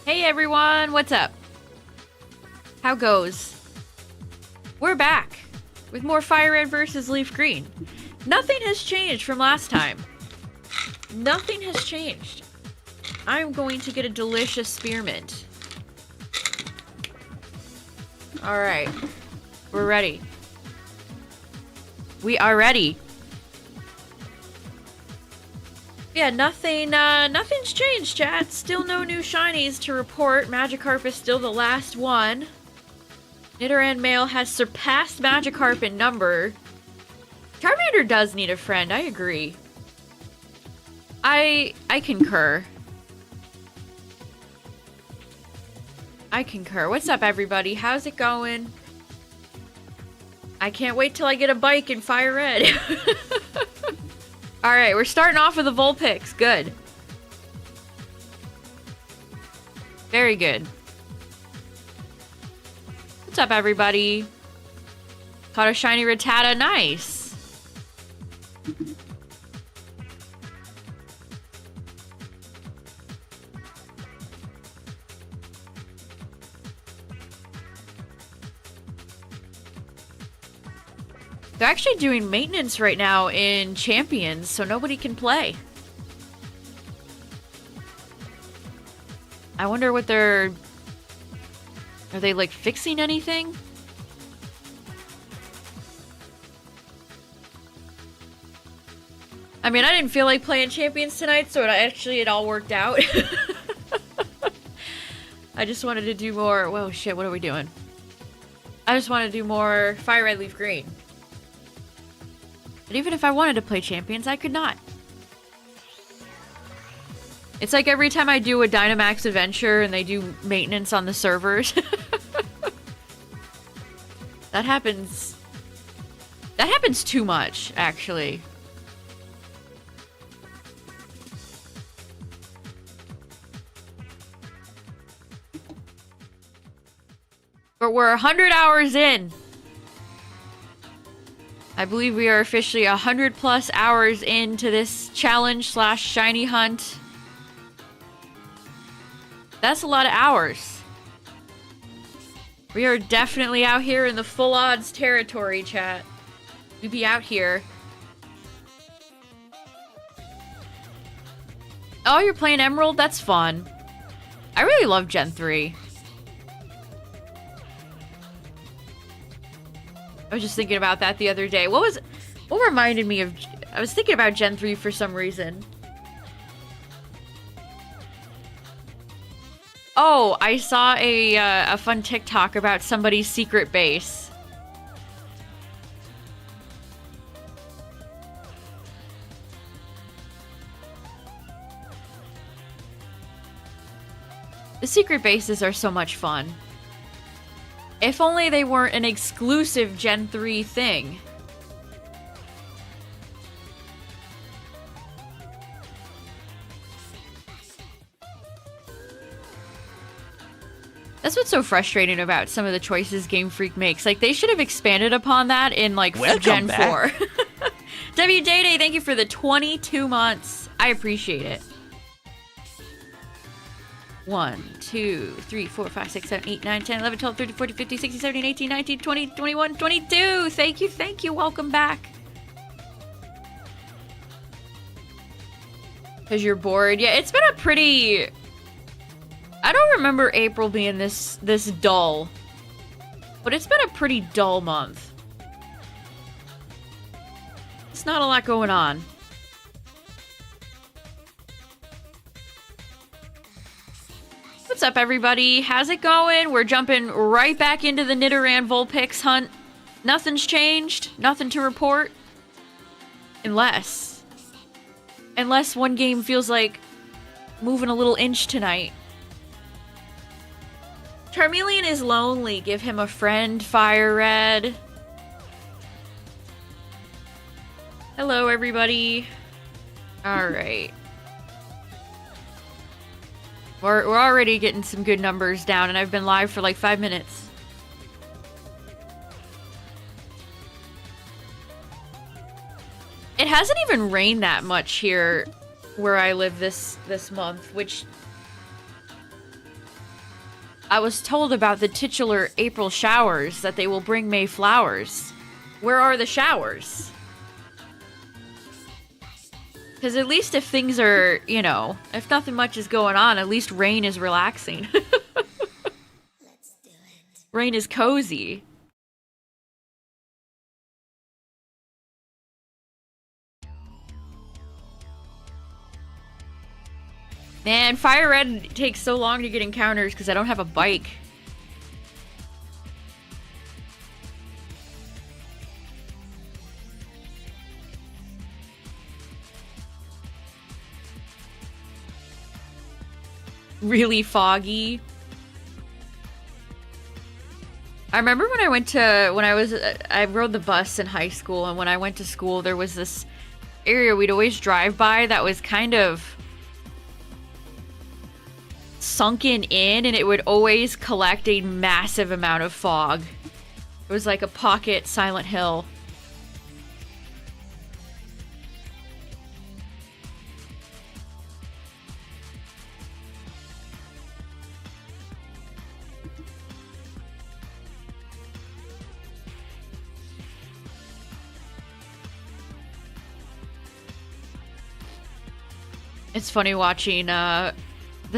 Hey everyone, what's up? How goes? We're back with more FireRed versus LeafGreen. Nothing has changed from last time. Nothing has changed. I'm going to get a delicious spearmint. Alright. We're ready. We are ready. Yeah, nothing's changed, chat. Still no new shinies to report. Magikarp is still the last one. Nidoran male has surpassed Magikarp in number. Charmander does need a friend, I agree. I concur. I concur. What's up, everybody? How's it going? I can't wait till I get a bike in FireRed. Alright, we're starting off with a Vulpix. Good. Very good. What's up, everybody? Caught a shiny Rattata. Nice. They're actually doing maintenance right now in Champions, so nobody can play. I wonder what they're... Are they, like, fixing anything? I mean, I didn't feel like playing Champions tonight, so it all worked out. I just wanted to do more... Whoa, shit, what are we doing? I just wanted to do more FireRed LeafGreen. But even if I wanted to play Champions, I could not. It's like every time I do a Dynamax adventure and they do maintenance on the servers. That happens... That happens too much, actually. But we're 100 hours in. I believe we are officially 100 plus hours into this challenge / shiny hunt. That's a lot of hours. We are definitely out here in the full odds territory, chat. We be out here. Oh, you're playing Emerald? That's fun. I really love Gen 3. I was just thinking about that the other day. What reminded me of... I was thinking about Gen 3 for some reason. Oh, I saw a fun TikTok about somebody's secret base. The secret bases are so much fun. If only they weren't an exclusive Gen 3 thing. That's what's so frustrating about some of the choices Game Freak makes. Like, they should have expanded upon that in, like, Gen 4. W Day Day, thank you for the 22 months. I appreciate it. 1, 2, 3, 4, 5, 6, 7, 8, 9, 10, 11, 12, 13, 14, 15, 16, 17, 18, 19, 20, 21, 22. Thank you. Welcome back. Because you're bored. Yeah, it's been a pretty... I don't remember April being this dull. But it's been a pretty dull month. It's not a lot going on. What's up, everybody? How's it going? We're jumping right back into the Nidoran Vulpix hunt. Nothing's changed. Nothing to report. Unless one game feels like moving a little inch tonight. Charmeleon is lonely. Give him a friend, FireRed. Hello, everybody. Alright. We're already getting some good numbers down, and I've been live for like 5 minutes. It hasn't even rained that much here where I live this month, which I was told about the titular April showers, that they will bring May flowers. Where are the showers? Because at least if things are, you know, if nothing much is going on, at least rain is relaxing. Let's do it. Rain is cozy. Man, FireRed takes so long to get encounters because I don't have a bike. Really foggy. I remember when I rode the bus in high school, and when I went to school, there was this area we'd always drive by that was kind of sunken in, and it would always collect a massive amount of fog. It was like a pocket Silent Hill. It's funny watching the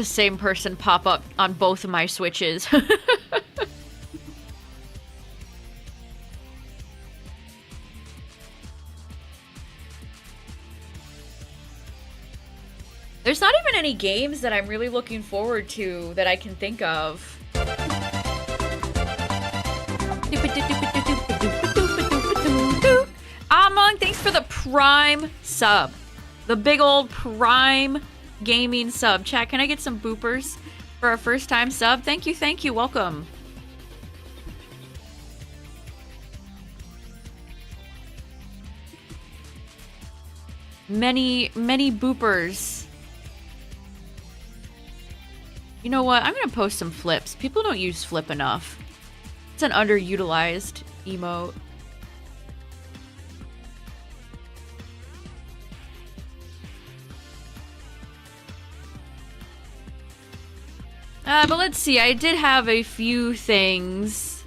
same person pop up on both of my Switches. There's not even any games that I'm really looking forward to that I can think of. Among, thanks for the Prime sub. The big old Prime Gaming sub. Chat, can I get some boopers for our first time sub? Thank you, welcome. Many boopers. You know what? I'm gonna post some flips. People don't use flip enough. It's an underutilized emote. But let's see. I did have a few things.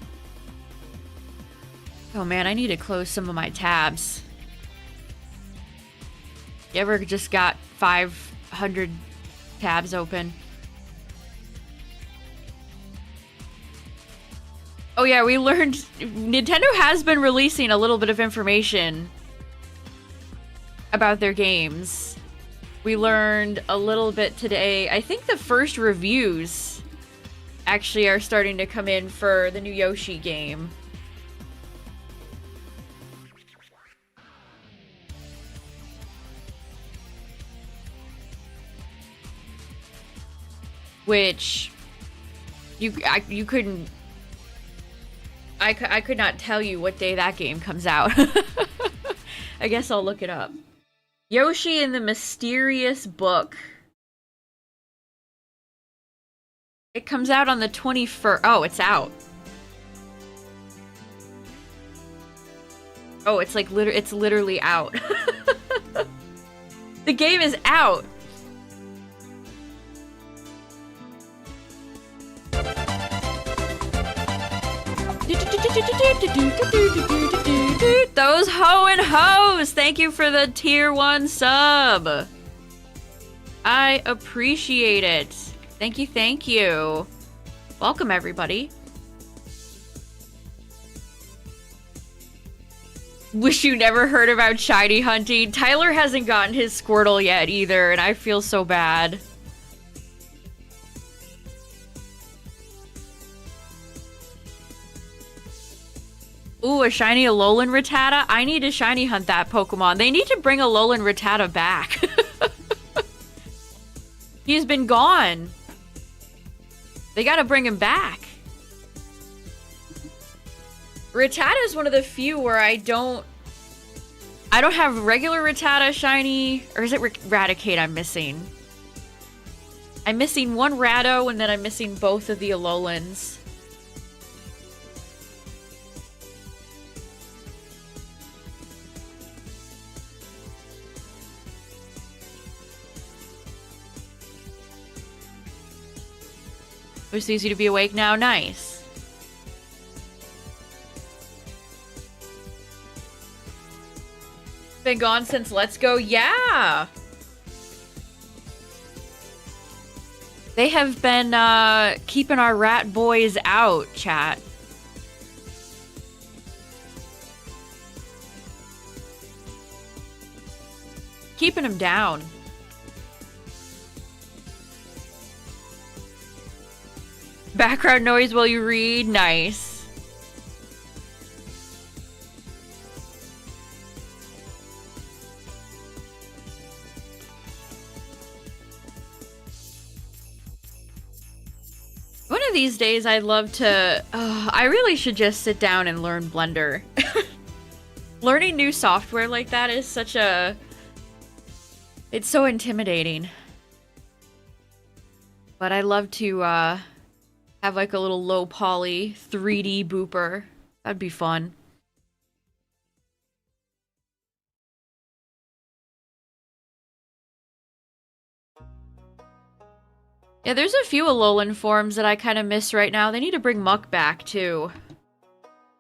Oh man, I need to close some of my tabs. You ever just got 500 tabs open? Oh yeah, we learned Nintendo has been releasing a little bit of information about their games. We learned a little bit today. I think the first reviews actually are starting to come in for the new Yoshi game. Which you couldn't. I could not tell you what day that game comes out. I guess I'll look it up. Yoshi and the Mysterious Book. It comes out on the 21st. Oh, it's out. Oh, it's like it's literally out. The game is out. Those ho and hoes! Thank you for the tier 1 sub. I appreciate it. Thank you. Welcome, everybody. Wish you never heard about shiny hunting. Tyler hasn't gotten his Squirtle yet either, and I feel so bad. Ooh, a shiny Alolan Rattata? I need to shiny hunt that Pokemon. They need to bring Alolan Rattata back. He's been gone. They gotta bring him back. Rattata is one of the few where I don't have regular Rattata shiny, or is it Raticate I'm missing? I'm missing one Ratto, and then I'm missing both of the Alolans. It's easy to be awake now. Nice. Been gone since Let's Go? Yeah! They have been, keeping our rat boys out, chat. Keeping them down. Background noise while you read? Nice. One of these days I'd love to... I really should just sit down and learn Blender. Learning new software like that is such a... It's so intimidating. But I love to have like a little low poly 3D booper. That'd be fun. Yeah, there's a few Alolan forms that I kind of miss right now. They need to bring Muck back, too.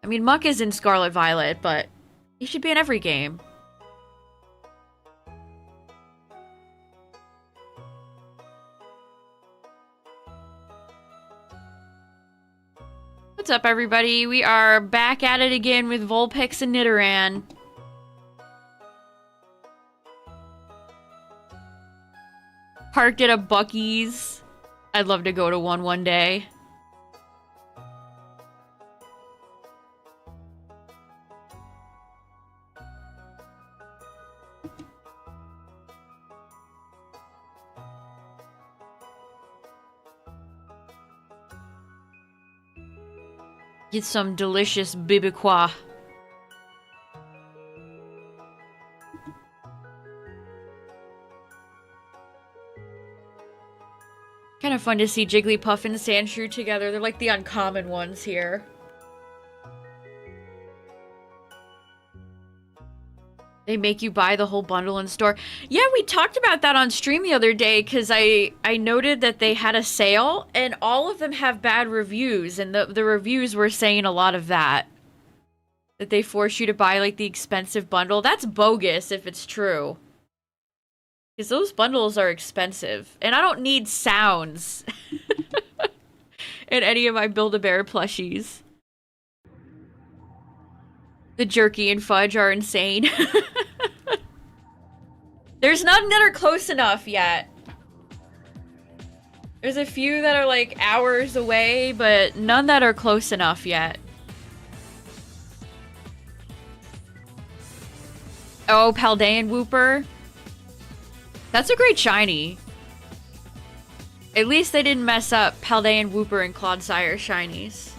I mean, Muck is in Scarlet Violet, but he should be in every game. What's up, everybody? We are back at it again with Vulpix and Nidoran. Parked at a Buc-ee's. I'd love to go to one day. Get some delicious Bibikwa. Kind of fun to see Jigglypuff and Sandshrew together. They're like the uncommon ones here. They make you buy the whole bundle in store. Yeah, we talked about that on stream the other day because I noted that they had a sale and all of them have bad reviews, and the reviews were saying a lot of that. That they force you to buy like the expensive bundle. That's bogus if it's true. Because those bundles are expensive. And I don't need sounds in any of my Build-A-Bear plushies. The jerky and fudge are insane. There's none that are close enough yet. There's a few that are like hours away, but none that are close enough yet. Oh, Paldean Wooper. That's a great shiny. At least they didn't mess up Paldean Wooper and Clodsire shinies.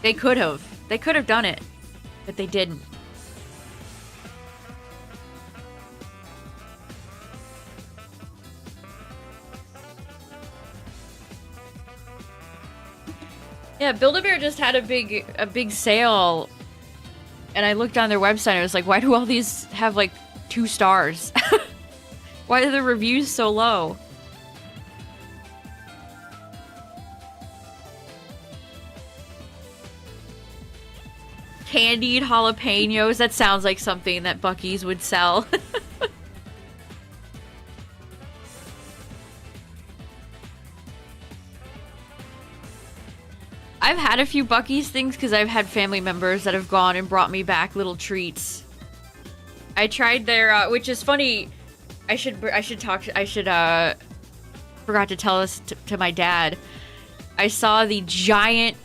They could have. They could have done it. But they didn't. Yeah, Build-A-Bear just had a big sale. And I looked on their website and I was like, why do all these have like 2 stars? Why are the reviews so low? Candied jalapenos. That sounds like something that Buc-ee's would sell. I've had a few Buc-ee's things because I've had family members that have gone and brought me back little treats. I tried their, which is funny. I should forgot to tell this to my dad. I saw the giant,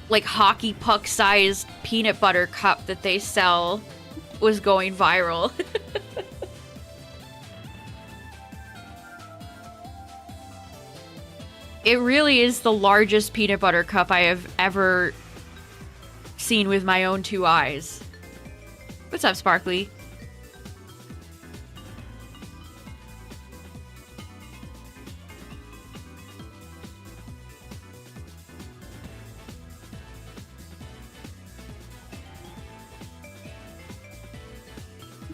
like, hockey puck sized peanut butter cup that they sell was going viral. It really is the largest peanut butter cup I have ever seen with my own 2 eyes. What's up, Sparkly?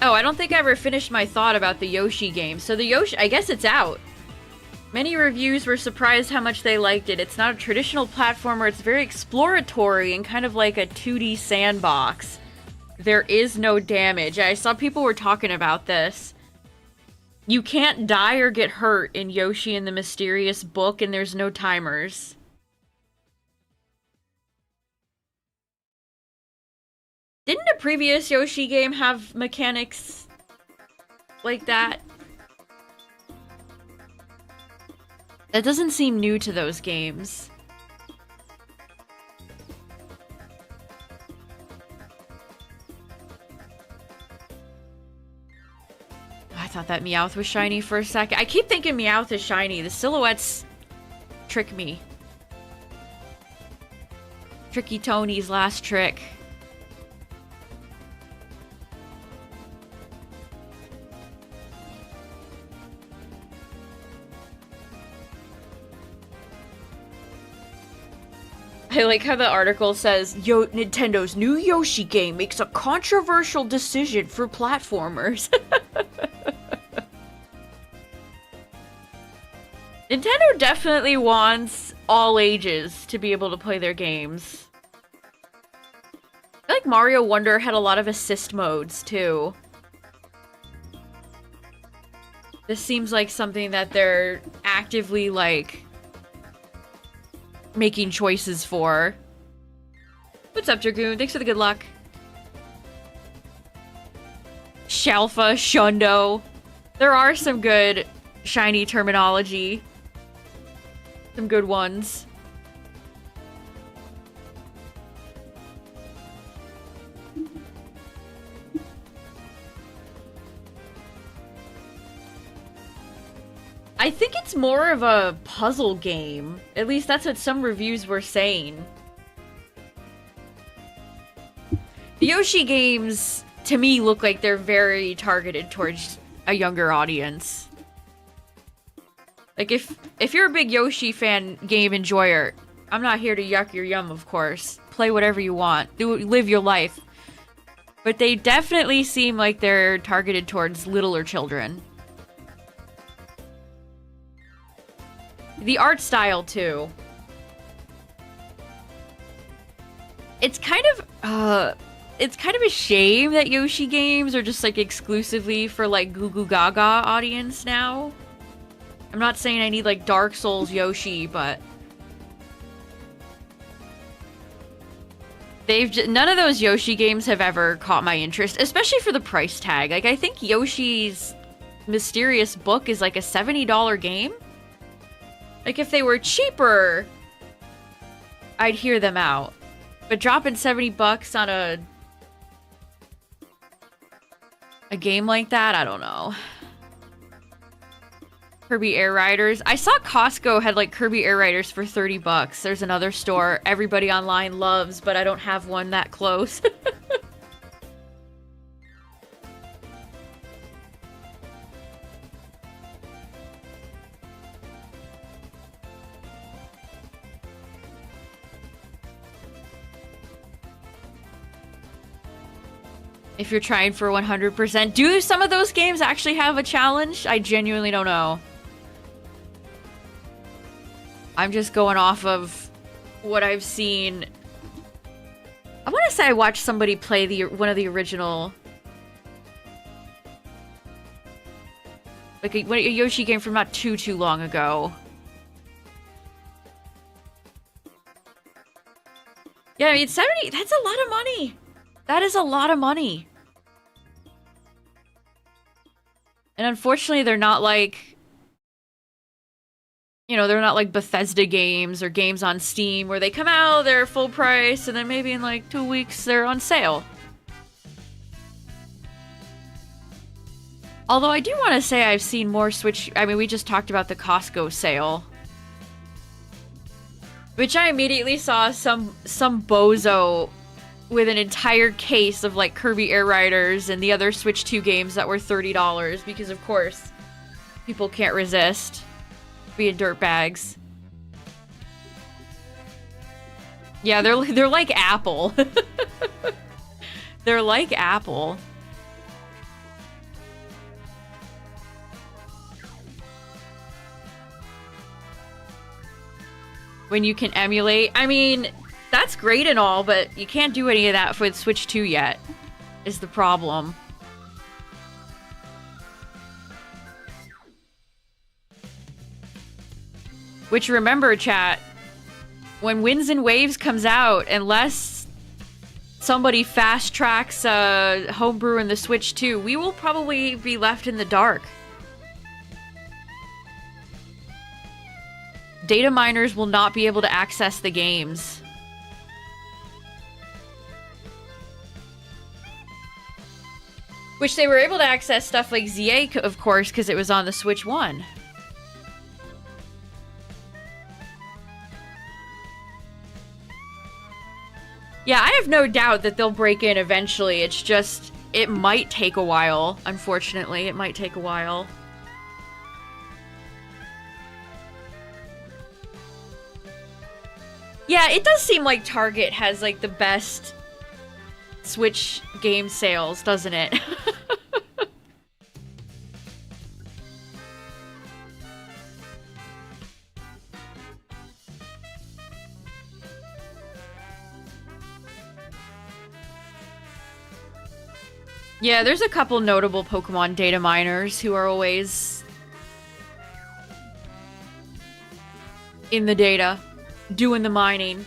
Oh, I don't think I ever finished my thought about the Yoshi game. So the Yoshi, I guess it's out. Many reviews were surprised how much they liked it. It's not a traditional platformer, it's very exploratory and kind of like a 2D sandbox. There is no damage. I saw people were talking about this. You can't die or get hurt in Yoshi and the Mysterious Book, and there's no timers. Didn't a previous Yoshi game have mechanics like that? That doesn't seem new to those games. I thought that Meowth was shiny for a second. I keep thinking Meowth is shiny. The silhouettes trick me. Tricky Tony's last trick. I like how the article says, Nintendo's new Yoshi game makes a controversial decision for platformers. Nintendo definitely wants all ages to be able to play their games. I feel like Mario Wonder had a lot of assist modes, too. This seems like something that they're actively, like, making choices for. What's up, Dragoon? Thanks for the good luck. Shalfa, Shundo. There are some good shiny terminology. Some good ones. I think it's more of a puzzle game. At least that's what some reviews were saying. The Yoshi games, to me, look like they're very targeted towards a younger audience. Like, if you're a big Yoshi fan, game enjoyer, I'm not here to yuck your yum, of course. Play whatever you want. Live your life. But they definitely seem like they're targeted towards littler children. The art style, too. It's kind of a shame that Yoshi games are just, like, exclusively for, like, Goo Goo Gaga audience now. I'm not saying I need, like, Dark Souls Yoshi, but none of those Yoshi games have ever caught my interest, especially for the price tag. Like, I think Yoshi's Mysterious Book is, like, a $70 game. Like, if they were cheaper, I'd hear them out. But dropping 70 bucks on a game like that, I don't know. Kirby Air Riders. I saw Costco had, like, Kirby Air Riders for 30 bucks. There's another store everybody online loves, but I don't have one that close. If you're trying for 100%. Do some of those games actually have a challenge? I genuinely don't know. I'm just going off of what I've seen. I want to say I watched somebody play one of the original, like a Yoshi game from not too long ago. Yeah, I mean, 70, that's a lot of money. That is a lot of money. And unfortunately, they're not like, you know, they're not like Bethesda games or games on Steam where they come out, they're full price, and then maybe in like 2 weeks they're on sale. Although I do want to say I've seen more Switch. I mean, we just talked about the Costco sale, which I immediately saw some bozo with an entire case of, like, Kirby Air Riders and the other Switch 2 games that were $30 because, of course, people can't resist being dirtbags. Yeah, they're like Apple. They're like Apple. when you can emulate. I mean, that's great and all, but you can't do any of that for the Switch 2 yet, is the problem. Which, remember, chat, when Winds and Waves comes out, unless somebody fast tracks homebrew in the Switch 2, we will probably be left in the dark. Data miners will not be able to access the games. Which they were able to access stuff like ZA, of course, because it was on the Switch 1. Yeah, I have no doubt that they'll break in eventually. It's just, it might take a while. Unfortunately, it might take a while. Yeah, it does seem like Target has, like, the best Switch game sales, doesn't it? Yeah, there's a couple notable Pokemon data miners who are always in the data, doing the mining.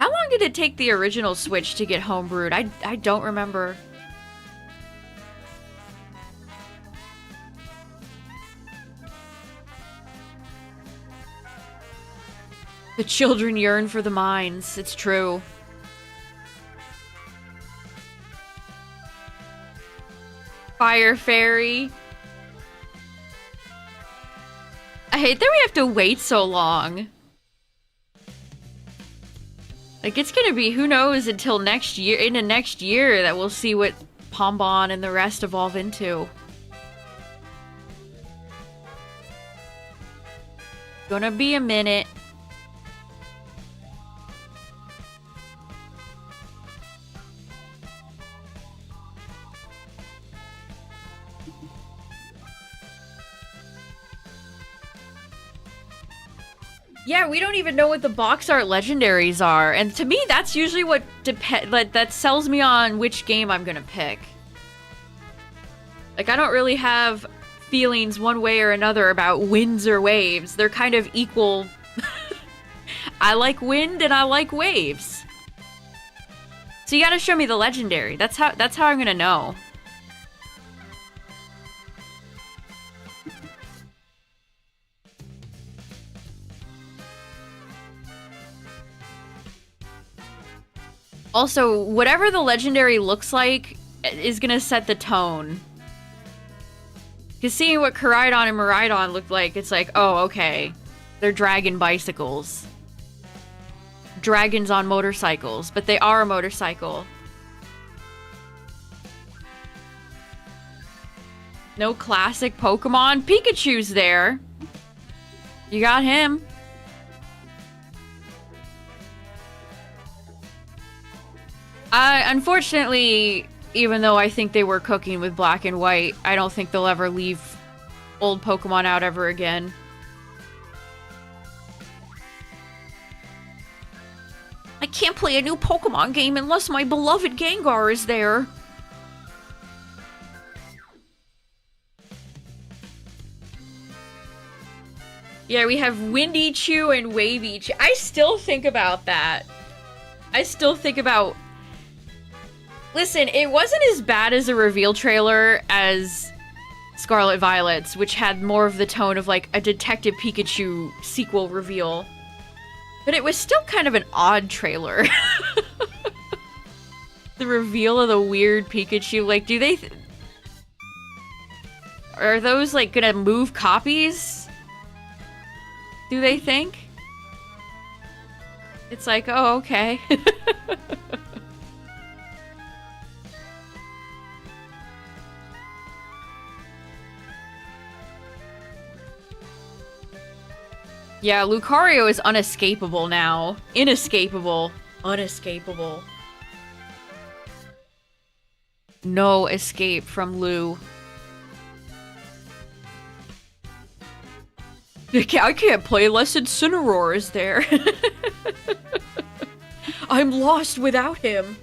How long did it take the original Switch to get homebrewed? I don't remember. The children yearn for the mines. It's true. Fire Fairy. I hate that we have to wait so long. Like, it's gonna be, who knows, until next year, into next year, that we'll see what Pombon and the rest evolve into. Gonna be a minute. Yeah, we don't even know what the box art legendaries are, and to me, that's usually what that sells me on which game I'm gonna pick. Like, I don't really have feelings one way or another about winds or waves. They're kind of equal. I like wind and I like waves. So you gotta show me the legendary. That's how I'm gonna know. Also, whatever the legendary looks like is gonna set the tone. Because seeing what Koraidon and Miraidon looked like, it's like, oh, okay. They're dragon bicycles. Dragons on motorcycles, but they are a motorcycle. No classic Pokemon? Pikachu's there. You got him. Unfortunately, even though I think they were cooking with black and white, I don't think they'll ever leave old Pokemon out ever again. I can't play a new Pokemon game unless my beloved Gengar is there. Yeah, we have Windy Chew and Wavy Chew. I still think about that. I still think about... Listen, it wasn't as bad as a reveal trailer as Scarlet Violet's, which had more of the tone of like a Detective Pikachu sequel reveal. But it was still kind of an odd trailer. The reveal of the weird Pikachu, like, do they... Are those, like, gonna move copies? Do they think? It's like, oh, okay. Yeah, Lucario is unescapable now. Inescapable. Unescapable. No escape from Lu. I can't play unless Incineroar is there. I'm lost without him.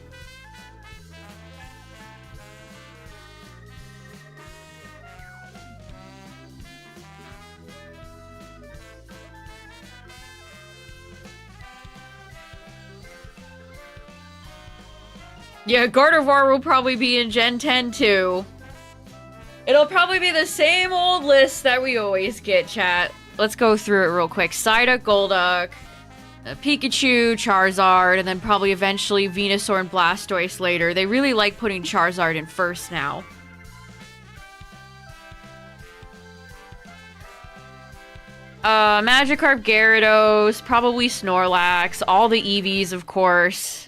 Yeah, Gardevoir will probably be in Gen 10 too. It'll probably be the same old list that we always get, chat. Let's go through it real quick. Psyduck, Golduck, Pikachu, Charizard, and then probably eventually Venusaur and Blastoise later. They really like putting Charizard in first now. Magikarp, Gyarados, probably Snorlax, all the Eevees, of course.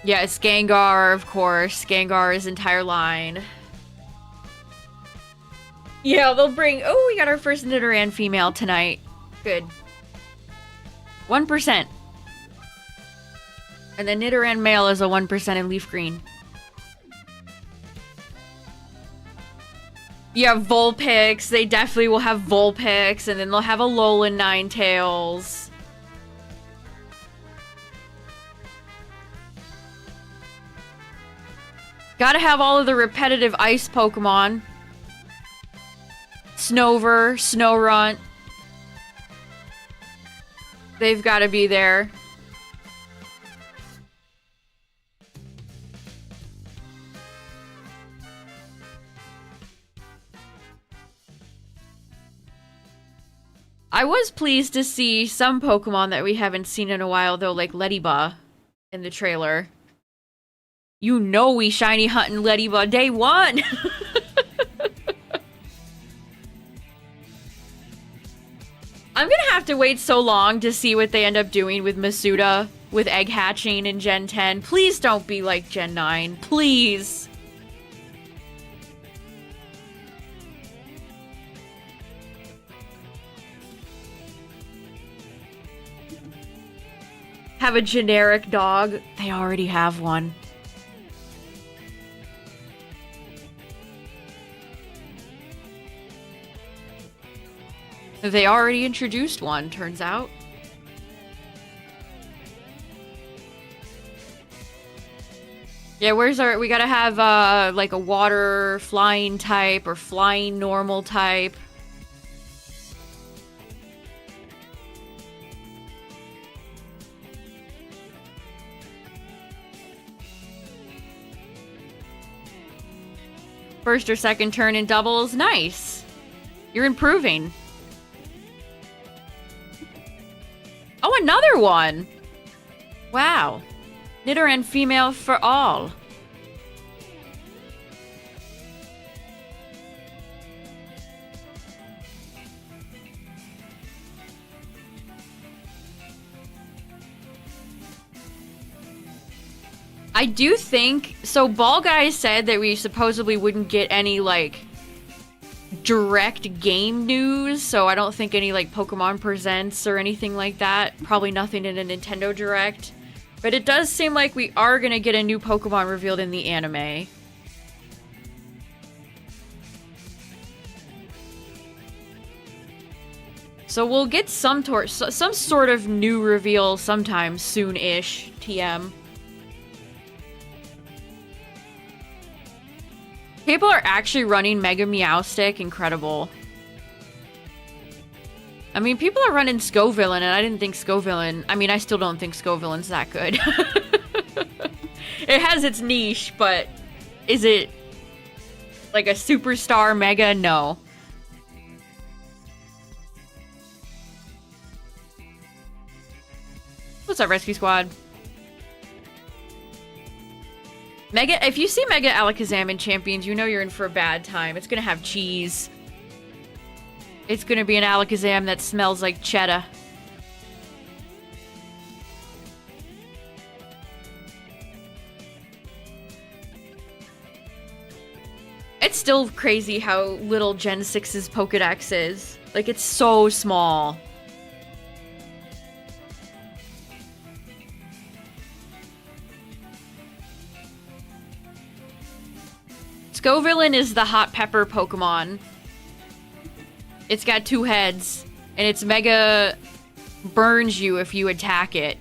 Yeah, it's Gengar, of course. Gengar's entire line. Yeah, they'll bring... Oh, we got our first Nidoran female tonight. Good. 1%. And then Nidoran male is a 1% in LeafGreen. Yeah, Vulpix. They definitely will have Vulpix. And then they'll have a Alolan Ninetales. Gotta have all of the repetitive ice Pokemon. Snover, Snorunt. They've gotta be there. I was pleased to see some Pokemon that we haven't seen in a while, though, like Leddyba in the trailer. You know we shiny hunting Leddyba day one! I'm gonna have to wait so long to see what they end up doing with Masuda, with egg hatching in Gen 10. Please don't be like Gen 9. Please! Have a generic dog. They already have one. They already introduced one, turns out. Yeah, where's our... We gotta have, like a water flying type or flying normal type. First or second turn in doubles. Nice. You're improving. Oh, another one! Wow. Nidoran female for all. I do think... So, Ball Guy said that we supposedly wouldn't get any, like, direct game news, so I don't think any, like, Pokemon Presents or anything like that. Probably nothing in a Nintendo Direct. But it does seem like we are gonna get a new Pokemon revealed in the anime. So we'll get some sort of new reveal sometime soon-ish, TM. People are actually running Mega Meowstic. Incredible. I mean, people are running Scovillain, and I didn't think Scovillain... I mean, I still don't think Scovillain's that good. It has its niche, but is it like a superstar Mega? No. What's up, Rescue Squad? Mega, if you see Mega Alakazam in Champions, you know you're in for a bad time. It's gonna have cheese. It's gonna be an Alakazam that smells like cheddar. It's still crazy how little Gen 6's Pokedex is. Like, it's so small. Scovillain is the hot pepper Pokemon. It's got 2 heads, and its Mega burns you if you attack it.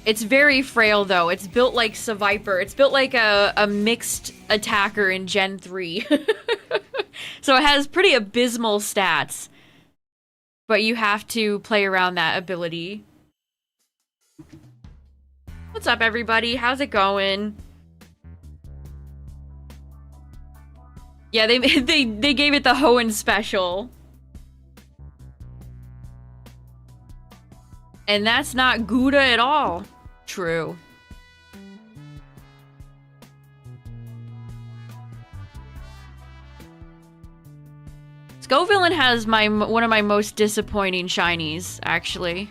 It's very frail, though. It's built like Seviper. It's built like a mixed attacker in Gen 3. So it has pretty abysmal stats. But you have to play around that ability. What's up, everybody? How's it going? Yeah, they gave it the Hoenn special. And that's not Gouda at all. True. Scovillain has one of my most disappointing shinies, actually.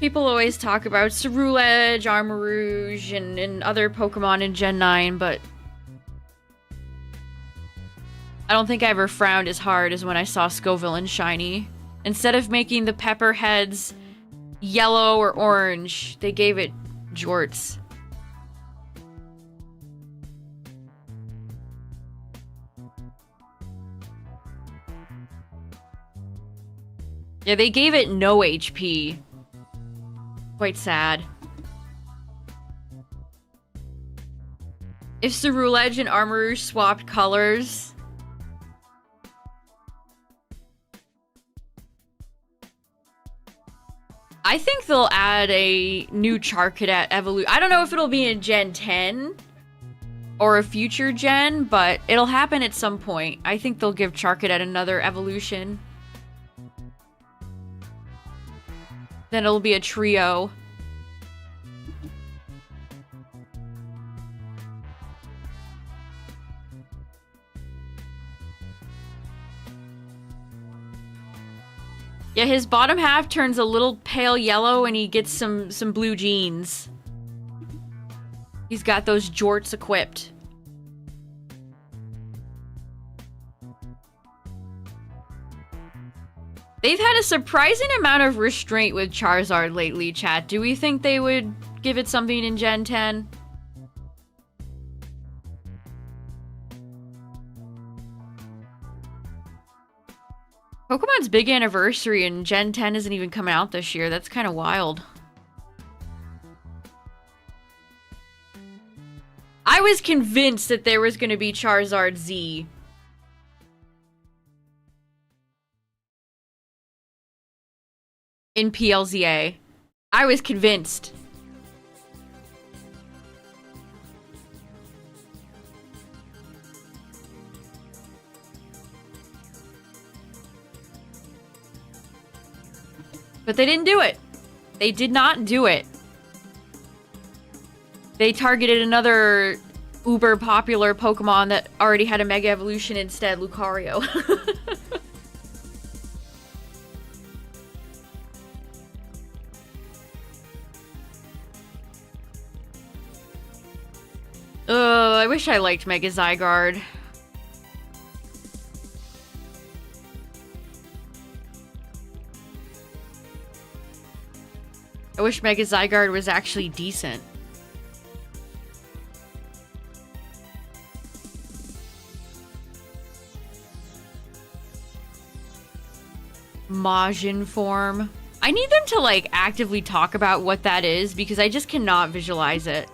People always talk about Ceruledge, Armarouge, and other Pokemon in Gen 9, but I don't think I ever frowned as hard as when I saw Scovillain shiny. Instead of making the pepper heads yellow or orange, they gave it jorts. Yeah, they gave it no HP. Quite sad. If Ceruledge and Armarouge swapped colors... I think they'll add a new Charcadet evolution. I don't know if it'll be in Gen 10 or a future gen, but it'll happen at some point. I think they'll give Charcadet another evolution. Then it'll be a trio. Yeah, his bottom half turns a little pale yellow and he gets some blue jeans. He's got those jorts equipped. They've had a surprising amount of restraint with Charizard lately, chat. Do we think they would give it something in Gen 10? Pokemon's big anniversary and Gen 10 isn't even coming out this year. That's kind of wild. I was convinced that there was going to be Charizard Z. In PLZA. I was convinced. But they didn't do it. They did not do it. They targeted another uber popular Pokemon that already had a Mega Evolution instead, Lucario. I wish I liked Mega Zygarde. I wish Mega Zygarde was actually decent. Majin form. I need them to, like, actively talk about what that is because I just cannot visualize it.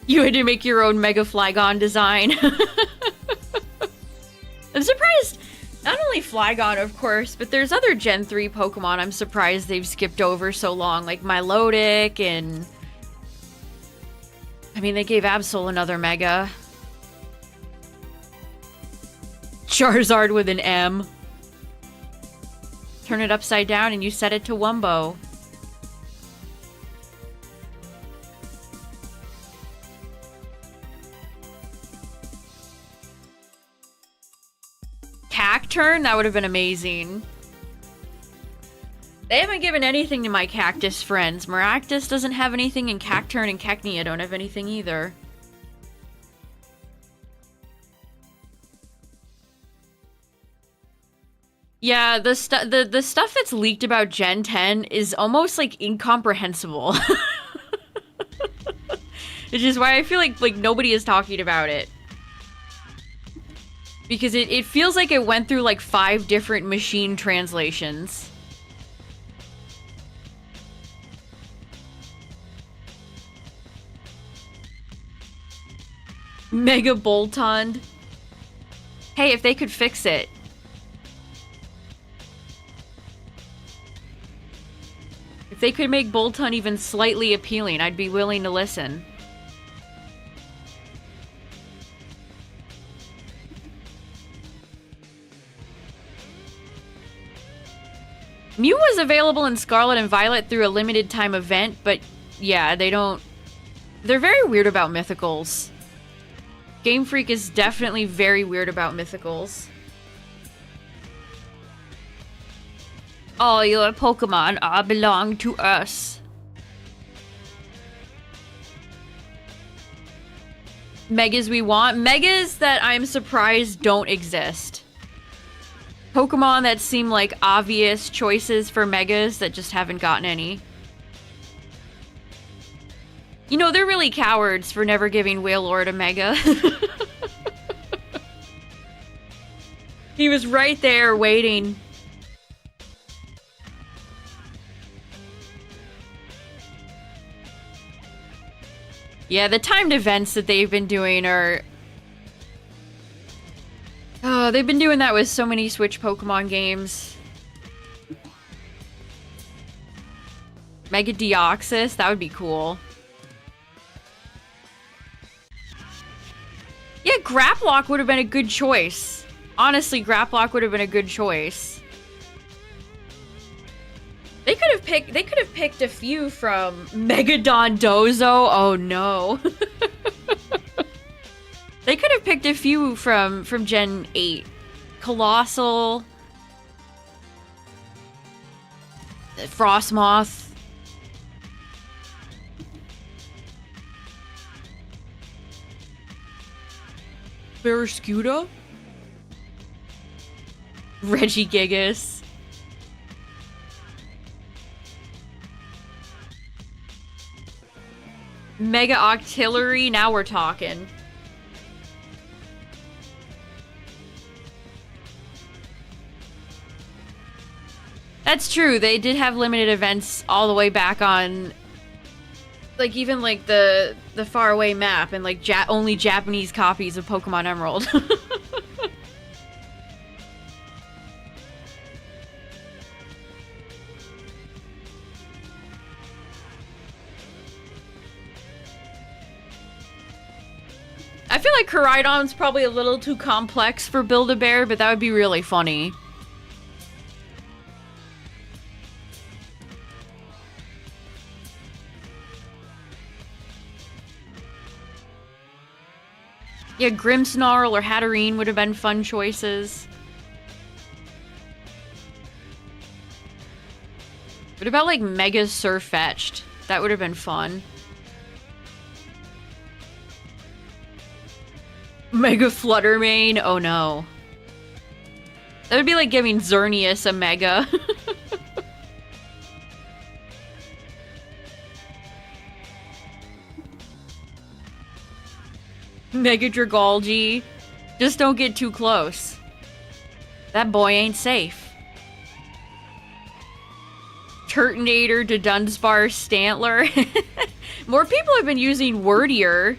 You had to make your own Mega Flygon design. I'm surprised, not only Flygon, of course, but there's other Gen 3 Pokemon I'm surprised they've skipped over so long, like Milotic and... I mean, they gave Absol another Mega. Charizard with an M. Turn it upside down and you set it to Wumbo. Cacturn? That would have been amazing. They haven't given anything to my cactus friends. Maractus doesn't have anything, and Cacturn and Cacnea don't have anything either. Yeah, the stuff that's leaked about Gen 10 is almost like incomprehensible. Which is why I feel like nobody is talking about it. Because it feels like it went through like 5 different machine translations. Mega Boltund. Hey, if they could fix it. If they could make Boltund even slightly appealing, I'd be willing to listen. Mew was available in Scarlet and Violet through a limited time event, but yeah, they're very weird about mythicals. Game Freak is definitely very weird about mythicals. All your Pokemon belong to us. Megas we want. Megas that I'm surprised don't exist. Pokemon that seem like obvious choices for Megas that just haven't gotten any. You know, they're really cowards for never giving Wailord a Mega. He was right there waiting. Yeah, the timed events that they've been doing are... Oh, they've been doing that with so many Switch Pokemon games. Mega Deoxys, that would be cool. Yeah, Graplock would have been a good choice. Honestly, Graplock would have been a good choice. They could have picked a few from Megadon Dozo. Oh no. They could have picked a few from Gen 8. Colossal. Frostmoth. Barraskewda? Regigigas. Mega Octillery, now we're talking. That's true, they did have limited events all the way back on... Like, even, like, the faraway map and, like, only Japanese copies of Pokemon Emerald. I feel like Koraidon's probably a little too complex for Build-A-Bear, but that would be really funny. Yeah, Grimmsnarl or Hatterene would have been fun choices. What about, like, Mega Surfetched? That would have been fun. Mega Fluttermane? Oh no. That would be like giving Xerneas a Mega. Mega Dragalge. Just don't get too close. That boy ain't safe. Turtonator to Dunsparce Stantler. More people have been using Wordier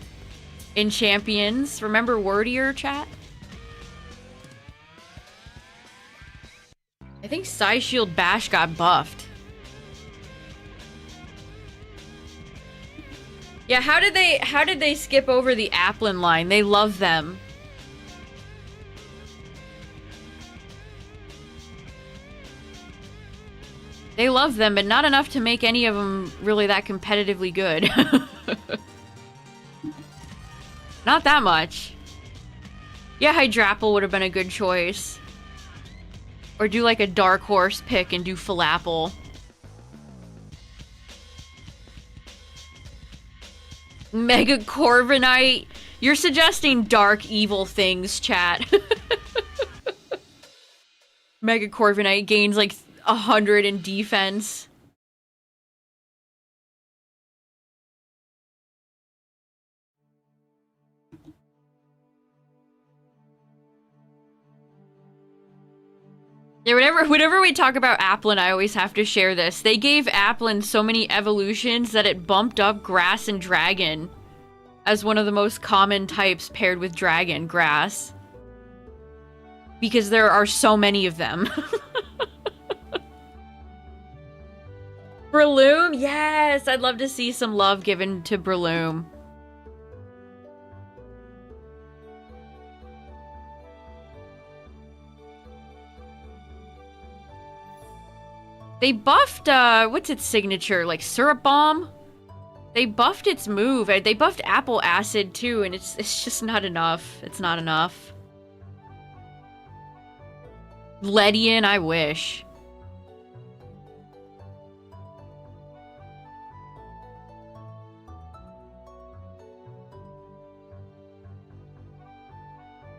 in Champions. Remember Wordier, chat? I think Psyshield Bash got buffed. Yeah, how did they skip over the Applin line? They love them. They love them, but not enough to make any of them really that competitively good. Not that much. Yeah, Hydrapple would have been a good choice. Or do like a Dark Horse pick and do Falapple. Mega Corviknight. You're suggesting dark, evil things, chat. Mega Corviknight gains like 100 in defense. Yeah, whenever we talk about Applin, I always have to share this. They gave Applin so many evolutions that it bumped up Grass and Dragon as one of the most common types paired with Dragon, Grass. Because there are so many of them. Breloom? Yes! I'd love to see some love given to Breloom. They buffed, what's its signature? Like, Syrup Bomb? They buffed its move. They buffed Apple Acid, too, and it's just not enough. It's not enough. Ledian, I wish.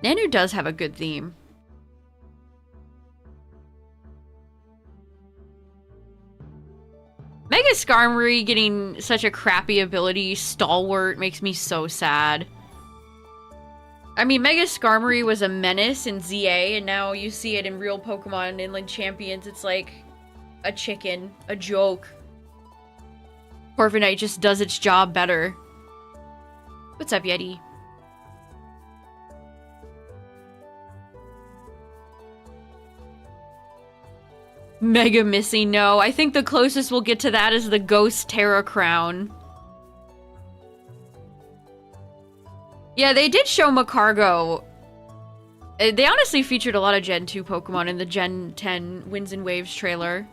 Nanu does have a good theme. Mega Skarmory getting such a crappy ability, Stalwart, makes me so sad. I mean, Mega Skarmory was a menace in ZA, and now you see it in real Pokemon Inland Champions. It's like a chicken, a joke. Corviknight just does its job better. What's up, Yeti? Mega Missing, no. I think the closest we'll get to that is the Ghost Terra Crown. Yeah, they did show Macargo. They honestly featured a lot of Gen 2 Pokemon in the Gen 10 Winds and Waves trailer.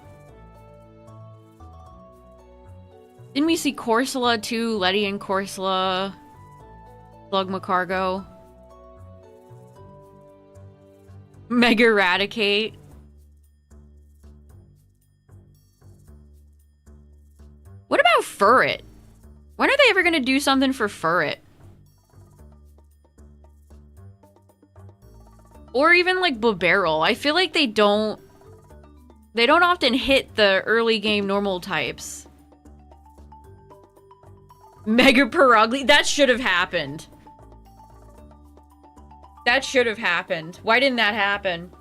Didn't we see Corsola too? Ledian Corsola. Slug Macargo. Mega Eradicate. What about Furret? When are they ever gonna do something for Furret? Or even like Bibarel. I feel like they don't often hit the early game normal types. Mega Perugly? That should have happened. That should have happened. Why didn't that happen?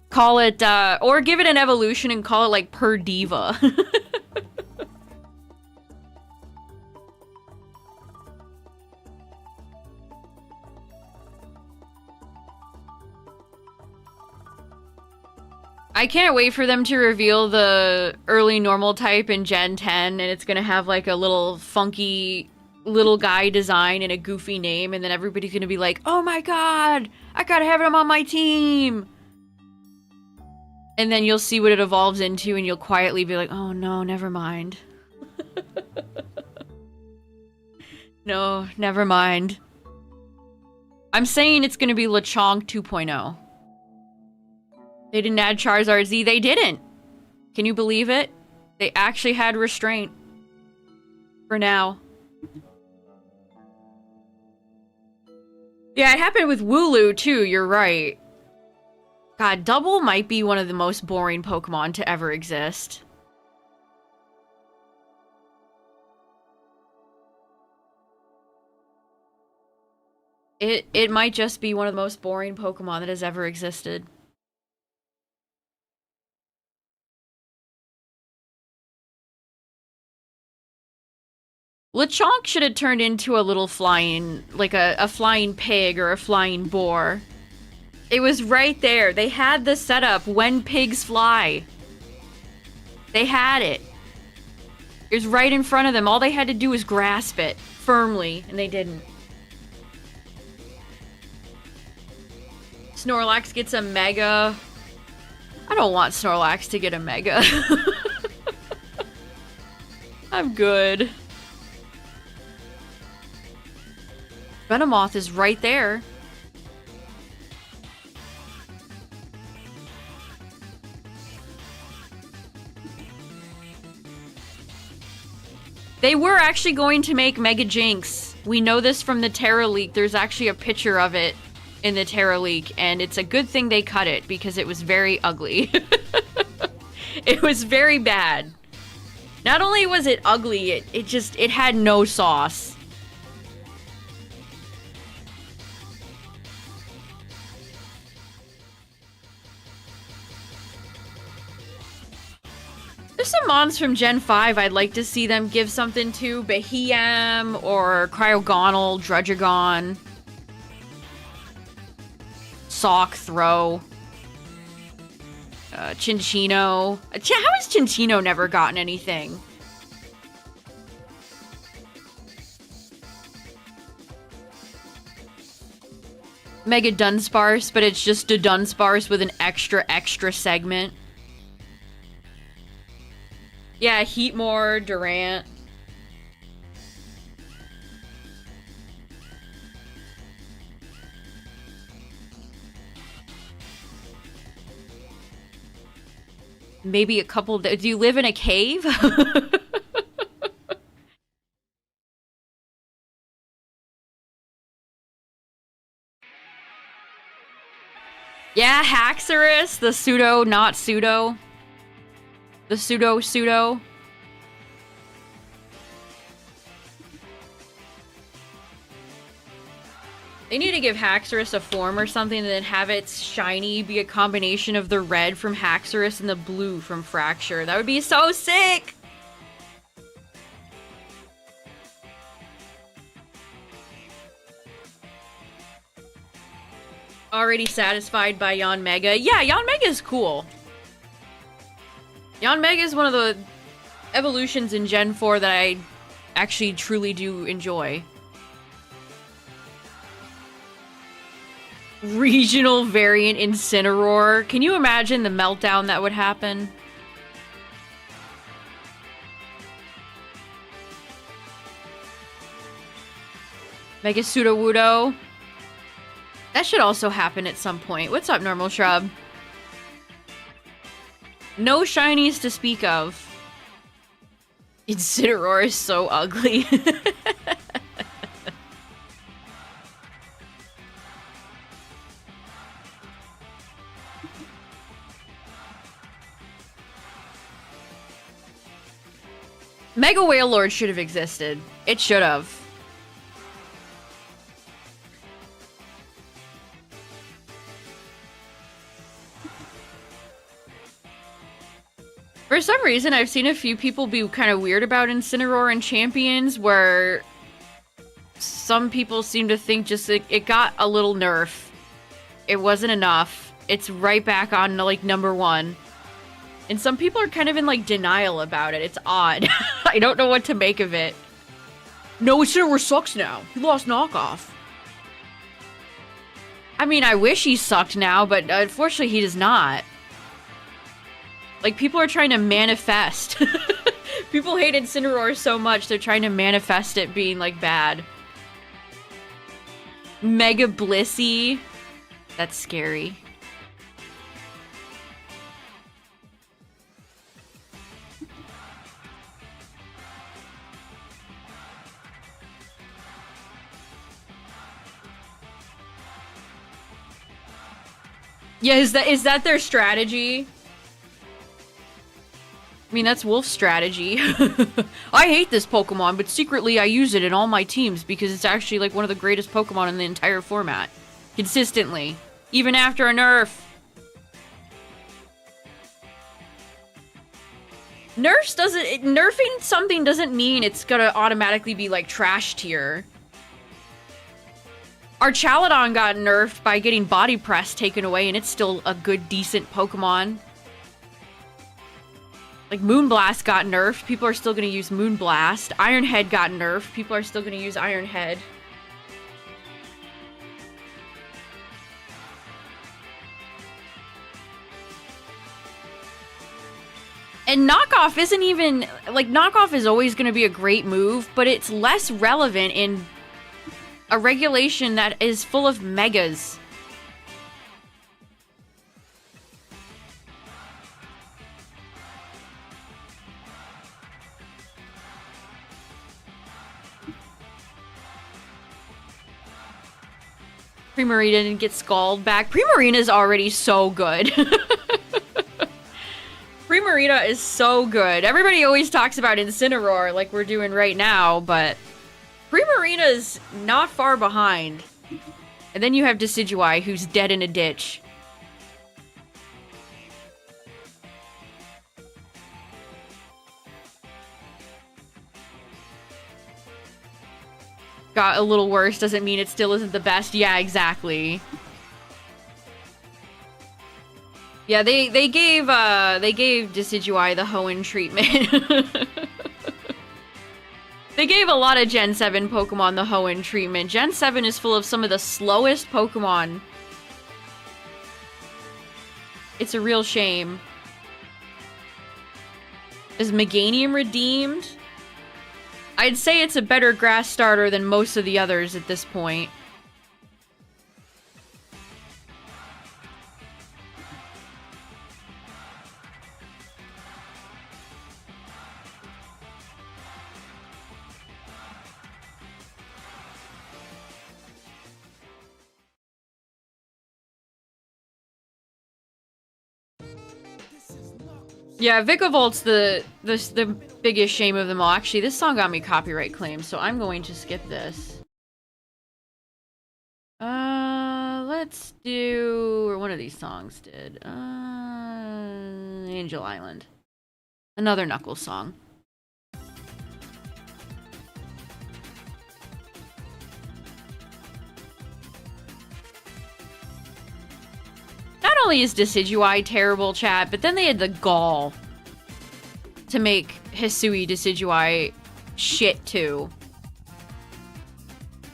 Call it, or give it an evolution and call it like Perdiva. I can't wait for them to reveal the early normal type in Gen 10, and it's gonna have like a little funky little guy design and a goofy name, and then everybody's gonna be like, oh my god, I gotta have him on my team! And then you'll see what it evolves into, and you'll quietly be like, oh no, never mind. No, never mind. I'm saying it's gonna be Lechonk 2.0. They didn't add Charizard Z. They didn't. Can you believe it? They actually had restraint. For now. Yeah, it happened with Wooloo too, you're right. God, Double might be one of the most boring Pokemon to ever exist. It might just be one of the most boring Pokemon that has ever existed. Lechonk should have turned into a little flying, like a flying pig or a flying boar. It was right there. They had the setup when pigs fly. They had it. It was right in front of them. All they had to do was grasp it firmly, and they didn't. Snorlax gets a Mega. I don't want Snorlax to get a Mega. I'm good. Venomoth is right there. They were actually going to make Mega Jinx. We know this from the Terra leak. There's actually a picture of it. in the Terra Leak, and it's a good thing they cut it because it was very ugly. It was very bad. Not only was it ugly, it had no sauce. There's some mons from Gen 5 I'd like to see them give something to. Behem or Cryogonal, Drudgegon. Sock Throw. Chinchino. How has Chinchino never gotten anything? Mega Dunsparce, but it's just a Dunsparce with an extra segment. Yeah, Heatmore, Durant. Maybe a couple... Do you live in a cave? Yeah, Haxorus, the pseudo, not pseudo. The pseudo. They need to give Haxorus a form or something and then have its shiny be a combination of the red from Haxorus and the blue from Fracture. That would be so sick! Already satisfied by Yanmega. Yeah, Yanmega is cool. Yanmega is one of the evolutions in Gen 4 that I actually truly do enjoy. Regional variant Incineroar. Can you imagine the meltdown that would happen? Mega Sudowoodo. That should also happen at some point. What's up, Normal Shrub? No shinies to speak of. Incineroar is so ugly. Mega Wailord should have existed. It should have. For some reason, I've seen a few people be kind of weird about Incineroar in Champions, where some people seem to think just it got a little nerf. It wasn't enough. It's right back on, like, #1. And some people are kind of in, like, denial about it. It's odd. I don't know what to make of it. No, Incineroar sucks now. He lost knockoff. I mean, I wish he sucked now, but unfortunately he does not. Like, people are trying to manifest. People hate Incineroar so much, they're trying to manifest it being, like, bad. Mega Blissey. That's scary. Yeah, is that their strategy? I mean, that's Wolf's strategy. I hate this Pokemon, but secretly I use it in all my teams because it's actually like one of the greatest Pokemon in the entire format. Consistently. Even after a nerf. Nerfing something doesn't mean it's gonna automatically be like trash tier. Our Chaladon got nerfed by getting Body Press taken away, and it's still a good, decent Pokemon. Like, Moonblast got nerfed. People are still going to use Moonblast. Ironhead got nerfed. People are still going to use Ironhead. And Knockoff isn't even... Like, Knockoff is always going to be a great move, but it's less relevant in a regulation that is full of Megas. Primarina didn't get Scald back. Primarina's already so good. Primarina is so good. Everybody always talks about Incineroar like we're doing right now, but Primarina's not far behind. And then you have Decidueye, who's dead in a ditch. Got a little worse doesn't mean it still isn't the best. Yeah, exactly. Yeah, they gave Decidueye the Hoenn treatment. They gave a lot of Gen 7 Pokemon the Hoenn treatment. Gen 7 is full of some of the slowest Pokemon. It's a real shame. Is Meganium redeemed? I'd say it's a better grass starter than most of the others at this point. Yeah, Vikavolt the biggest shame of them all. Actually, this song got me copyright claims, so I'm going to skip this. Let's do... or one of these songs did. Angel Island. Another Knuckles song. Not only is Decidueye terrible, chat, but then they had the gall to make Hisui Decidueye shit too.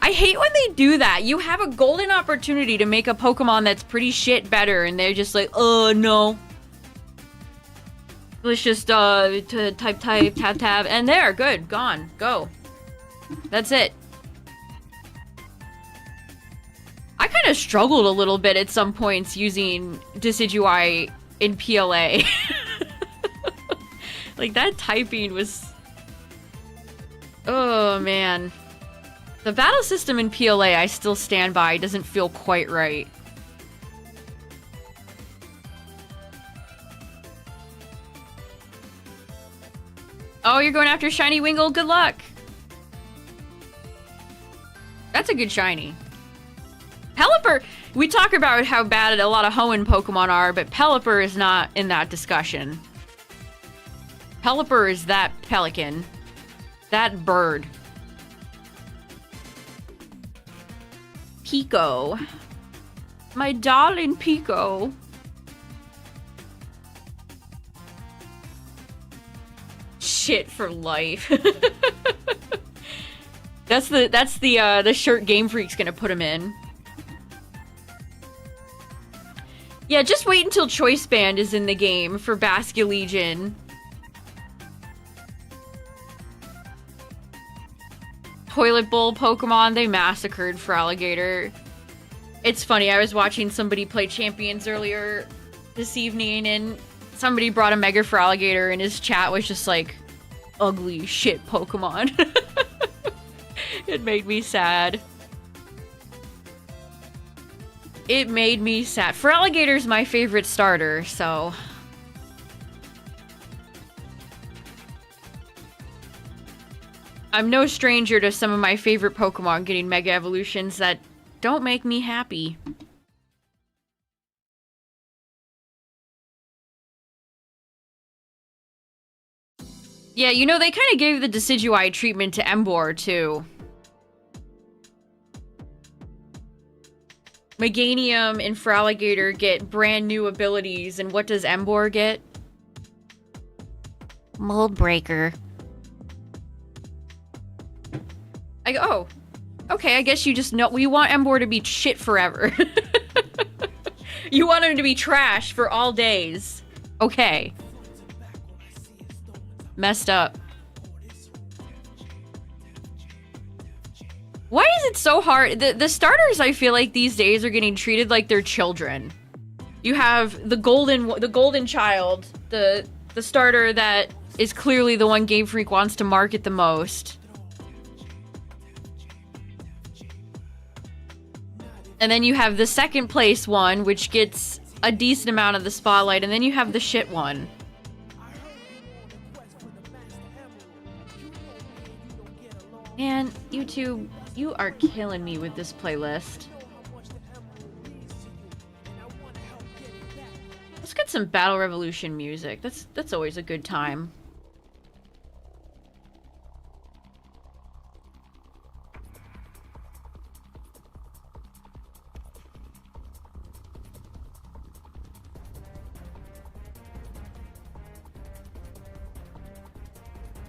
I hate when they do that. You have a golden opportunity to make a Pokemon that's pretty shit better, and they're just like, oh no. Let's just type, tab, and there, good, gone, go. That's it. I kind of struggled a little bit at some points using Decidueye in PLA. Like, that typing was... oh, man. The battle system in PLA, I still stand by, doesn't feel quite right. Oh, you're going after Shiny Wingull? Good luck! That's a good shiny. Pelipper, we talk about how bad a lot of Hoenn Pokemon are, but Pelipper is not in that discussion. Pelipper is that pelican. That bird. Pico. My darling Pico. Shit for life. That's the shirt Game Freak's gonna put him in. Yeah, just wait until Choice Band is in the game for Basculegion. Toilet Bowl Pokemon, they massacred Feraligatr. It's funny, I was watching somebody play Champions earlier this evening, and somebody brought a Mega Feraligatr, and his chat was just like, ugly shit Pokemon. It made me sad. It made me sad. Feraligator's my favorite starter, so... I'm no stranger to some of my favorite Pokemon getting Mega Evolutions that don't make me happy. Yeah, you know, they kind of gave the Decidueye treatment to Emboar, too. Meganium and Feraligatr get brand new abilities, and what does Emboar get? Mold Breaker. Oh, okay, I guess you just know- we want Emboar to be shit forever. You want him to be trash for all days. Okay. Messed up. Why is it so hard? The starters, I feel like these days are getting treated like they're children. You have the golden child, the starter that is clearly the one Game Freak wants to market the most. And then you have the second place one, which gets a decent amount of the spotlight, and then you have the shit one. Man, YouTube, you are killing me with this playlist. Let's get some Battle Revolution music. That's always a good time.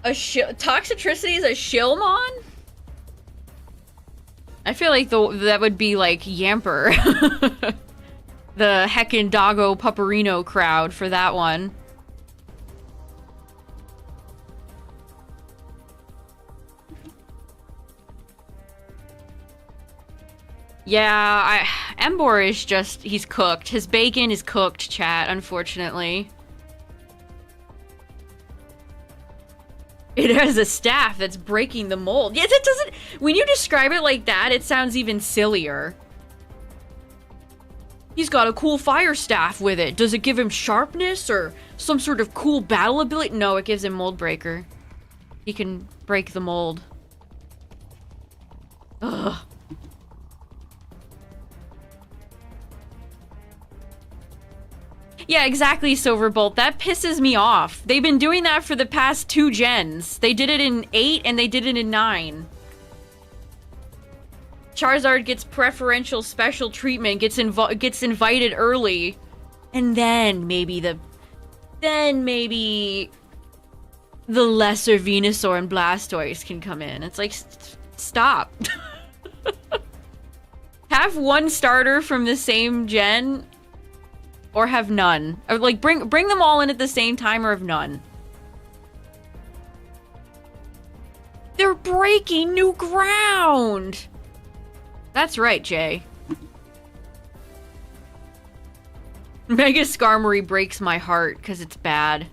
Toxicity is a Shilmon? I feel like that would be like Yamper. The heckin' Doggo Pupperino crowd for that one. Yeah, Embor is just, he's cooked. His bacon is cooked, chat, unfortunately. It has a staff that's breaking the mold. Yes, it doesn't... When you describe it like that, it sounds even sillier. He's got a cool fire staff with it. Does it give him sharpness or some sort of cool battle ability? No, it gives him mold breaker. He can break the mold. Ugh. Yeah, exactly, Silverbolt. That pisses me off. They've been doing that for the past 2 gens. They did it in 8 and they did it in 9. Charizard gets preferential special treatment, gets invited early, and then maybe the lesser Venusaur and Blastoise can come in. It's like, stop. Have one starter from the same gen, or have none. Or like bring them all in at the same time, or have none. They're breaking new ground. That's right, Jay. Mega Skarmory breaks my heart because it's bad.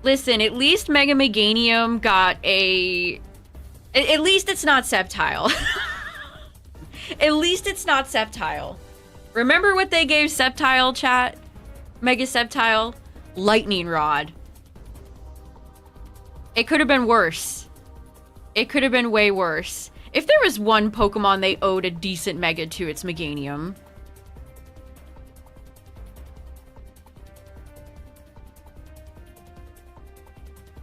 Listen, at least Mega Meganium got a... At least it's not Sceptile. At least it's not Sceptile. Remember what they gave Sceptile, chat? Mega Sceptile? Lightning Rod. It could have been worse. It could have been way worse. If there was one Pokemon they owed a decent Mega to, it's Meganium.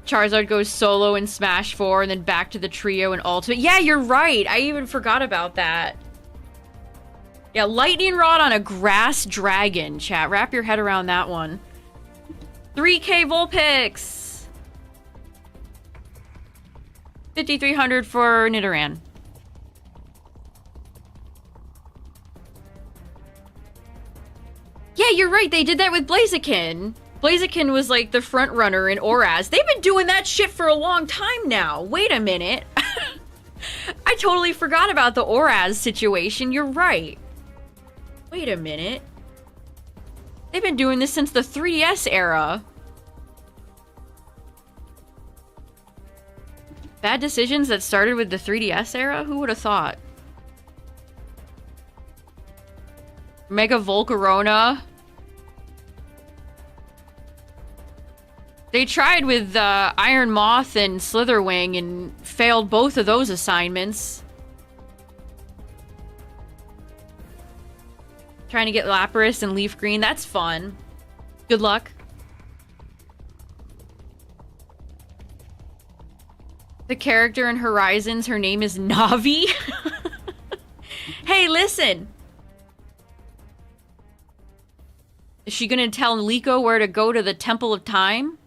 Charizard goes solo in Smash 4 and then back to the trio and Ultimate. Yeah, you're right. I even forgot about that. Yeah, Lightning Rod on a Grass Dragon, chat. Wrap your head around that one. 3K Vulpix! 5,300 for Nidoran. Yeah, you're right. They did that with Blaziken. Blaziken was like the front runner in Oraz. They've been doing that shit for a long time now. Wait a minute. I totally forgot about the Oraz situation. You're right. Wait a minute. They've been doing this since the 3DS era. Bad decisions that started with the 3DS era? Who would have thought? Mega Volcarona. They tried with Iron Moth and Slitherwing and failed both of those assignments. Trying to get Lapras and LeafGreen. That's fun. Good luck. The character in Horizons, her name is Navi. Hey, listen. Is she gonna tell Liko where to go to the Temple of Time?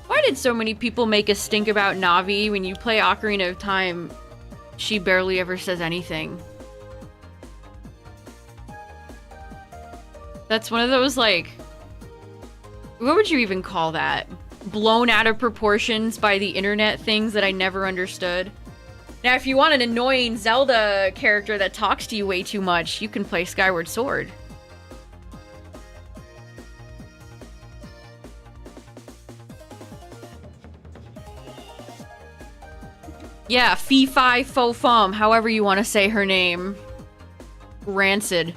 Why did so many people make a stink about Navi? When you play Ocarina of Time, she barely ever says anything. That's one of those, like... What would you even call that? Blown out of proportions by the internet things that I never understood. Now, if you want an annoying Zelda character that talks to you way too much, you can play Skyward Sword. Yeah, fee fi fo fum, however you want to say her name. Rancid.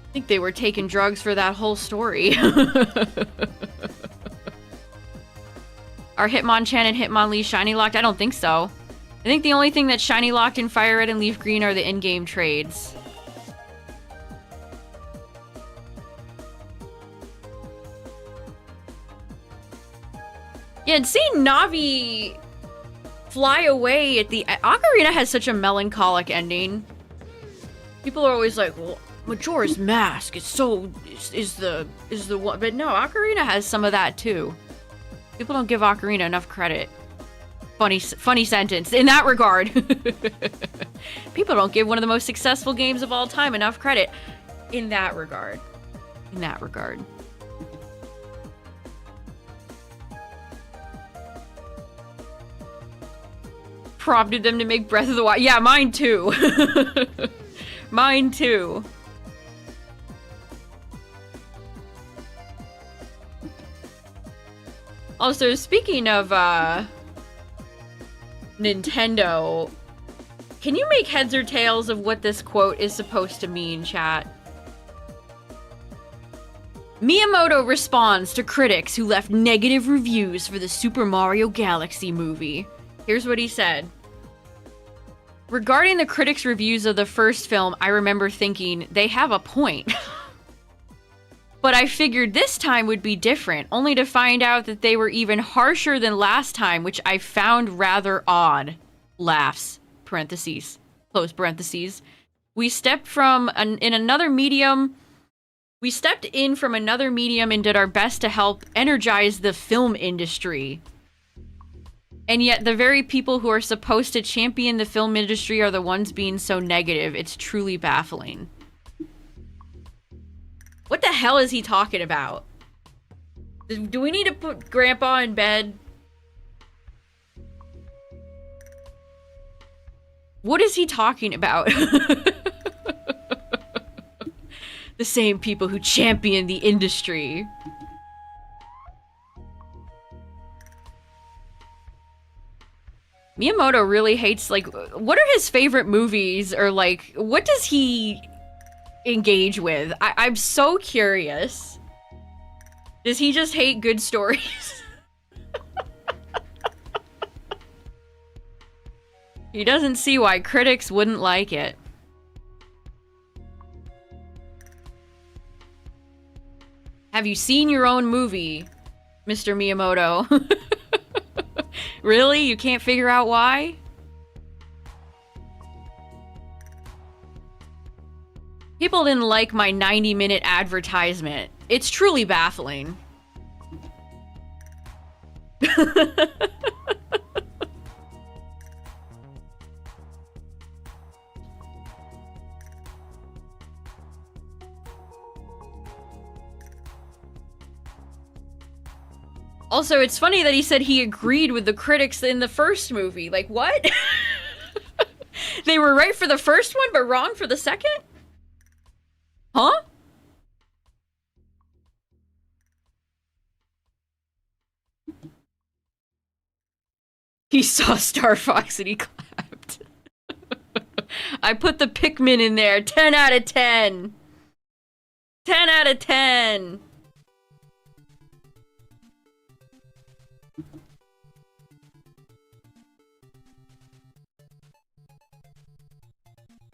I think they were taking drugs for that whole story. Are Hitmonchan and Hitmonlee shiny locked? I don't think so. I think the only thing that's shiny locked in FireRed and LeafGreen are the in-game trades. Yeah, and seeing Navi fly away at the... Ocarina has such a melancholic ending. People are always like, well, Majora's Mask is so... is the one... But no, Ocarina has some of that too. People don't give Ocarina enough credit. Funny sentence. In that regard. People don't give one of the most successful games of all time enough credit. In that regard. In that regard. Prompted them to make Breath of the Wild. Yeah, mine too. Mine too. Also, speaking of Nintendo, can you make heads or tails of what this quote is supposed to mean, chat? Miyamoto responds to critics who left negative reviews for the Super Mario Galaxy movie. Here's what he said. Regarding the critics' reviews of the first film, I remember thinking, they have a point. But I figured this time would be different, only to find out that they were even harsher than last time, which I found rather odd. Laughs. Parentheses. Close parentheses. We stepped in from another medium and did our best to help energize the film industry. And yet the very people who are supposed to champion the film industry are the ones being so negative. It's truly baffling. What the hell is he talking about? Do we need to put Grandpa in bed? What is he talking about? The same people who champion the industry. Miyamoto really hates, like, what are his favorite movies? Or, like, what does he engage with? I'm so curious. Does he just hate good stories? He doesn't see why critics wouldn't like it. Have you seen your own movie, Mr. Miyamoto? Really? You can't figure out why? People didn't like my 90-minute advertisement. It's truly baffling. Also, it's funny that he said he agreed with the critics in the first movie. Like, what? They were right for the first one, but wrong for the second? Huh? He saw Star Fox and he clapped. I put the Pikmin in there. 10 out of 10. 10 out of 10.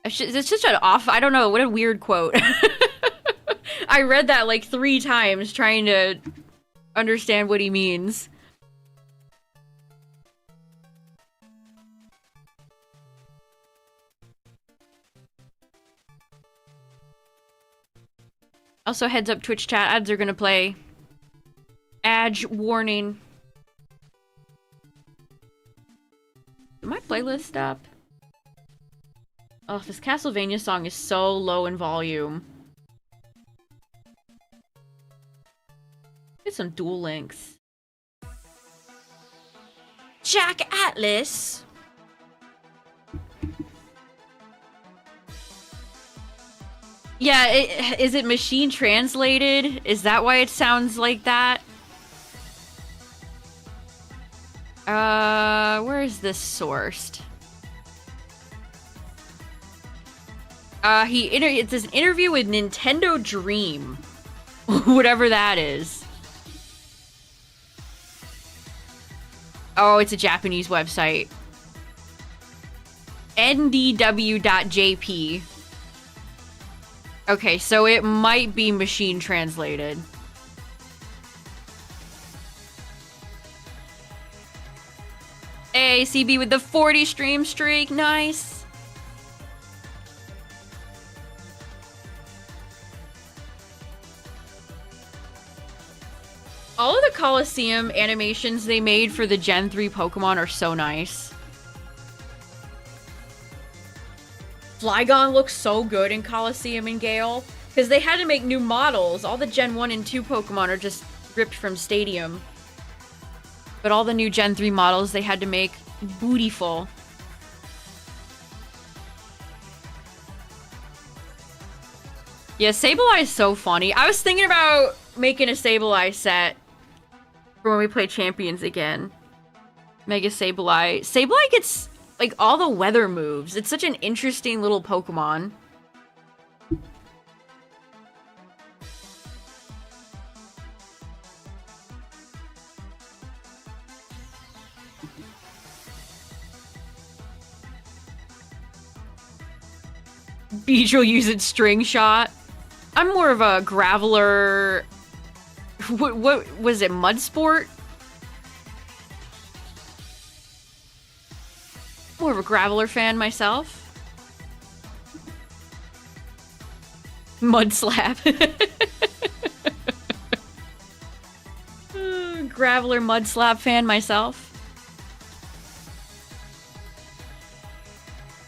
It's such an off... I don't know. What a weird quote. I read that like 3 times trying to understand what he means. Also, heads up, Twitch chat. Ads are gonna play. Ad warning. Did my playlist stop? Oh, this Castlevania song is so low in volume. Get some Duel Links. Jack Atlas! Yeah, is it machine translated? Is that why it sounds like that? Where is this sourced? It's an interview with Nintendo Dream. Whatever that is. Oh, it's a Japanese website. ndw.jp. Okay, so it might be machine translated. Hey, CB with the 40 stream streak. Nice. All of the Coliseum animations they made for the Gen 3 Pokemon are so nice. Flygon looks so good in Coliseum and Gale, because they had to make new models. All the Gen 1 and 2 Pokemon are just ripped from Stadium. But all the new Gen 3 models they had to make beautiful. Yeah, Sableye is so funny. I was thinking about making a Sableye set for when we play Champions again. Mega Sableye. Sableye gets, like, all the weather moves. It's such an interesting little Pokemon. Beach will use its String Shot. I'm more of a Graveler... What was it? Mud Sport? More of a Graveler fan myself. Mud Slap. Graveler Mud Slap fan myself.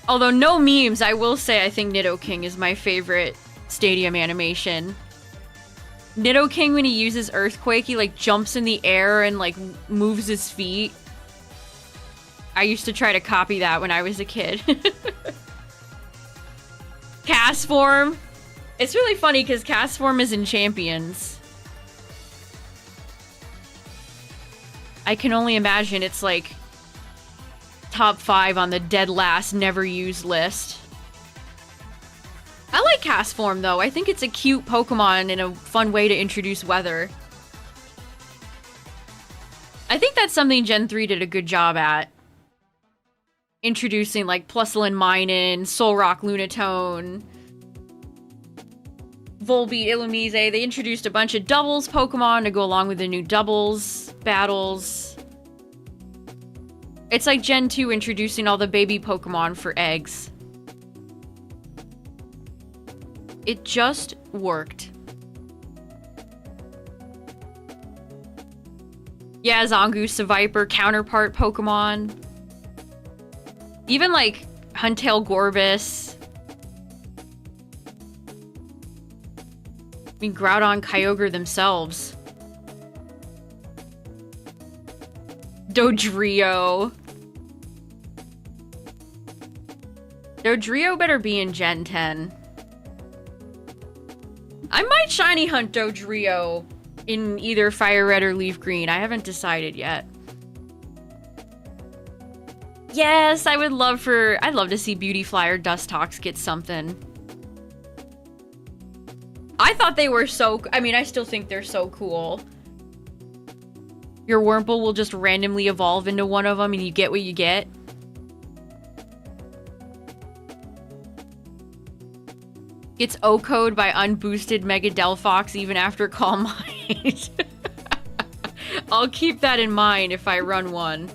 Although no memes, I will say I think Nidoking is my favorite Stadium animation. Nidoking, when he uses Earthquake, he like jumps in the air and like moves his feet. I used to try to copy that when I was a kid. Cast Form. It's really funny because Cast Form is in Champions. I can only imagine it's like top 5 on the dead last never used list. I like Cast Form though. I think it's a cute Pokemon and a fun way to introduce weather. I think that's something Gen 3 did a good job at. Introducing like Plusle Minun, Solrock Lunatone, Volbeat, Illumise. They introduced a bunch of doubles Pokemon to go along with the new doubles battles. It's like Gen 2 introducing all the baby Pokemon for eggs. It just worked. Yeah, Zangoose, a Viper, counterpart Pokemon. Even like Huntail Gorbis. I mean, Groudon, Kyogre themselves. Dodrio. Dodrio better be in Gen 10. I might shiny hunt Dodrio in either FireRed or LeafGreen. I haven't decided yet. Yes, I'd love to see Beautyfly or Dustox get something. I thought they were I mean, I still think they're so cool. Your Wurmple will just randomly evolve into one of them and you get what you get. Gets O-code by unboosted Mega Delphox even after Calm Mind. I'll keep that in mind if I run one.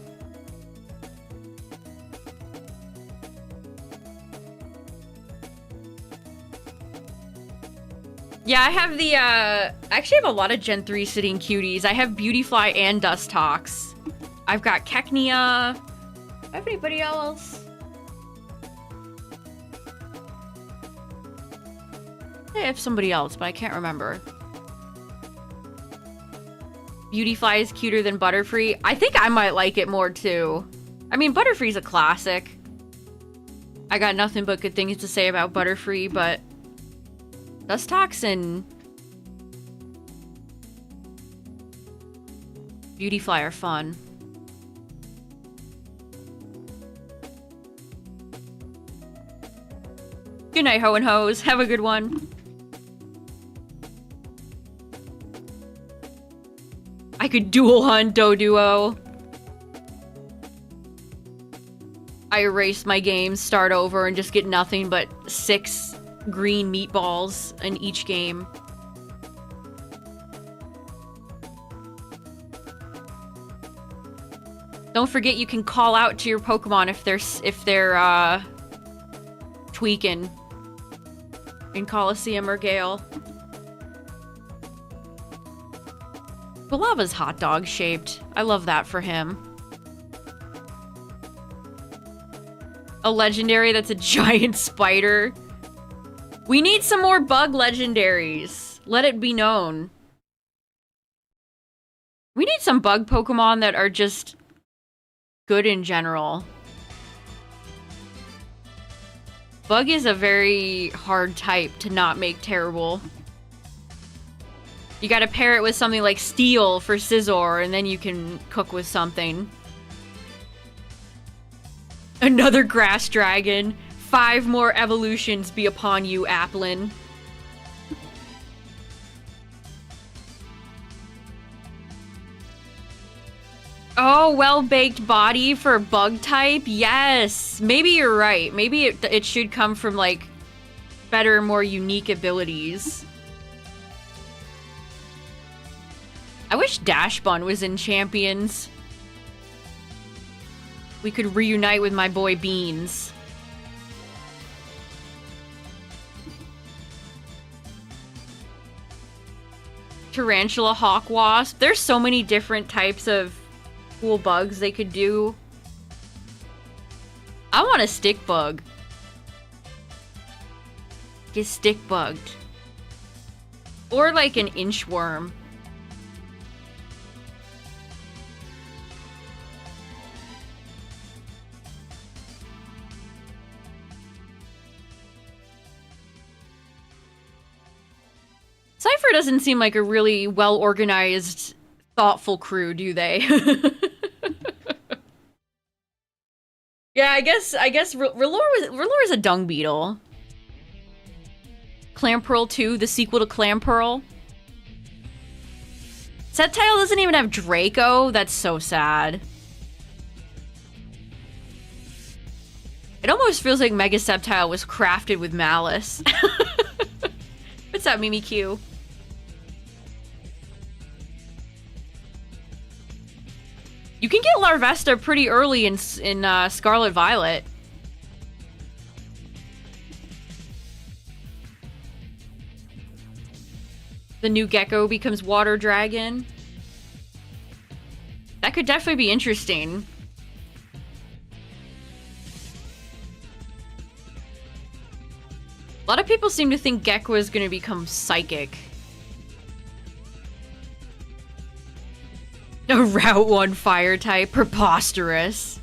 Yeah, I have the, I actually have a lot of Gen 3 sitting cuties. I have Beautyfly and Dustox. I've got Keknia. Do I have anybody else? I have somebody else, but I can't remember. Beautyfly is cuter than Butterfree. I think I might like it more, too. I mean, Butterfree's a classic. I got nothing but good things to say about Butterfree, but Dust Toxin. Beautyfly are fun. Good night, Ho and Hoes. Have a good one. I could dual hunt Doduo. I erase my game, start over, and just get nothing but 6 green meatballs in each game. Don't forget you can call out to your Pokemon if they're tweaking in Coliseum or Gale. Balava's hot dog shaped. I love that for him. A legendary that's a giant spider. We need some more bug legendaries. Let it be known. We need some bug Pokemon that are just good in general. Bug is a very hard type to not make terrible. You gotta pair it with something like Steel for Scizor, and then you can cook with something. Another Grass Dragon. 5 more evolutions be upon you, Applin. Oh, well-baked body for bug type? Yes! Maybe you're right. Maybe it should come from, like, better, more unique abilities. I wish Dashbun was in Champions. We could reunite with my boy Beans. Tarantula, Hawk Wasp. There's so many different types of cool bugs they could do. I want a stick bug. Get stick bugged. Or like an inchworm. Cypher doesn't seem like a really well-organized, thoughtful crew, do they? Yeah, I guess Rillor is a dung beetle. Clamperl 2, the sequel to Clamperl. Sceptile doesn't even have Draco. That's so sad. It almost feels like Mega Sceptile was crafted with malice. What's up, Mimikyu? You can get Larvesta pretty early in Scarlet Violet. The new Gecko becomes Water Dragon. That could definitely be interesting. A lot of people seem to think Gecko is going to become Psychic. A Route 1 fire type. Preposterous.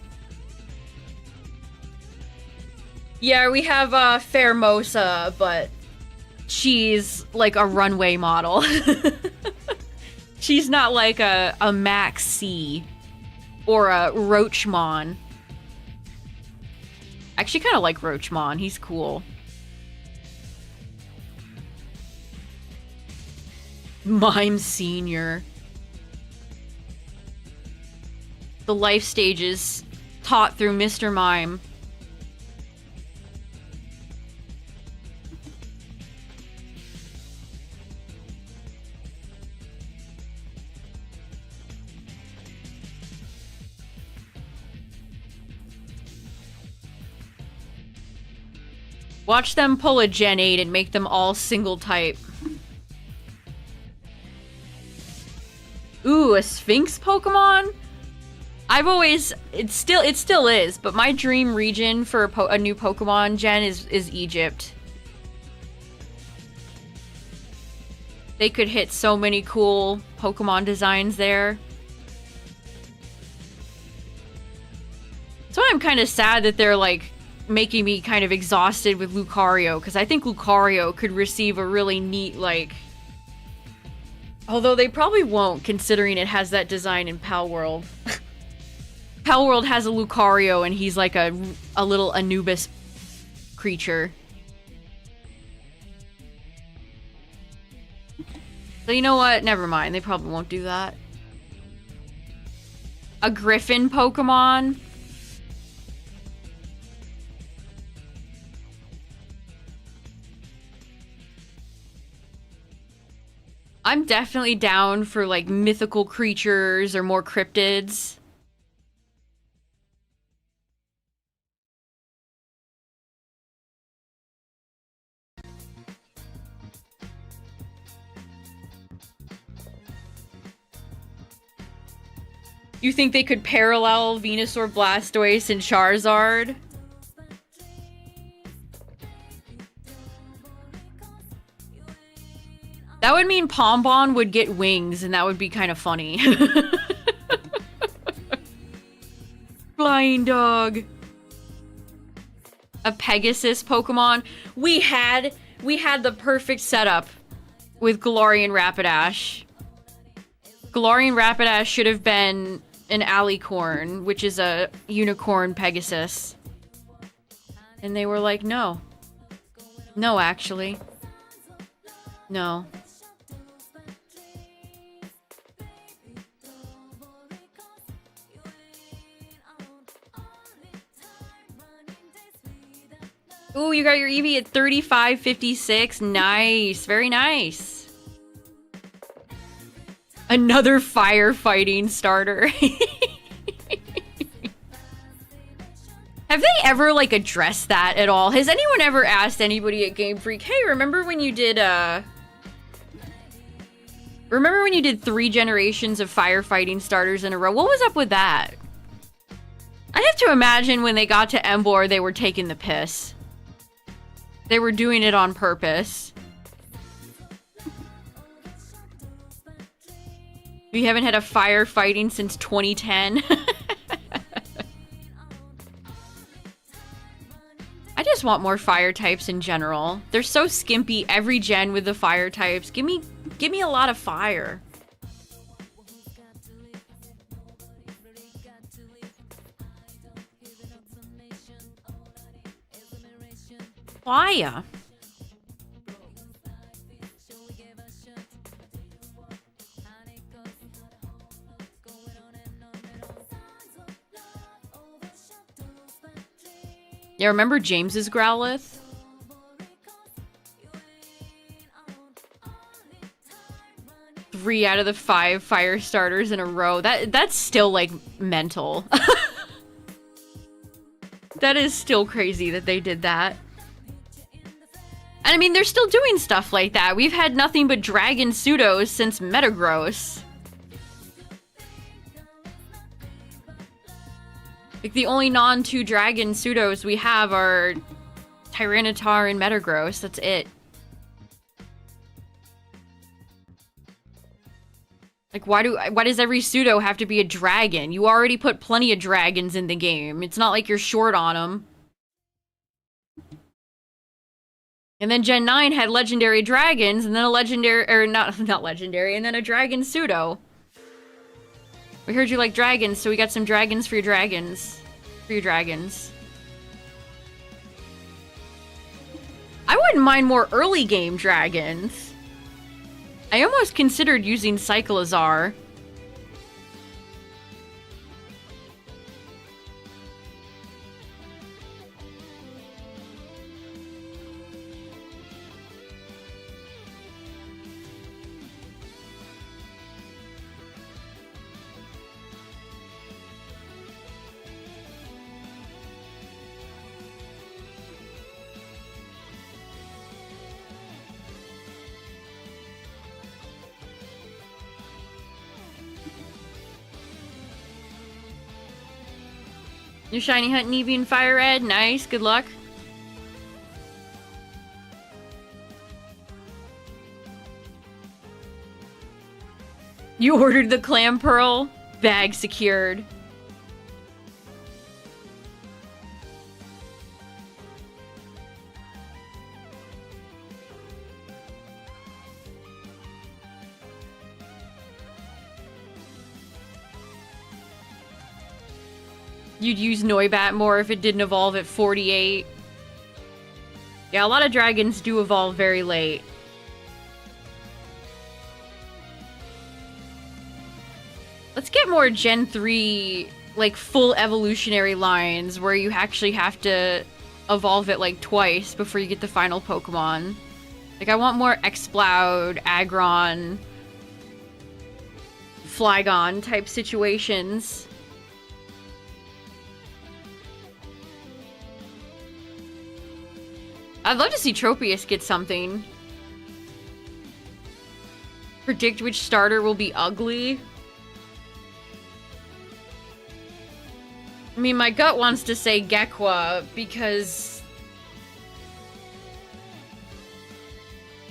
Yeah, we have Fairmosa, but she's like a runway model. She's not like a Max C or a Roachmon. I actually kind of like Roachmon. He's cool. Mime Senior. The life stages taught through Mr. Mime. Watch them pull a Gen 8 and make them all single type. Ooh, a Sphinx Pokemon? I've always... It still is, but my dream region for a new Pokemon gen is Egypt. They could hit so many cool Pokemon designs there. That's why I'm kind of sad that they're, like, making me kind of exhausted with Lucario, because I think Lucario could receive a really neat, like... Although they probably won't, considering it has that design in Palworld. Palworld has a Lucario, and he's like a little Anubis creature. So you know what? Never mind. They probably won't do that. A Griffin Pokemon? I'm definitely down for, like, mythical creatures or more cryptids. You think they could parallel Venusaur, Blastoise, and Charizard? That would mean Pombon would get wings, and that would be kind of funny. Flying dog. A Pegasus Pokemon. We had the perfect setup with Galarian Rapidash. Galarian Rapidash should have been an Alicorn, which is a unicorn Pegasus. And they were like, no. No, actually. No. Ooh, you got your Eevee at 35.56. Nice. Very nice. Another firefighting starter. Have they ever, like, addressed that at all? Has anyone ever asked anybody at Game Freak, hey, remember when you did 3 generations of firefighting starters in a row? What was up with that? I have to imagine when they got to Embor, they were taking the piss. They were doing it on purpose. We haven't had a firefighting since 2010. I just want more fire types in general. They're so skimpy every gen with the fire types. Give me a lot of fire. Fire. Yeah, remember James's Growlithe? Three out of the 5 fire starters in a row. That's still, like, mental. That is still crazy that they did that. And I mean, they're still doing stuff like that. We've had nothing but Dragon Pseudos since Metagross. Like, the only non-2 Dragon Pseudos we have are Tyranitar and Metagross. That's it. Like, why does every pseudo have to be a dragon? You already put plenty of dragons in the game. It's not like you're short on them. And then Gen 9 had legendary dragons, and then a legendary, or not legendary, and then a dragon pseudo. We heard you like dragons, so we got some dragons for your dragons. For your dragons. I wouldn't mind more early game dragons. I almost considered using Cyclizar. Your shiny hunt Eevee and FireRed. Nice, good luck. You ordered the clam pearl? Bag secured. You'd use Noibat more if it didn't evolve at 48. Yeah, a lot of dragons do evolve very late. Let's get more Gen 3, like, full evolutionary lines where you actually have to evolve it, like, twice before you get the final Pokemon. Like, I want more Exploud, Aggron, Flygon type situations. I'd love to see Tropius get something. Predict which starter will be ugly. I mean, my gut wants to say Gekwa because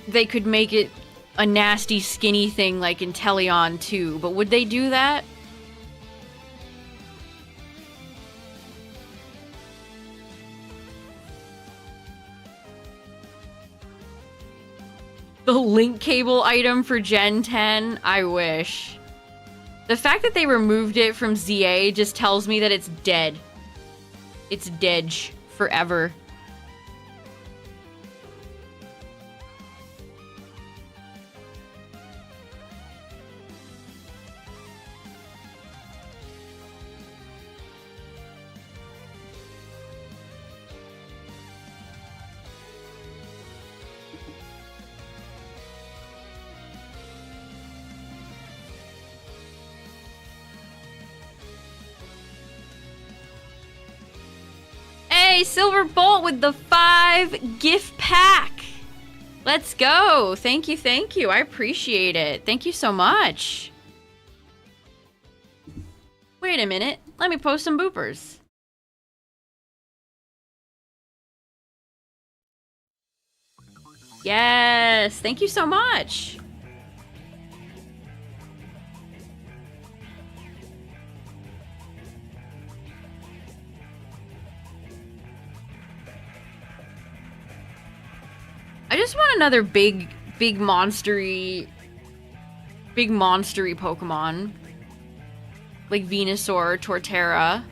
they could make it a nasty skinny thing like Inteleon too, but would they do that? The link cable item for Gen 10? I wish. The fact that they removed it from ZA just tells me that it's dead. It's dead forever. Hey, Silver Bolt with the 5 gift pack. Let's go. Thank you, thank you. I appreciate it. Thank you so much. Wait a minute. Let me post some boopers. Yes. Thank you so much. I just want another big monstery Pokemon. Like Venusaur, Torterra.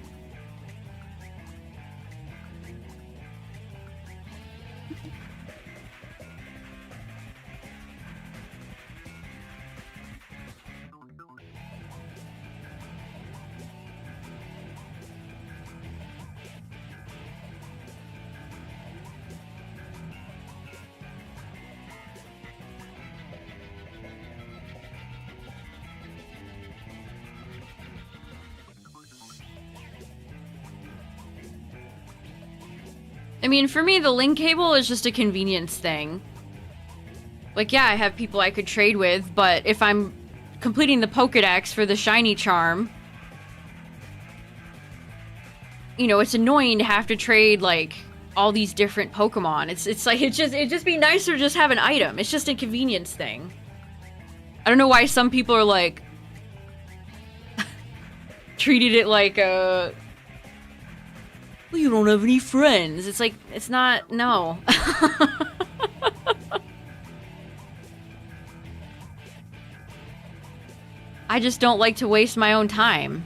I mean, for me, the link cable is just a convenience thing. Like, yeah, I have people I could trade with, but if I'm completing the Pokedex for the shiny charm, you know, it's annoying to have to trade, like, all these different Pokemon. It's like, it'd just be nicer to just have an item. It's just a convenience thing. I don't know why some people are, like, treated it like a... Well, you don't have any friends. It's like, it's not, no. I just don't like to waste my own time.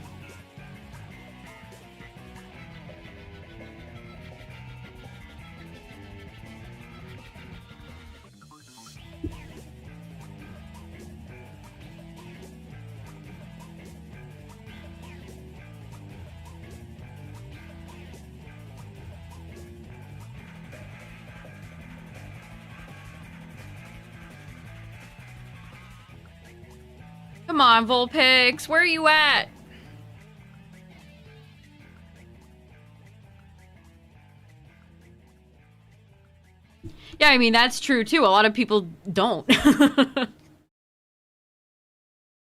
Come on, Vulpix, where are you at? Yeah, I mean, that's true too. A lot of people don't. A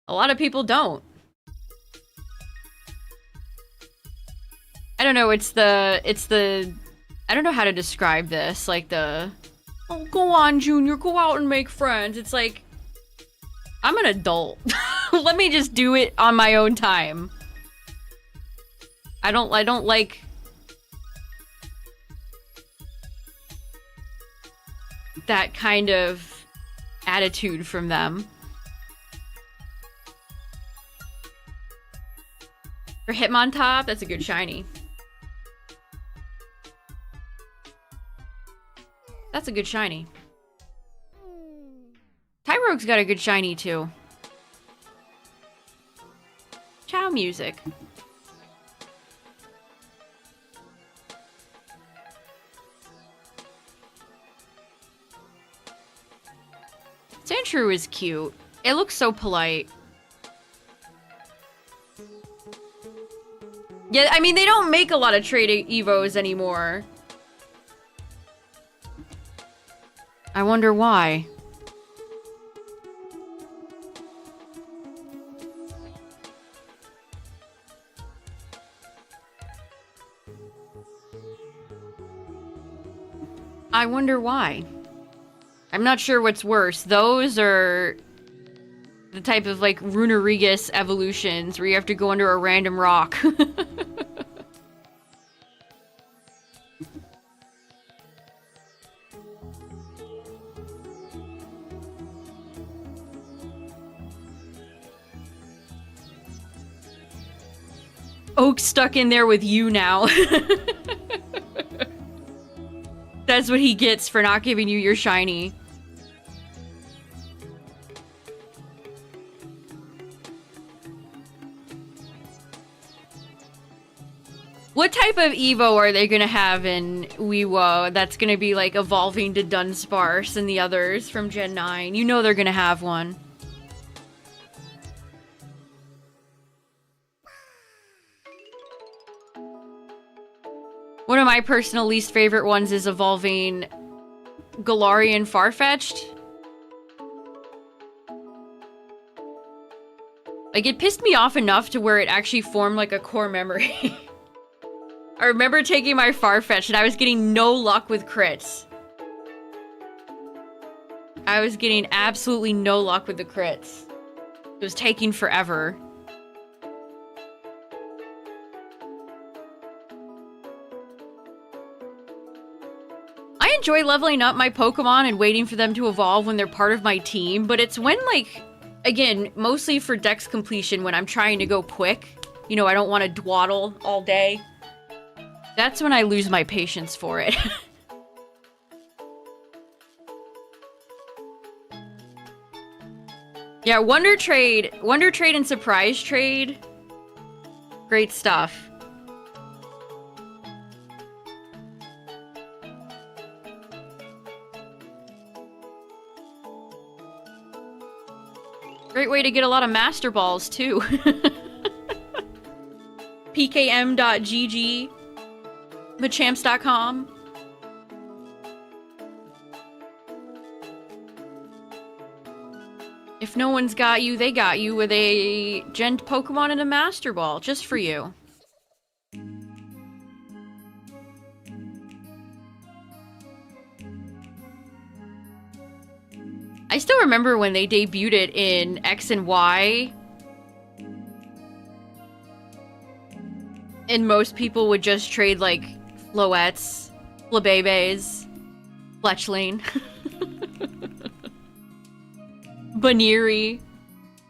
lot of people don't. I don't know, it's the, I don't know how to describe this, like the, oh, go on, Junior, go out and make friends. It's like, I'm an adult. Let me just do it on my own time. I don't like that kind of attitude from them. For Hitmontop, that's a good shiny. That's a good shiny. Tyrogue's got a good shiny too. Chow music. Sandshrew is cute. It looks so polite. Yeah, I mean, they don't make a lot of trade Evos anymore. I wonder why. I wonder why. I'm not sure what's worse. Those or the type of like Runerigus evolutions where you have to go under a random rock. Oak's stuck in there with you now. That's what he gets for not giving you your shiny. What type of Evo are they gonna have in Weewo that's gonna be like evolving to Dunsparce and the others from Gen 9? You know they're gonna have one. One of my personal least favorite ones is evolving Galarian Farfetch'd. Like, it pissed me off enough to where it actually formed like a core memory. I remember taking my Farfetch'd and I was getting no luck with crits. I was getting absolutely no luck with the crits. It was taking forever. I enjoy leveling up my Pokemon and waiting for them to evolve when they're part of my team, but it's when, like, again, mostly for dex completion when I'm trying to go quick. You know, I don't want to dwaddle all day. That's when I lose my patience for it. Yeah, Wonder Trade and Surprise Trade. Great stuff. Great way to get a lot of Master Balls, too. pkm.gg, machamps.com. If no one's got you, they got you with a Gent Pokemon and a Master Ball, just for you. I still remember when they debuted it in X and Y. And most people would just trade, like, Floettes, Flabébés, Fletchling, Baneri.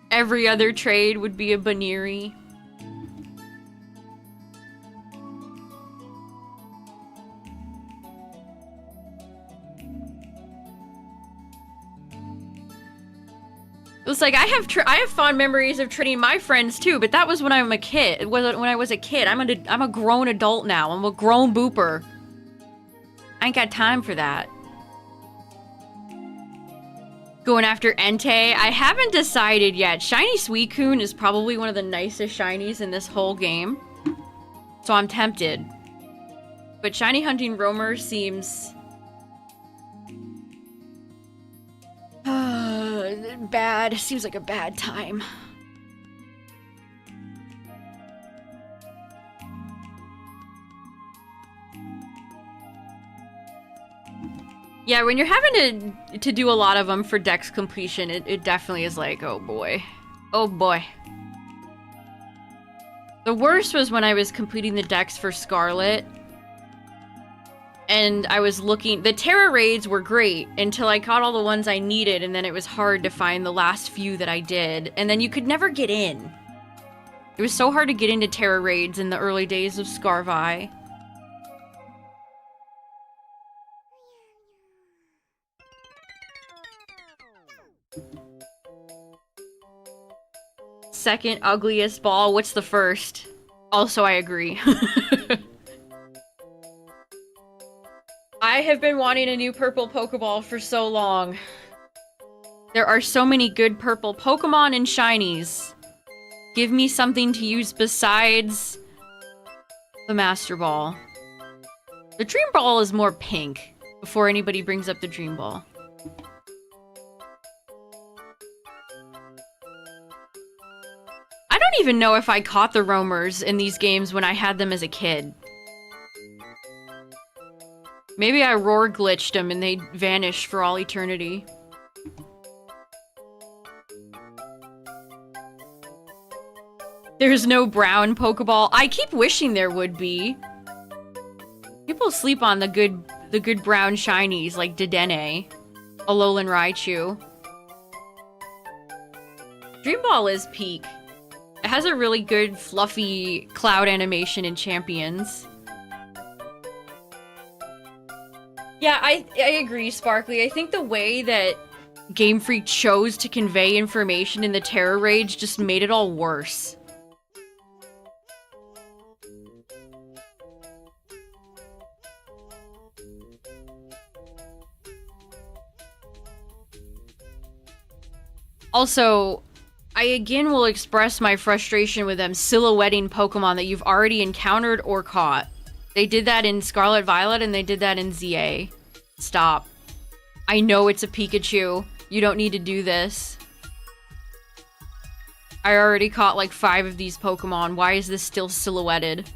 Every other trade would be a Baneri. It was like, I have fond memories of trading my friends too, but that was when I'm a kid. It wasn't when I was a kid. I'm a grown adult now. I'm a grown booper. I ain't got time for that. Going after Entei. I haven't decided yet. Shiny Suicune is probably one of the nicest shinies in this whole game. So I'm tempted. But shiny hunting Roamer seems bad. Seems like a bad time. Yeah, when you're having to do a lot of them for dex completion, it definitely is like, oh boy. Oh boy. The worst was when I was completing the dex for Scarlet. And I was looking, the Terra raids were great until I caught all the ones I needed, and then it was hard to find the last few that I did, and then you could never get in. It was so hard to get into Terra raids in the early days of Scarvi. Second ugliest ball. What's the first? Also, I agree. I have been wanting a new purple Pokeball for so long. There are so many good purple Pokemon and shinies. Give me something to use besides the Master Ball. The Dream Ball is more pink, before anybody brings up the Dream Ball. I don't even know if I caught the roamers in these games when I had them as a kid. Maybe I roar glitched them and they vanished for all eternity. There's no brown Pokeball. I keep wishing there would be. People sleep on the good brown shinies like Dedenne, Alolan Raichu. Dream Ball is peak. It has a really good fluffy cloud animation in Champions. Yeah, I agree, Sparkly. I think the way that Game Freak chose to convey information in the Terra Rage just made it all worse. Also, I again will express my frustration with them silhouetting Pokemon that you've already encountered or caught. They did that in Scarlet Violet and they did that in ZA. Stop. I know it's a Pikachu. You don't need to do this. I already caught like 5 of these Pokemon. Why is this still silhouetted?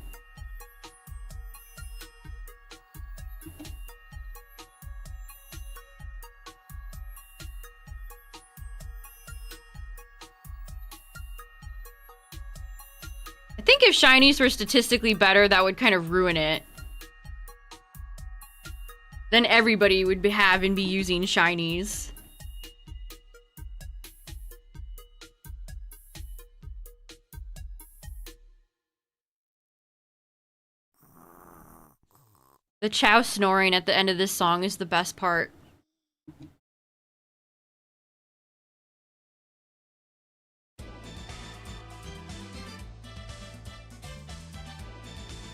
I think if shinies were statistically better, that would kind of ruin it. Then everybody would have and be using shinies. The Chow snoring at the end of this song is the best part.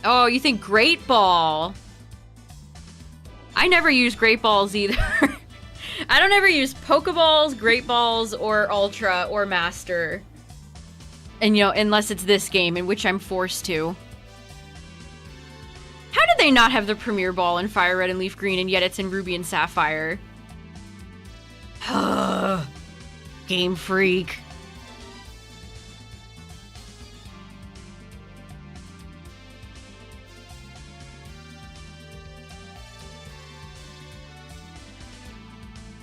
Oh, you think Great Ball? I never use Great Balls either. I don't ever use Pokeballs, Great Balls, or Ultra, or Master. And, you know, unless it's this game, in which I'm forced to. How did they not have the Premier Ball in Fire Red and Leaf Green, and yet it's in Ruby and Sapphire? Game Freak.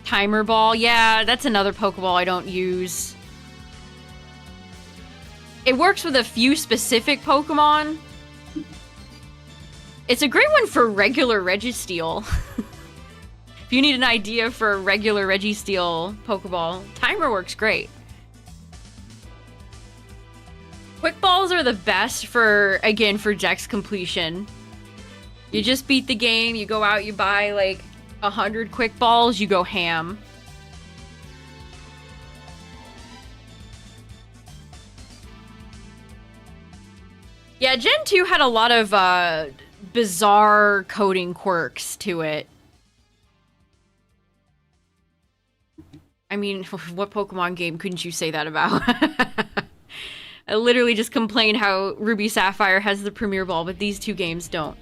Timer Ball. Yeah, that's another Pokeball I don't use. It works with a few specific Pokemon. It's a great one for regular Registeel. If you need an idea for a regular Registeel Pokeball, Timer works great. Quick Balls are the best for, again, for Dex completion. You just beat the game, you go out, you buy like 100 Quick Balls, you go ham. Yeah, Gen 2 had a lot of bizarre coding quirks to it. I mean, what Pokemon game couldn't you say that about? I literally just complained how Ruby Sapphire has the Premier Ball, but these two games don't.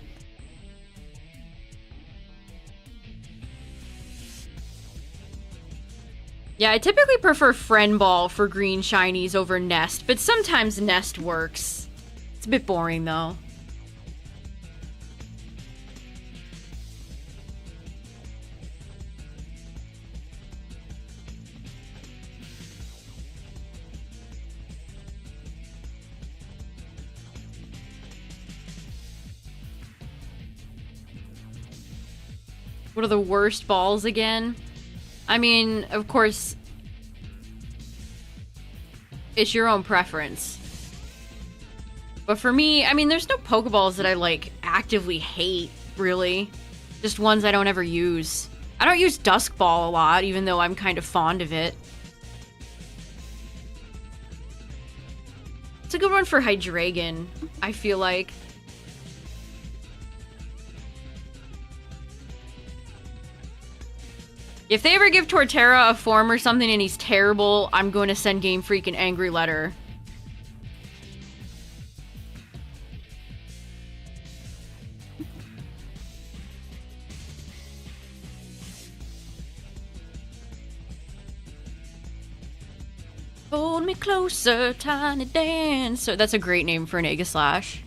Yeah, I typically prefer Friend Ball for green shinies over Nest, but sometimes Nest works. It's a bit boring, though. What are the worst balls again? I mean, of course, it's your own preference. But for me, I mean, there's no Pokeballs that I, like, actively hate, really. Just ones I don't ever use. I don't use Dusk Ball a lot, even though I'm kind of fond of it. It's a good one for Hydreigon, I feel like. If they ever give Torterra a form or something and he's terrible, I'm going to send Game Freak an angry letter. Hold me closer, tiny dancer. That's a great name for an Aegislash.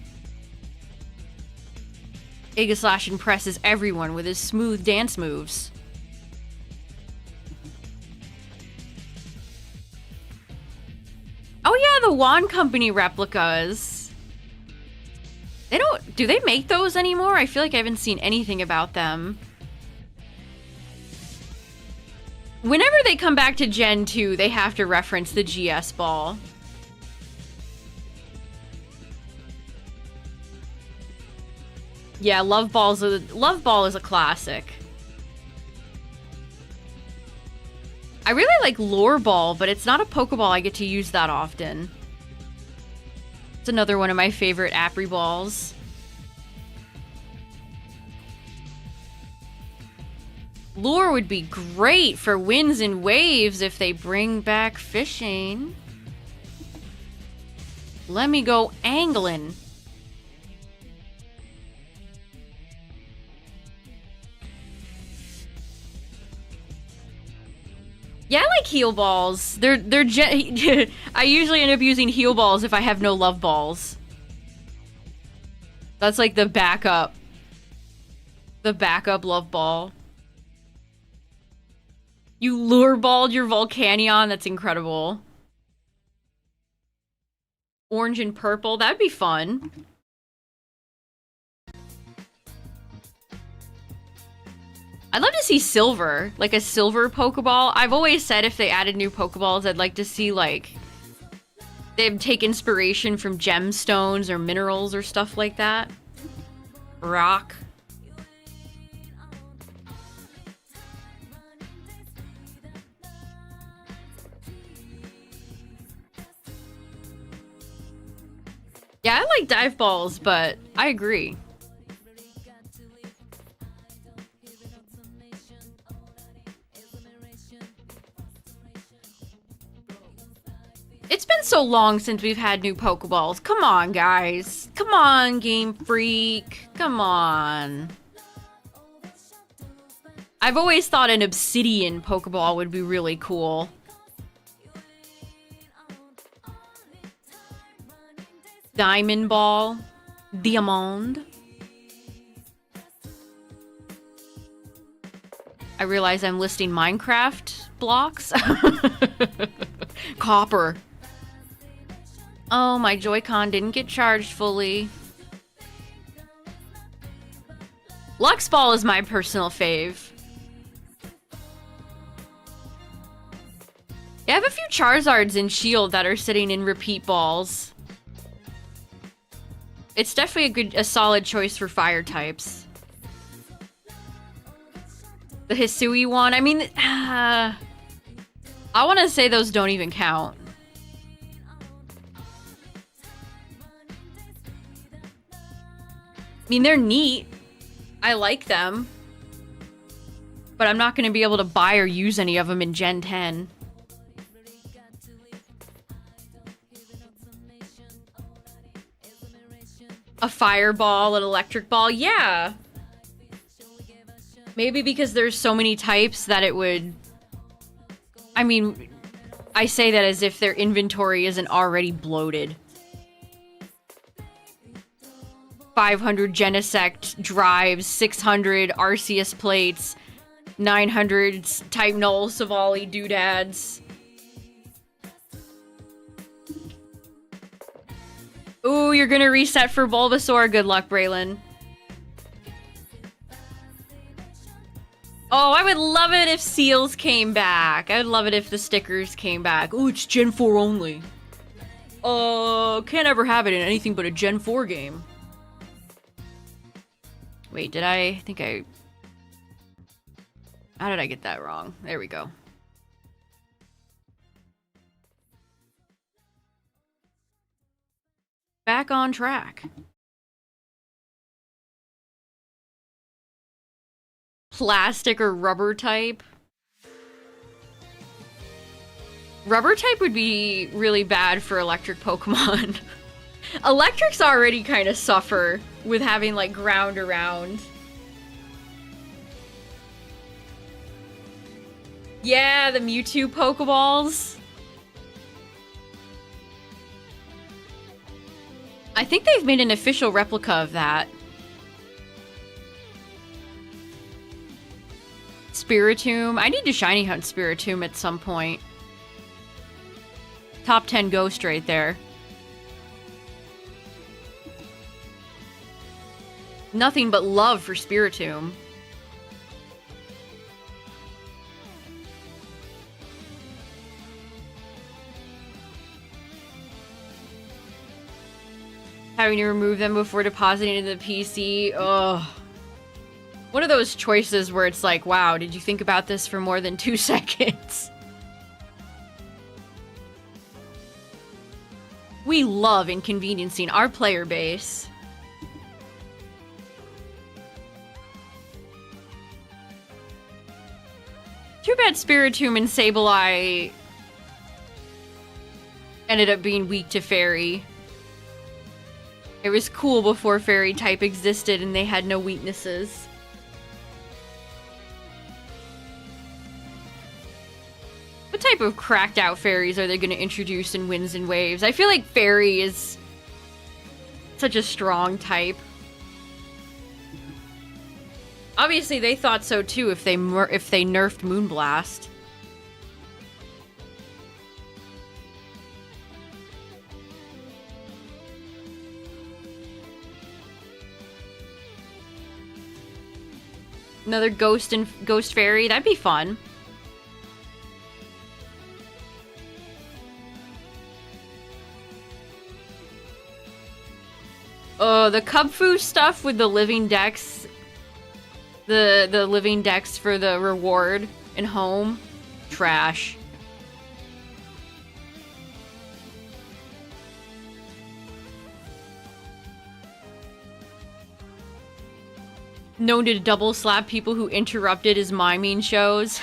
Aegislash impresses everyone with his smooth dance moves. Oh yeah, the Wand Company replicas. They don't... Do they make those anymore? I feel like I haven't seen anything about them. Whenever they come back to Gen 2, they have to reference the GS ball. Yeah, Love Ball is a classic. I really like Lure Ball, but it's not a Pokeball I get to use that often. It's another one of my favorite Apri balls. Lure would be great for Winds and Waves if they bring back fishing. Let me go angling. Yeah, I like Heal Balls. I usually end up using Heal Balls if I have no Love Balls. That's like the backup. The backup Love Ball. You Lure Balled your Volcanion? That's incredible. Orange and purple? That'd be fun. I'd love to see silver. Like a silver Pokeball. I've always said if they added new Pokeballs, I'd like to see, like... they'd take inspiration from gemstones or minerals or stuff like that. Rock. Yeah, I like dive balls, but I agree. It's been so long since we've had new Pokeballs. Come on, guys. Come on, Game Freak. Come on. I've always thought an obsidian Pokeball would be really cool. Diamond Ball. Diamond. I realize I'm listing Minecraft blocks. Copper. Oh, my Joy-Con didn't get charged fully. Lux Ball is my personal fave. Yeah, I have a few Charizards in Shield that are sitting in repeat balls. It's definitely a solid choice for fire types. The Hisui one, I mean, I want to say those don't even count. I mean, they're neat. I like them. But I'm not going to be able to buy or use any of them in Gen 10. A fireball, an electric ball, yeah. Maybe because there's so many types that it would... I mean, I say that as if their inventory isn't already bloated. 500 Genesect drives, 600 Arceus plates, 900 Type Null Savali doodads. Ooh, you're gonna reset for Bulbasaur. Good luck, Braylon. Oh, I would love it if Seals came back. I would love it if the stickers came back. Ooh, it's Gen 4 only. Can't ever have it in anything but a Gen 4 game. Wait, did I think I... How did I get that wrong? There we go. Back on track. Plastic or rubber type? Rubber type would be really bad for electric Pokemon. Electrics already kind of suffer with having, like, ground around. Yeah, the Mewtwo Pokeballs. I think they've made an official replica of that. Spiritomb. I need to shiny hunt Spiritomb at some point. Top 10 ghost right there. Nothing but love for Spiritomb. Having to remove them before depositing into the PC. Ugh. One of those choices where it's like, wow, did you think about this for more than 2 seconds? We love inconveniencing our player base. Too bad Spiritomb and Sableye ended up being weak to Fairy. It was cool before Fairy type existed and they had no weaknesses. What type of cracked out fairies are they going to introduce in Winds and Waves? I feel like Fairy is such a strong type. Obviously, they thought so too if they nerfed Moonblast. Another Ghost Fairy, that'd be fun. Oh, the Kubfu stuff with the living decks. The living decks for the reward in home. Trash. Known to double slap people who interrupted his miming shows.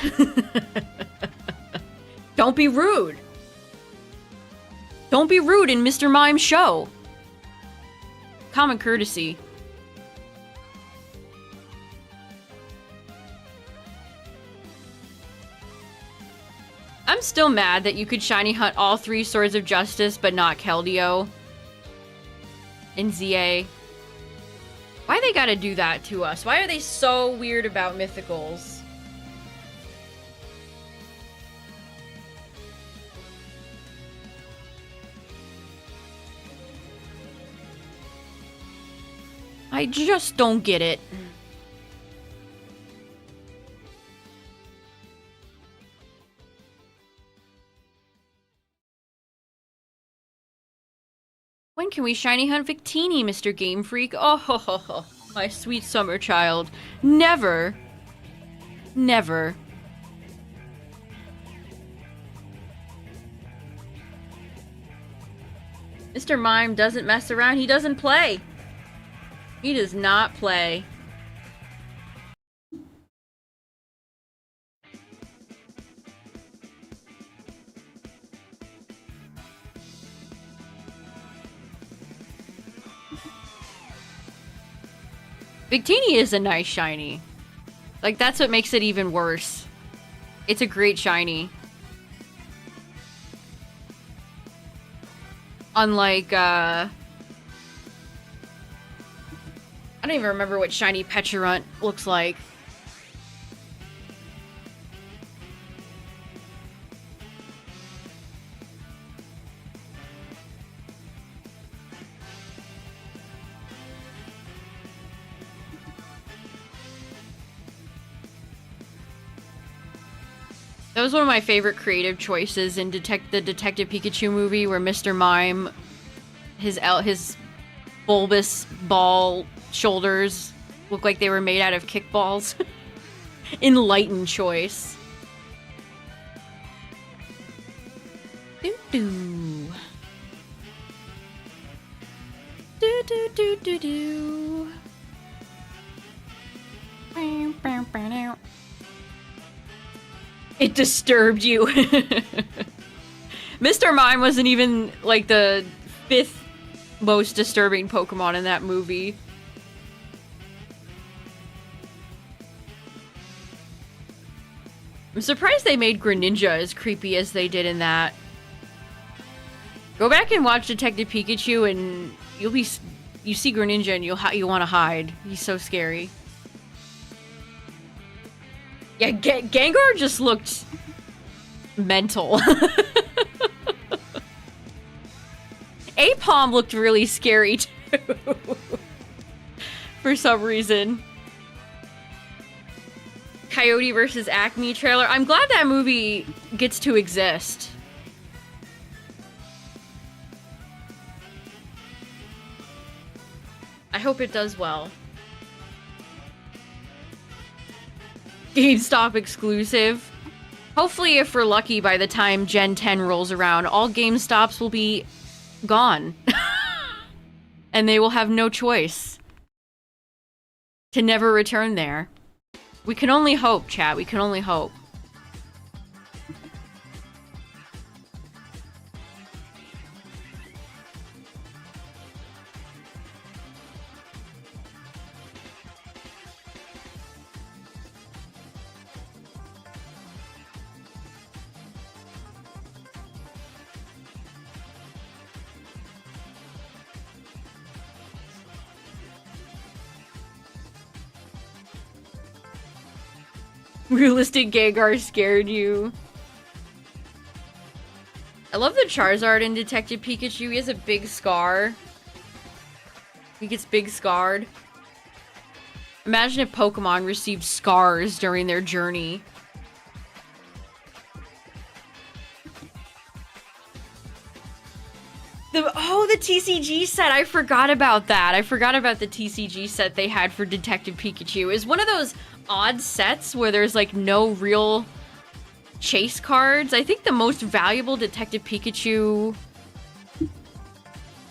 Don't be rude. Don't be rude in Mr. Mime's show. Common courtesy. I'm still mad that you could shiny hunt all 3 Swords of Justice, but not Keldeo. And ZA. Why they gotta do that to us? Why are they so weird about mythicals? I just don't get it. When can we shiny hunt Victini, Mr. Game Freak? Oh, ho, ho, ho. My sweet summer child. Never. Never. Mr. Mime doesn't mess around. He doesn't play. He does not play. Victini is a nice shiny. Like, that's what makes it even worse. It's a great shiny. Unlike, I don't even remember what shiny Pecharunt looks like. That was one of my favorite creative choices in the Detective Pikachu movie, where Mr. Mime, his bulbous ball shoulders look like they were made out of kickballs. Enlightened choice. Do-do. Do-do-do-do-do. It disturbed you. Mr. Mime wasn't even, like, the 5th most disturbing Pokemon in that movie. I'm surprised they made Greninja as creepy as they did in that. Go back and watch Detective Pikachu and you see Greninja and you want to hide. He's so scary. Yeah, Gengar just looked mental. Apom looked really scary too. For some reason. Coyote versus Acme trailer. I'm glad that movie gets to exist. I hope it does well. GameStop exclusive. Hopefully, if we're lucky, by the time Gen 10 rolls around, all GameStops will be gone. And they will have no choice to never return there. We can only hope, chat. We can only hope. Realistic Gengar scared you. I love the Charizard in Detective Pikachu. He has a big scar. He gets big scarred. Imagine if Pokemon received scars during their journey. The TCG set. I forgot about that. I forgot about the TCG set they had for Detective Pikachu. Is one of those odd sets where there's like no real chase cards. I think the most valuable Detective Pikachu...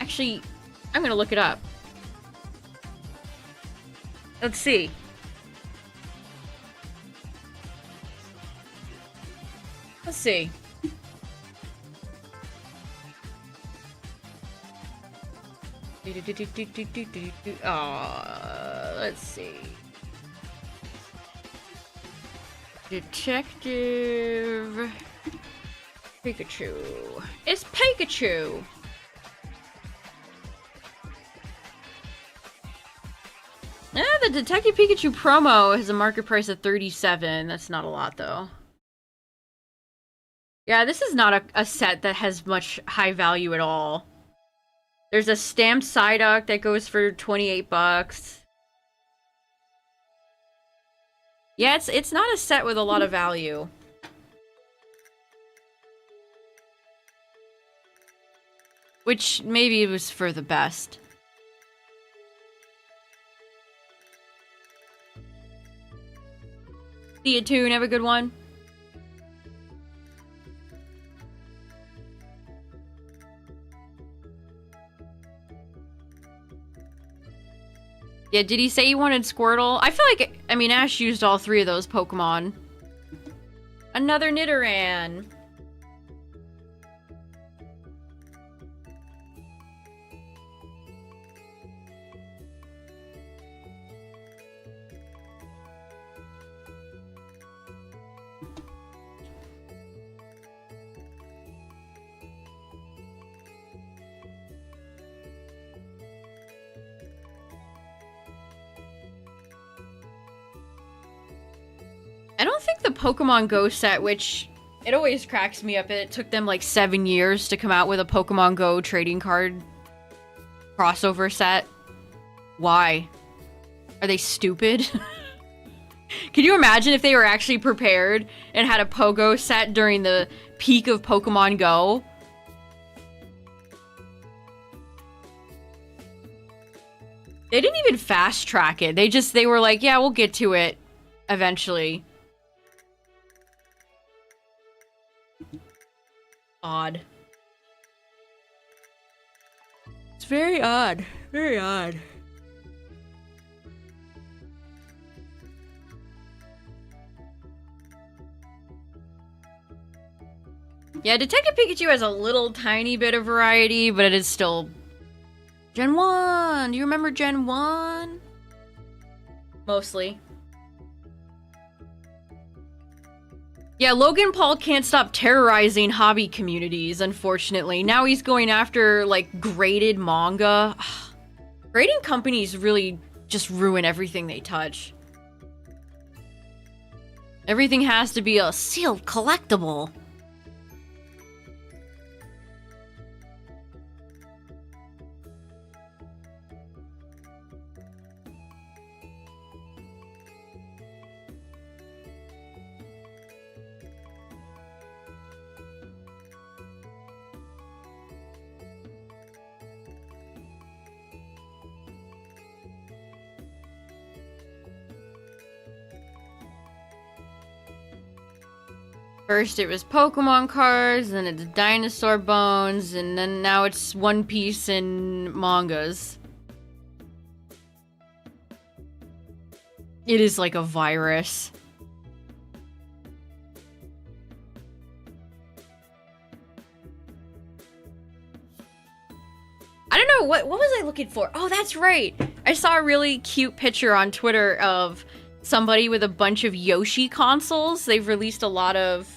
Actually, I'm gonna look it up. Let's see. Let's see. Let's see. Detective Pikachu. It's Pikachu. Yeah, the Detective Pikachu promo has a market price of 37. That's not a lot, though. Yeah, this is not a set that has much high value at all. There's a stamped Psyduck that goes for 28 bucks. Yeah, it's not a set with a lot of value. Which maybe it was for the best. See you, Toon. Have a good one. Yeah, did he say he wanted Squirtle? I feel like, I mean, Ash used all 3 of those Pokemon. Another Nidoran. I don't think the Pokemon Go set, which it always cracks me up, it took them like 7 years to come out with a Pokemon Go trading card crossover set. Why? Are they stupid? Can you imagine if they were actually prepared and had a pogo set during the peak of Pokemon Go? They didn't even fast track it. They were like, yeah, we'll get to it eventually. Odd. It's very odd. Very odd. Yeah, Detective Pikachu has a little tiny bit of variety, but it is still... Gen 1! Do you remember Gen 1? Mostly. Yeah, Logan Paul can't stop terrorizing hobby communities, unfortunately. Now he's going after, like, graded manga. Grading companies really just ruin everything they touch. Everything has to be a sealed collectible. First it was Pokemon cards, then it's dinosaur bones, and then now it's One Piece and mangas. It is like a virus. I don't know, what was I looking for? Oh, that's right! I saw a really cute picture on Twitter of somebody with a bunch of Yoshi consoles. They've released a lot of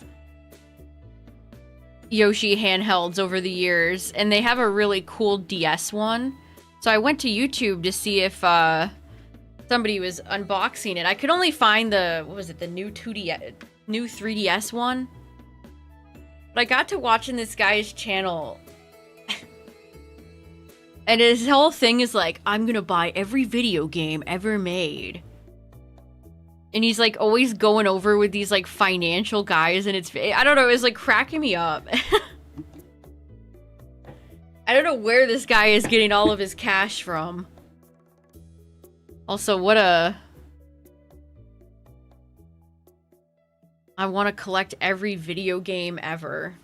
Yoshi handhelds over the years, and they have a really cool DS one. So I went to YouTube to see if somebody was unboxing it. I could only find the, what was it, the new 3DS one? But I got to watching this guy's channel. And his whole thing is like, I'm gonna buy every video game ever made. And he's like always going over with these like financial guys, and it's, I don't know, it was like cracking me up. I don't know where this guy is getting all of his cash from. Also, what a... I want to collect every video game ever.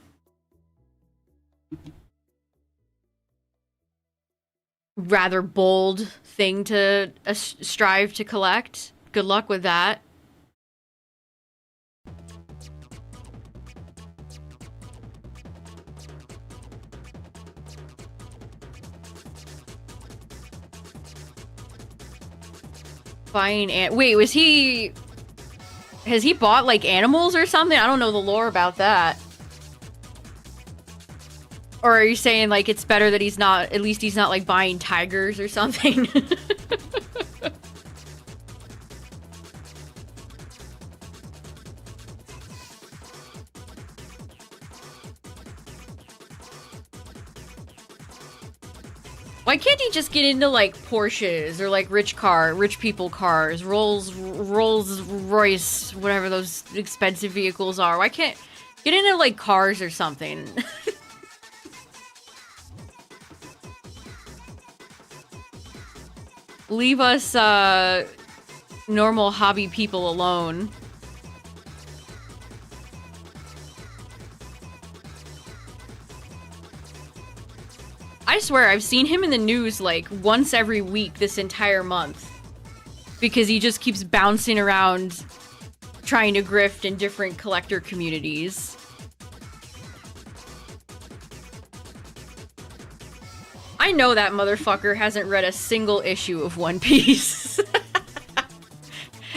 Rather bold thing to strive to collect. Good luck with that. Buying wait, was he... Has he bought, like, animals or something? I don't know the lore about that. Or are you saying, like, it's better that he's not... At least he's not, like, buying tigers or something? Why can't he just get into, like, Porsches or, like, rich people cars, Rolls Royce, whatever those expensive vehicles are? Why can't get into, like, cars or something? Leave us, normal hobby people alone. I swear, I've seen him in the news, like, once every week this entire month. Because he just keeps bouncing around trying to grift in different collector communities. I know that motherfucker hasn't read a single issue of One Piece.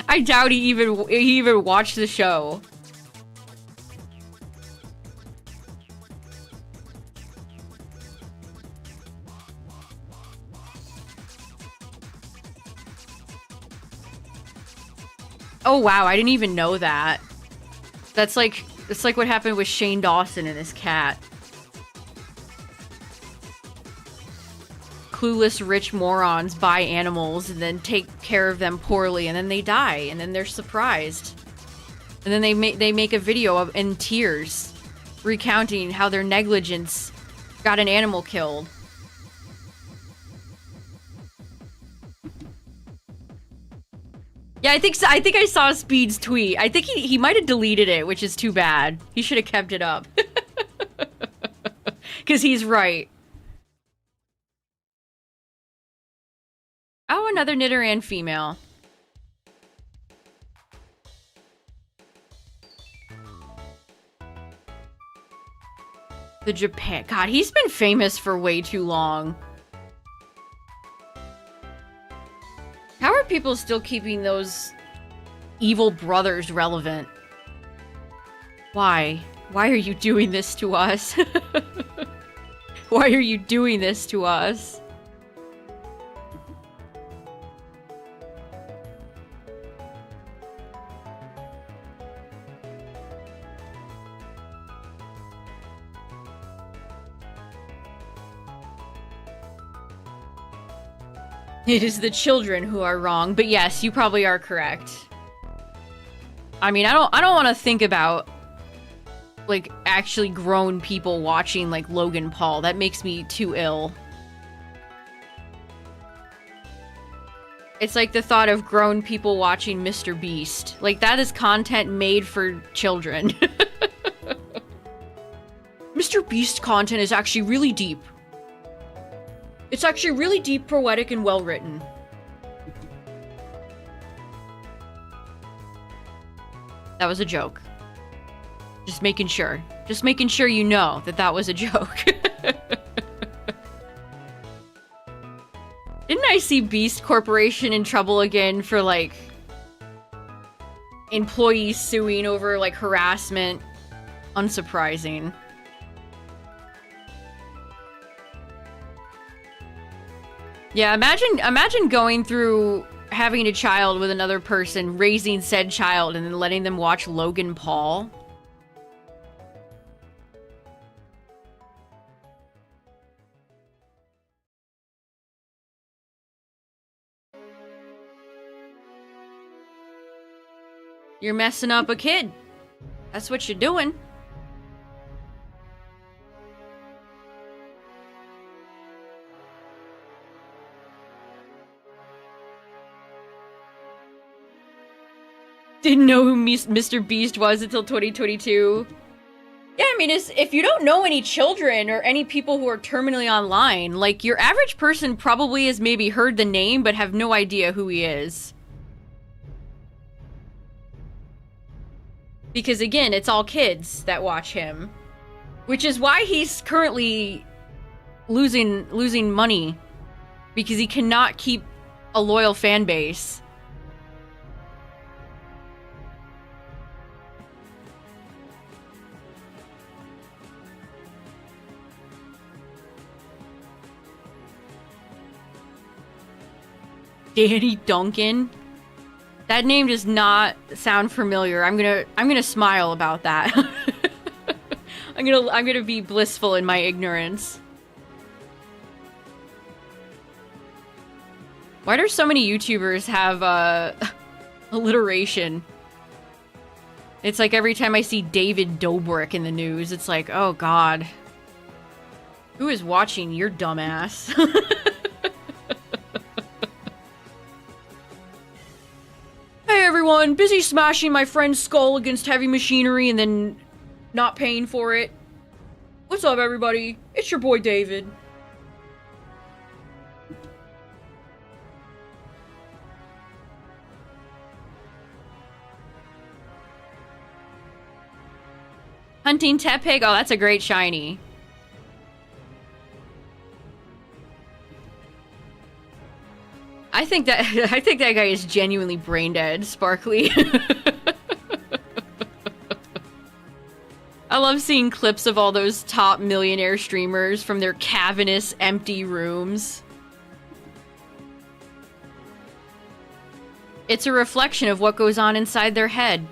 I doubt he even watched the show. Oh wow, I didn't even know that. It's like what happened with Shane Dawson and his cat. clueless rich morons buy animals and then take care of them poorly, and then they die, and then they're surprised. And then they make a video of in tears recounting how their negligence got an animal killed. Yeah, I think I saw Speed's tweet. I think he might have deleted it, which is too bad. He should have kept it up. Because he's right. Oh, another Nidoran female. The Japan... God, he's been famous for way too long. How are people still keeping those evil brothers relevant? Why? Why are you doing this to us? Why are you doing this to us? It is the children who are wrong, but yes, you probably are correct. I mean, I don't want to think about like actually grown people watching like Logan Paul. That makes me too ill. It's like the thought of grown people watching Mr. Beast. Like that is content made for children. Mr. Beast content is actually really deep. It's actually really deep, poetic, and well-written. That was a joke. Just making sure. Just making sure you know that that was a joke. Didn't I see Beast Corporation in trouble again for, like, employees suing over, like, harassment? Unsurprising. Yeah, imagine going through having a child with another person, raising said child, and then letting them watch Logan Paul. You're messing up a kid. That's what you're doing. Didn't know who Mr. Beast was until 2022. Yeah, I mean, if you don't know any children or any people who are terminally online, like, your average person probably has maybe heard the name but have no idea who he is. Because, again, it's all kids that watch him. Which is why he's currently losing money. Because he cannot keep a loyal fan base. Danny Duncan? That name does not sound familiar. I'm gonna smile about that. I'm gonna be blissful in my ignorance. Why do so many YouTubers have alliteration? It's like every time I see David Dobrik in the news, it's like, oh god. Who is watching your dumbass? Hey everyone, busy smashing my friend's skull against heavy machinery and then not paying for it. What's up everybody? It's your boy David. Hunting Tepig? Oh, that's a great shiny. I think that guy is genuinely brain dead, Sparkly. I love seeing clips of all those top millionaire streamers from their cavernous, empty rooms. It's a reflection of what goes on inside their head.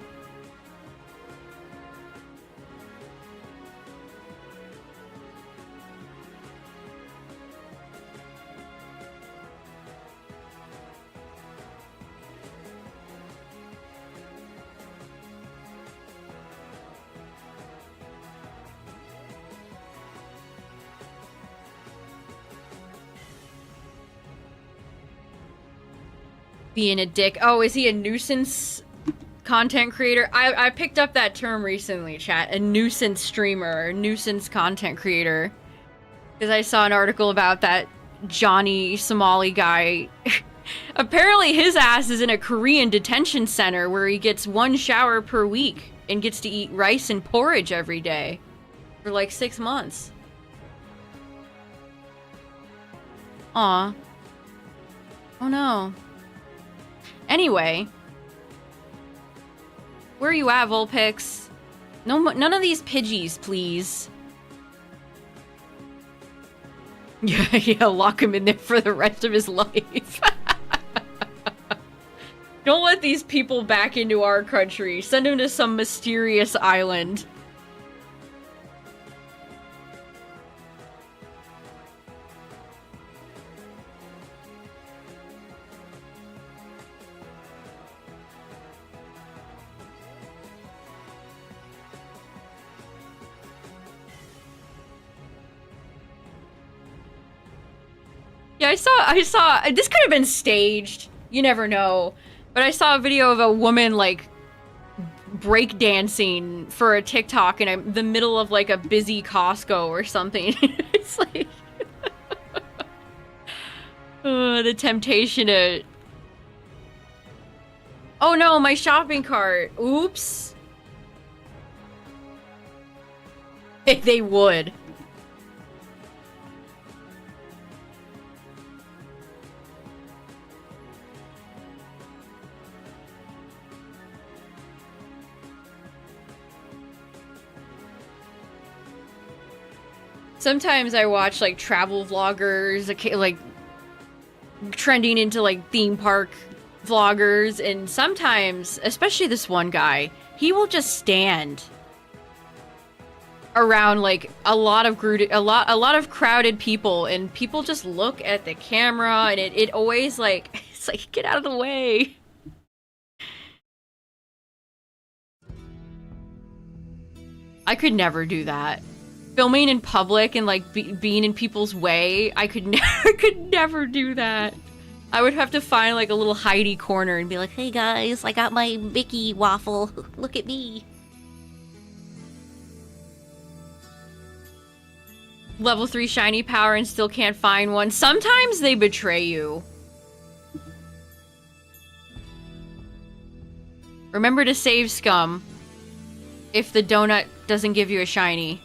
Being a dick. Oh, is he a nuisance content creator? I picked up that term recently, chat. A nuisance streamer, a nuisance content creator. Because I saw an article about that Johnny Somali guy. Apparently his ass is in a Korean detention center where he gets 1 shower per week and gets to eat rice and porridge every day for like 6 months. Aw. Oh no. Anyway. Where are you at, Vulpix? No, none of these Pidgeys, please. Yeah, lock him in there for the rest of his life. Don't let these people back into our country. Send him to some mysterious island. Yeah, I saw, this could have been staged. You never know. But I saw a video of a woman, like, breakdancing for a TikTok in the middle of, like, a busy Costco or something. It's like... the temptation to... Oh no, my shopping cart. Oops. They would. Sometimes I watch, like, travel vloggers, like, trending into, like, theme park vloggers, and sometimes, especially this one guy, he will just stand around, like, a lot of crowded people, and people just look at the camera, and it always, like, it's like, get out of the way. I could never do that. Filming in public and, like, being in people's way, I could never do that. I would have to find, like, a little hidey corner and be like, hey guys, I got my Mickey waffle. Look at me. Level 3 shiny power and still can't find one. Sometimes they betray you. Remember to save scum if the donut doesn't give you a shiny.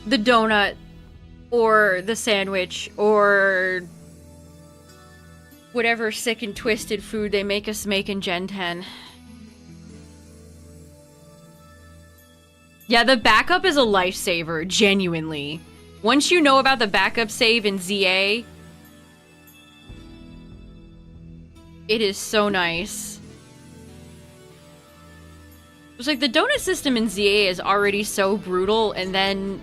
The donut, or the sandwich, or whatever sick and twisted food they make us make in Gen 10. Yeah, the backup is a lifesaver, genuinely. Once you know about the backup save in ZA, it is so nice. It's like the donut system in ZA is already so brutal, and then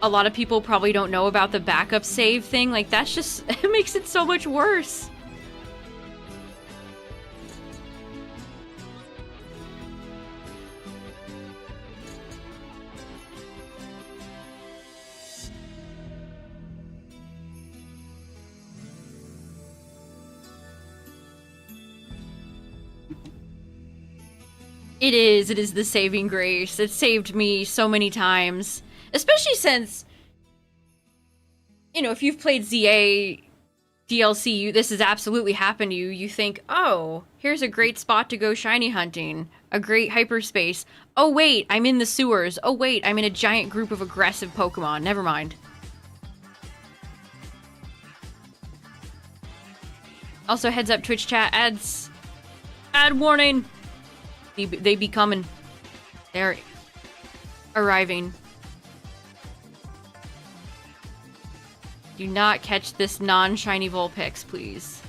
a lot of people probably don't know about the backup save thing. Like, that's just, it makes it so much worse. It is the saving grace. It saved me so many times. Especially since, you know, if you've played ZA DLC, this has absolutely happened to you. You think, oh, here's a great spot to go shiny hunting. A great hyperspace. Oh wait, I'm in the sewers. Oh wait, I'm in a giant group of aggressive Pokemon. Never mind. Also, heads up, Twitch chat, ads. Ad warning! They be coming. They're arriving. Do not catch this non-shiny Vulpix, please.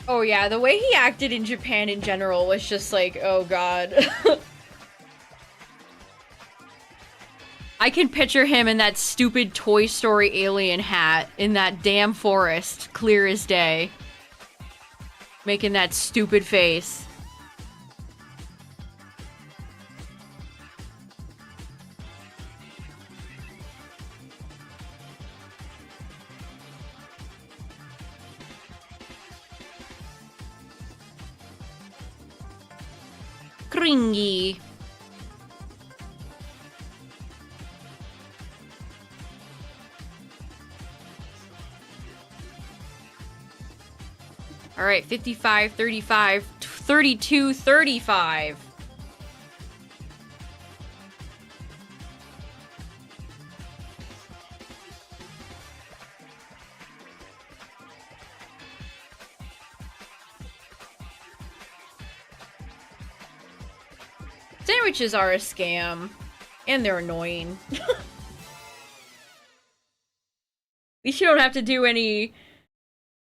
Oh yeah, the way he acted in Japan in general was just like, oh god. I can picture him in that stupid Toy Story alien hat in that damn forest, clear as day. Making that stupid face. Kringy. All right, 55, 35, 32, 35. Sandwiches are a scam, and they're annoying. At least you don't have to do any...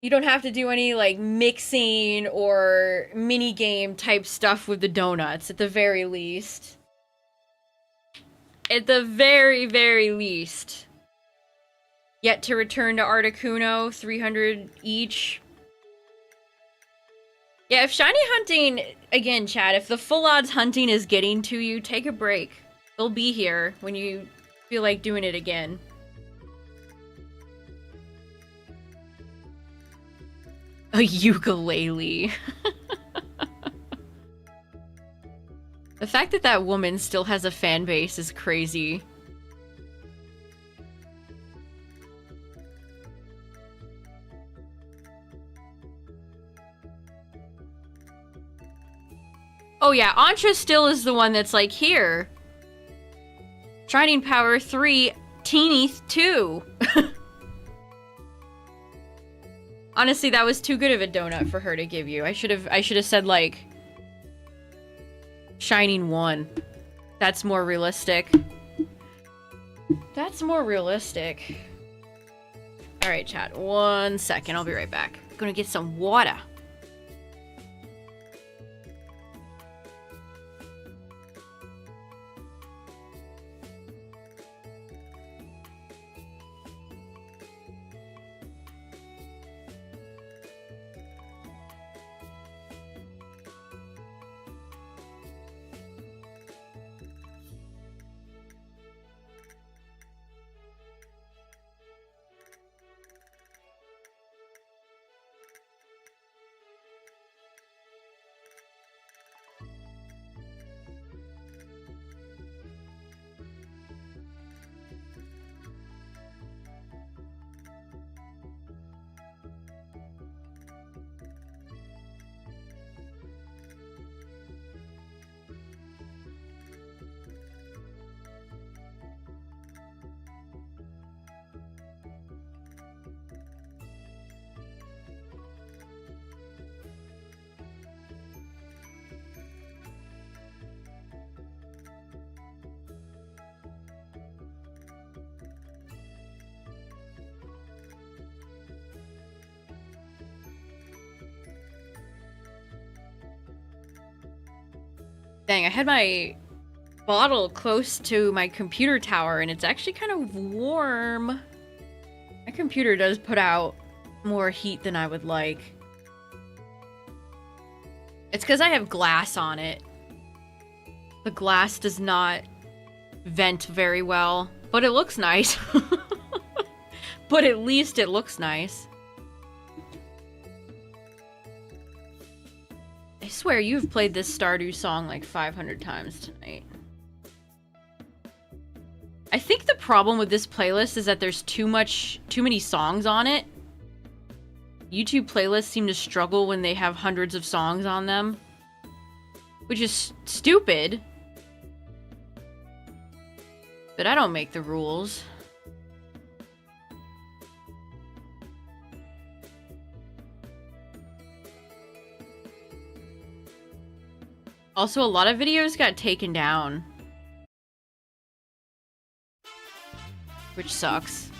You don't have to do any, like, mixing or mini-game type stuff with the donuts, at the very least. At the very, very least. Yet to return to Articuno, 300 each. Yeah, if shiny hunting, again, chat, if the full odds hunting is getting to you, take a break. They'll be here when you feel like doing it again. A ukulele. The fact that that woman still has a fan base is crazy. Oh yeah, Antra still is the one that's like, here. Shining Power 3, Teeny 2. Honestly, that was too good of a donut for her to give you. I should have said, like, Shining 1. That's more realistic. That's more realistic. Alright, chat. 1 second. I'll be right back. I'm gonna get some water. Dang, I had my bottle close to my computer tower and it's actually kind of warm. My computer does put out more heat than I would like. It's because I have glass on it. The glass does not vent very well, but it looks nice. But at least it looks nice. I swear you've played this Stardew song like 500 times tonight. I think the problem with this playlist is that there's too many songs on it. YouTube playlists seem to struggle when they have hundreds of songs on them, which is stupid. But I don't make the rules. Also, a lot of videos got taken down, which sucks.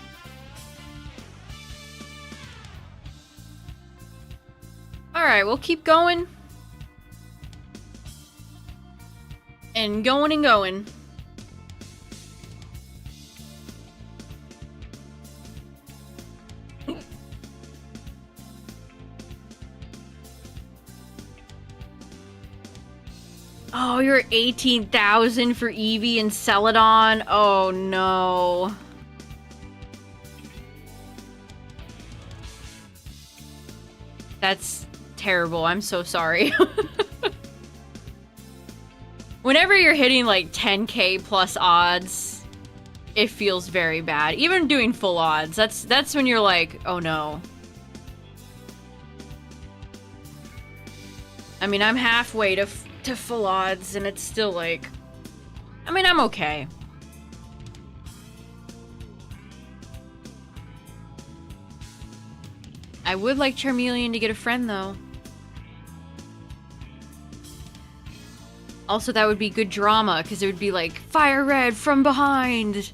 Alright, we'll keep going. And going and going. Oh, you're 18,000 for Eevee and Celadon? Oh no. That's terrible. I'm so sorry. Whenever you're hitting like 10k plus odds, it feels very bad. Even doing full odds, that's when you're like, oh no. I mean, I'm halfway to full odds, and it's still like, I mean, I'm okay. I would like Charmeleon to get a friend, though. Also, that would be good drama, because it would be like, FireRed from behind!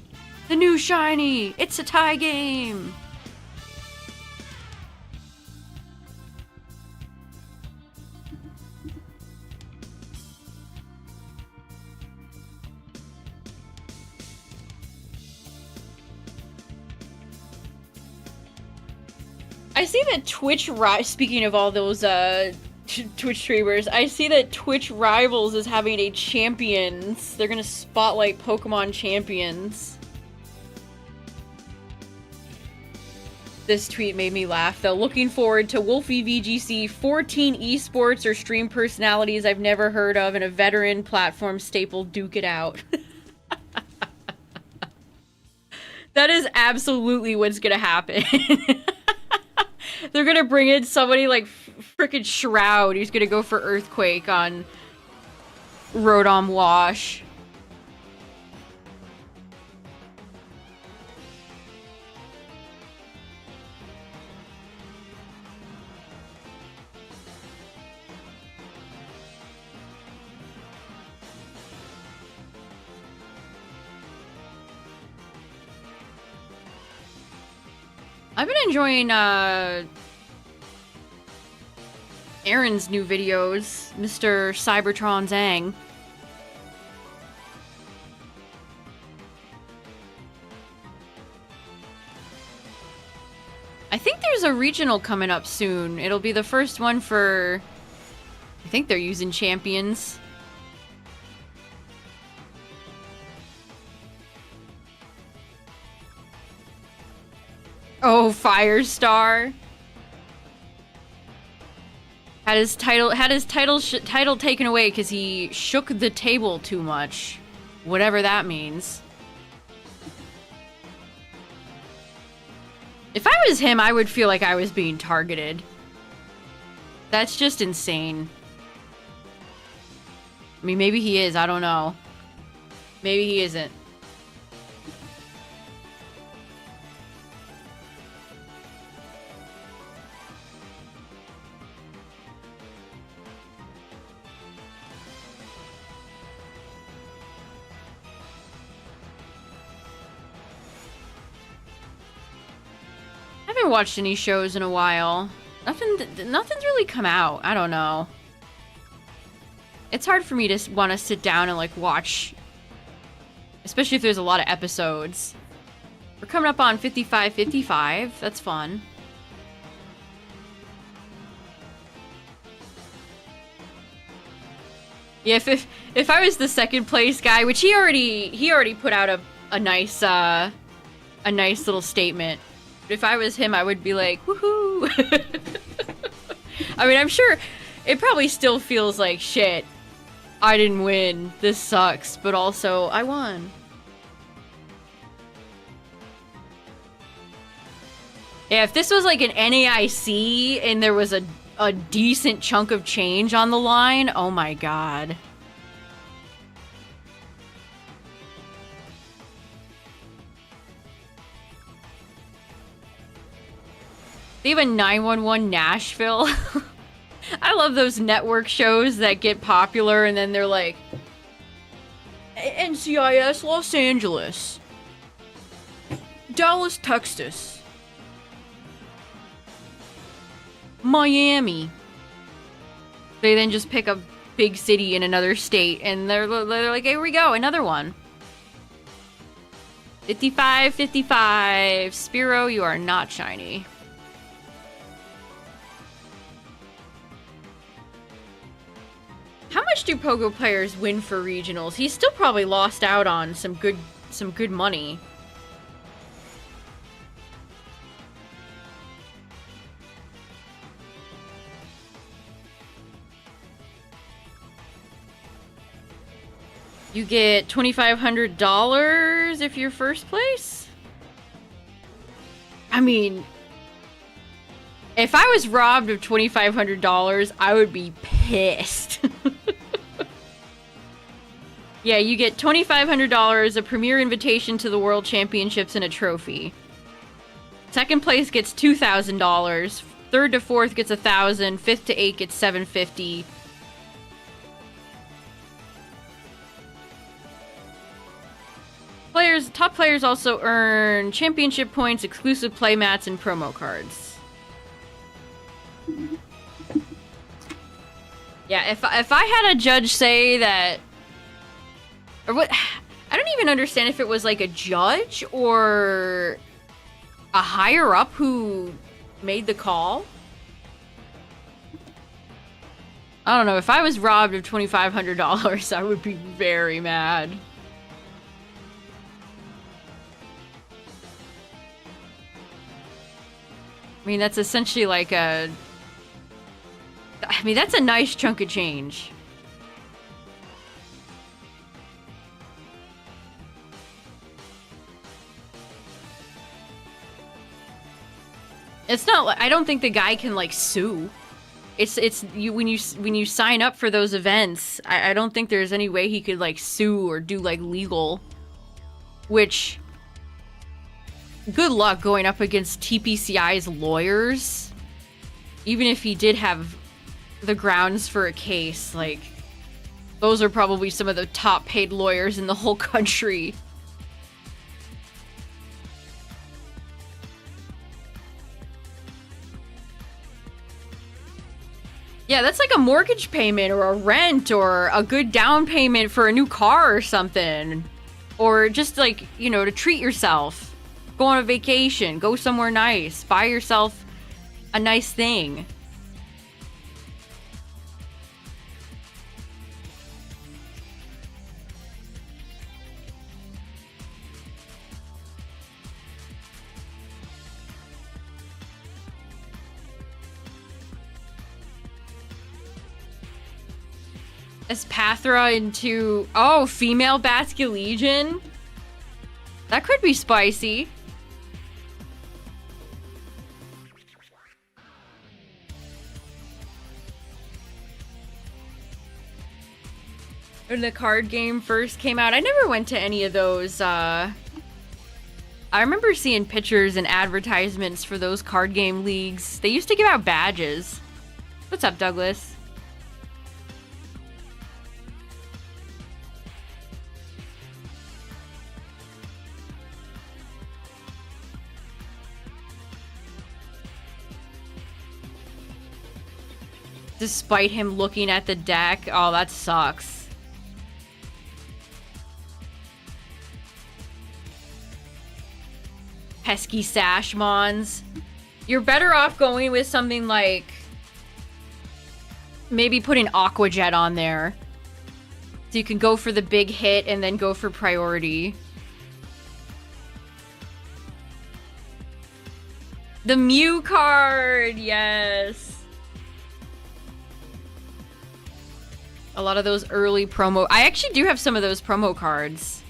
The new shiny! It's a tie game! I see that Twitch, speaking of all those Twitch streamers, I see that Twitch Rivals is having a champions. They're gonna spotlight Pokemon champions. This tweet made me laugh, though. Looking forward to Wolfie VGC, 14 esports or stream personalities I've never heard of, and a veteran platform staple duke it out. That is absolutely what's gonna happen. They're gonna bring in somebody like frickin' Shroud who's gonna go for Earthquake on Rotom Wash. I've been enjoying Aaron's new videos, Mr. Cybertron Zang. I think there's a regional coming up soon. It'll be the first one for... I think they're using champions. Oh, Firestar. Had his title taken away because he shook the table too much. Whatever that means. If I was him, I would feel like I was being targeted. That's just insane. I mean, maybe he is, I don't know. Maybe he isn't. I haven't watched any shows in a while. Nothing's really come out. I don't know. It's hard for me to want to sit down and like watch, especially if there's a lot of episodes. We're coming up on 55. That's fun. Yeah, if I was the second place guy, which he already put out a nice little statement. If I was him, I would be like, woohoo! I mean, I'm sure it probably still feels like shit. I didn't win. This sucks. But also, I won. Yeah, if this was like an NAIC and there was a decent chunk of change on the line, oh my god. They have a 911 Nashville. I love those network shows that get popular and then they're like, NCIS Los Angeles, Dallas, Texas, Miami. They then just pick a big city in another state, and they're like, here we go, another one. 55, 55. Spearow, you are not shiny. How much do Pogo players win for regionals? He's still probably lost out on some good money. You get $2,500 if you're first place? I mean, if I was robbed of $2,500, I would be pissed. Yeah, you get $2,500, a premier invitation to the World Championships, and a trophy. Second place gets $2,000. Third to fourth gets $1,000. Fifth to eighth gets $750. Top players also earn championship points, exclusive playmats, and promo cards. Yeah, if I had a judge say that, or what, I don't even understand if it was like a judge or a higher up who made the call. I don't know, if I was robbed of $2,500, I would be very mad. I mean, that's essentially like a... I mean, that's a nice chunk of change. It's not like... I don't think the guy can, like, sue. It's you when you sign up for those events, I don't think there's any way he could, like, sue or do, like, legal. Which... Good luck going up against TPCI's lawyers. Even if he did have the grounds for a case, like, those are probably some of the top paid lawyers in the whole country. Yeah, that's like a mortgage payment or a rent or a good down payment for a new car or something. Or just like, you know, to treat yourself. Go on a vacation, go somewhere nice, buy yourself a nice thing. Espathra into... Oh, female Basculegion? That could be spicy. When the card game first came out, I never went to any of those. I remember seeing pictures and advertisements for those card game leagues. They used to give out badges. What's up, Douglas? Despite him looking at the deck. Oh, that sucks. Pesky Sashmons. You're better off going with something like... Maybe putting Aqua Jet on there. So you can go for the big hit and then go for priority. The Mew card! Yes! A lot of those early promo... I actually do have some of those promo cards.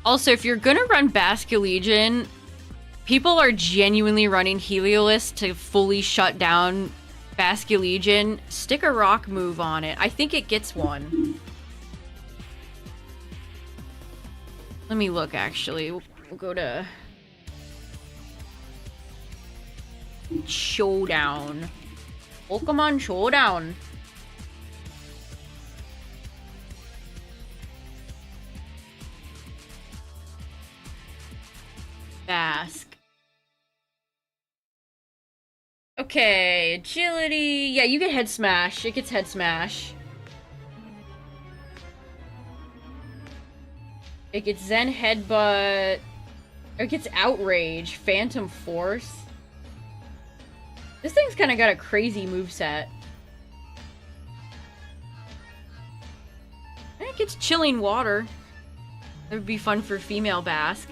Also, if you're gonna run Basculegion, people are genuinely running Heliolisk to fully shut down Basculegion. Stick a rock move on it. I think it gets one. Let me look, actually. We'll go to... Showdown. Pokemon Showdown. Basque. Okay, agility. Yeah, you get head smash. It gets head smash. It gets Zen headbutt. It gets outrage. Phantom force. This thing's kind of got a crazy moveset. And it gets chilling water. That would be fun for female Basque.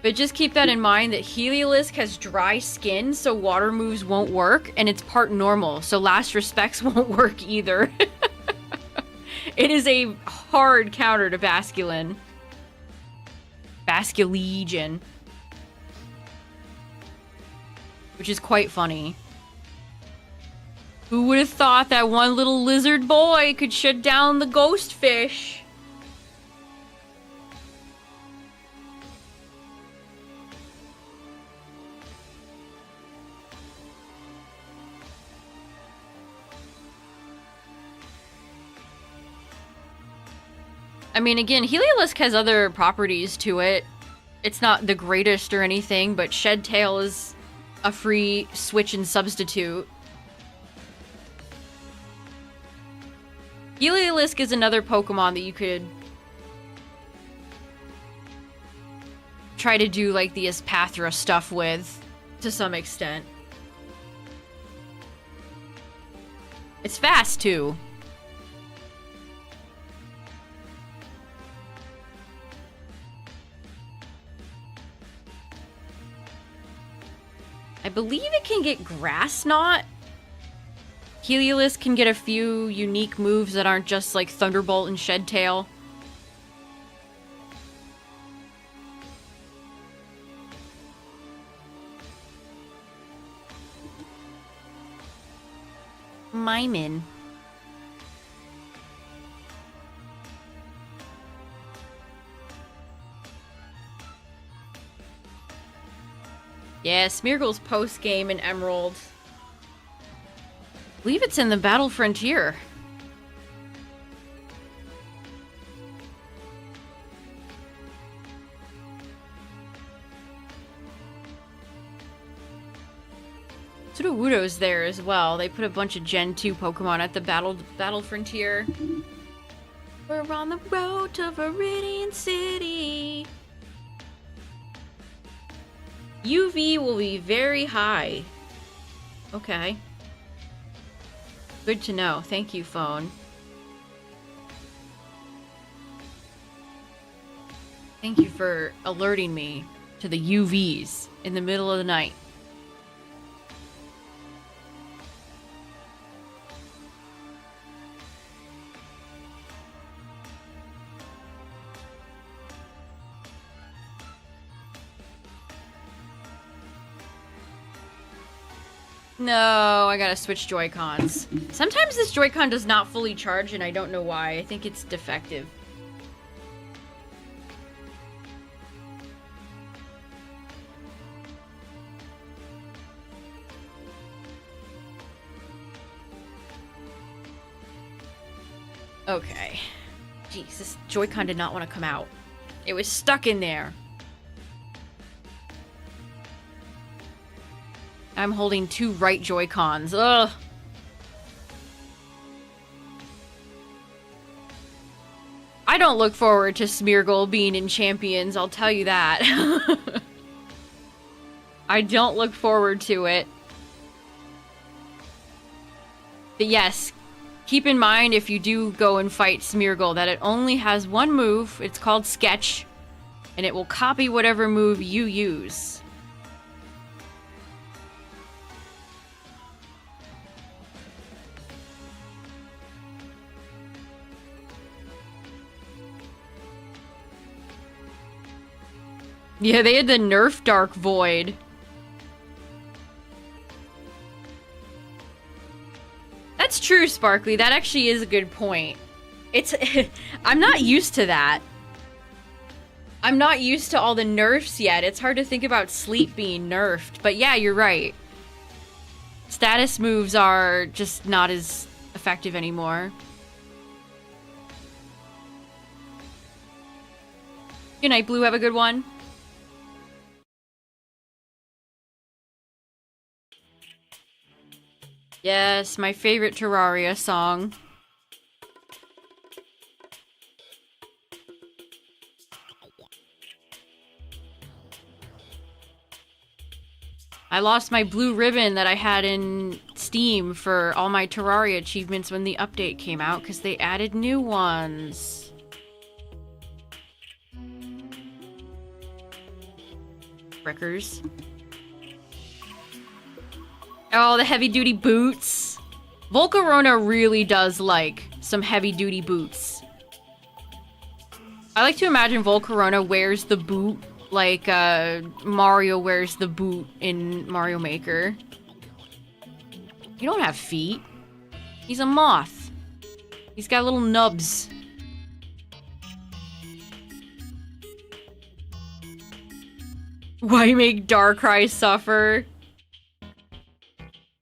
But just keep that in mind that Heliolisk has dry skin, so water moves won't work, and it's part normal, so Last Respects won't work either. It is a hard counter to Basculin. Basculegion. Which is quite funny. Who would have thought that one little lizard boy could shut down the ghost fish? I mean, again, Heliolisk has other properties to it. It's not the greatest or anything, but Shed Tail is a free switch and substitute. Heliolisk is another Pokemon that you could try to do like the Espathra stuff with, to some extent. It's fast, too. I believe it can get Grass Knot. Heliolisk can get a few unique moves that aren't just like Thunderbolt and Shed Tail. Mimin. Yeah, Smeargle's post-game in Emerald. I believe it's in the Battle Frontier. Sudowoodo's there as well. They put a bunch of Gen 2 Pokemon at the Battle Frontier. We're on the road to Viridian City. UV will be very high. Okay. Good to know. Thank you, phone. Thank you for alerting me to the UVs in the middle of the night. No, I gotta switch Joy-Cons. Sometimes this Joy-Con does not fully charge, and I don't know why. I think it's defective. Okay. Jeez, this Joy-Con did not want to come out. It was stuck in there. I'm holding two right Joy-Cons. Ugh. I don't look forward to Smeargle being in Champions, I'll tell you that. I don't look forward to it. But yes, keep in mind if you do go and fight Smeargle that it only has one move. It's called Sketch. And it will copy whatever move you use. Yeah, they had the Nerf Dark Void. That's true, Sparkly. That actually is a good point. It's... I'm not used to that. I'm not used to all the nerfs yet. It's hard to think about Sleep being nerfed. But yeah, you're right. Status moves are just not as effective anymore. Good night, Blue. Have a good one. Yes, my favorite Terraria song. I lost my blue ribbon that I had in Steam for all my Terraria achievements when the update came out because they added new ones. Frickers. Oh, the heavy-duty boots. Volcarona really does like some heavy-duty boots. I like to imagine Volcarona wears the boot like Mario wears the boot in Mario Maker. You don't have feet. He's a moth. He's got little nubs. Why make Darkrai suffer?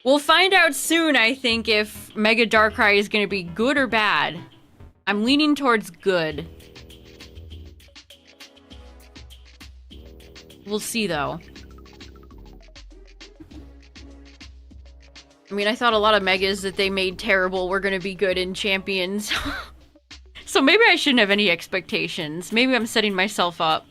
We'll find out soon, I think, if Mega Darkrai is going to be good or bad. I'm leaning towards good. We'll see, though. I mean, I thought a lot of Megas that they made terrible were going to be good in Champions. So maybe I shouldn't have any expectations. Maybe I'm setting myself up.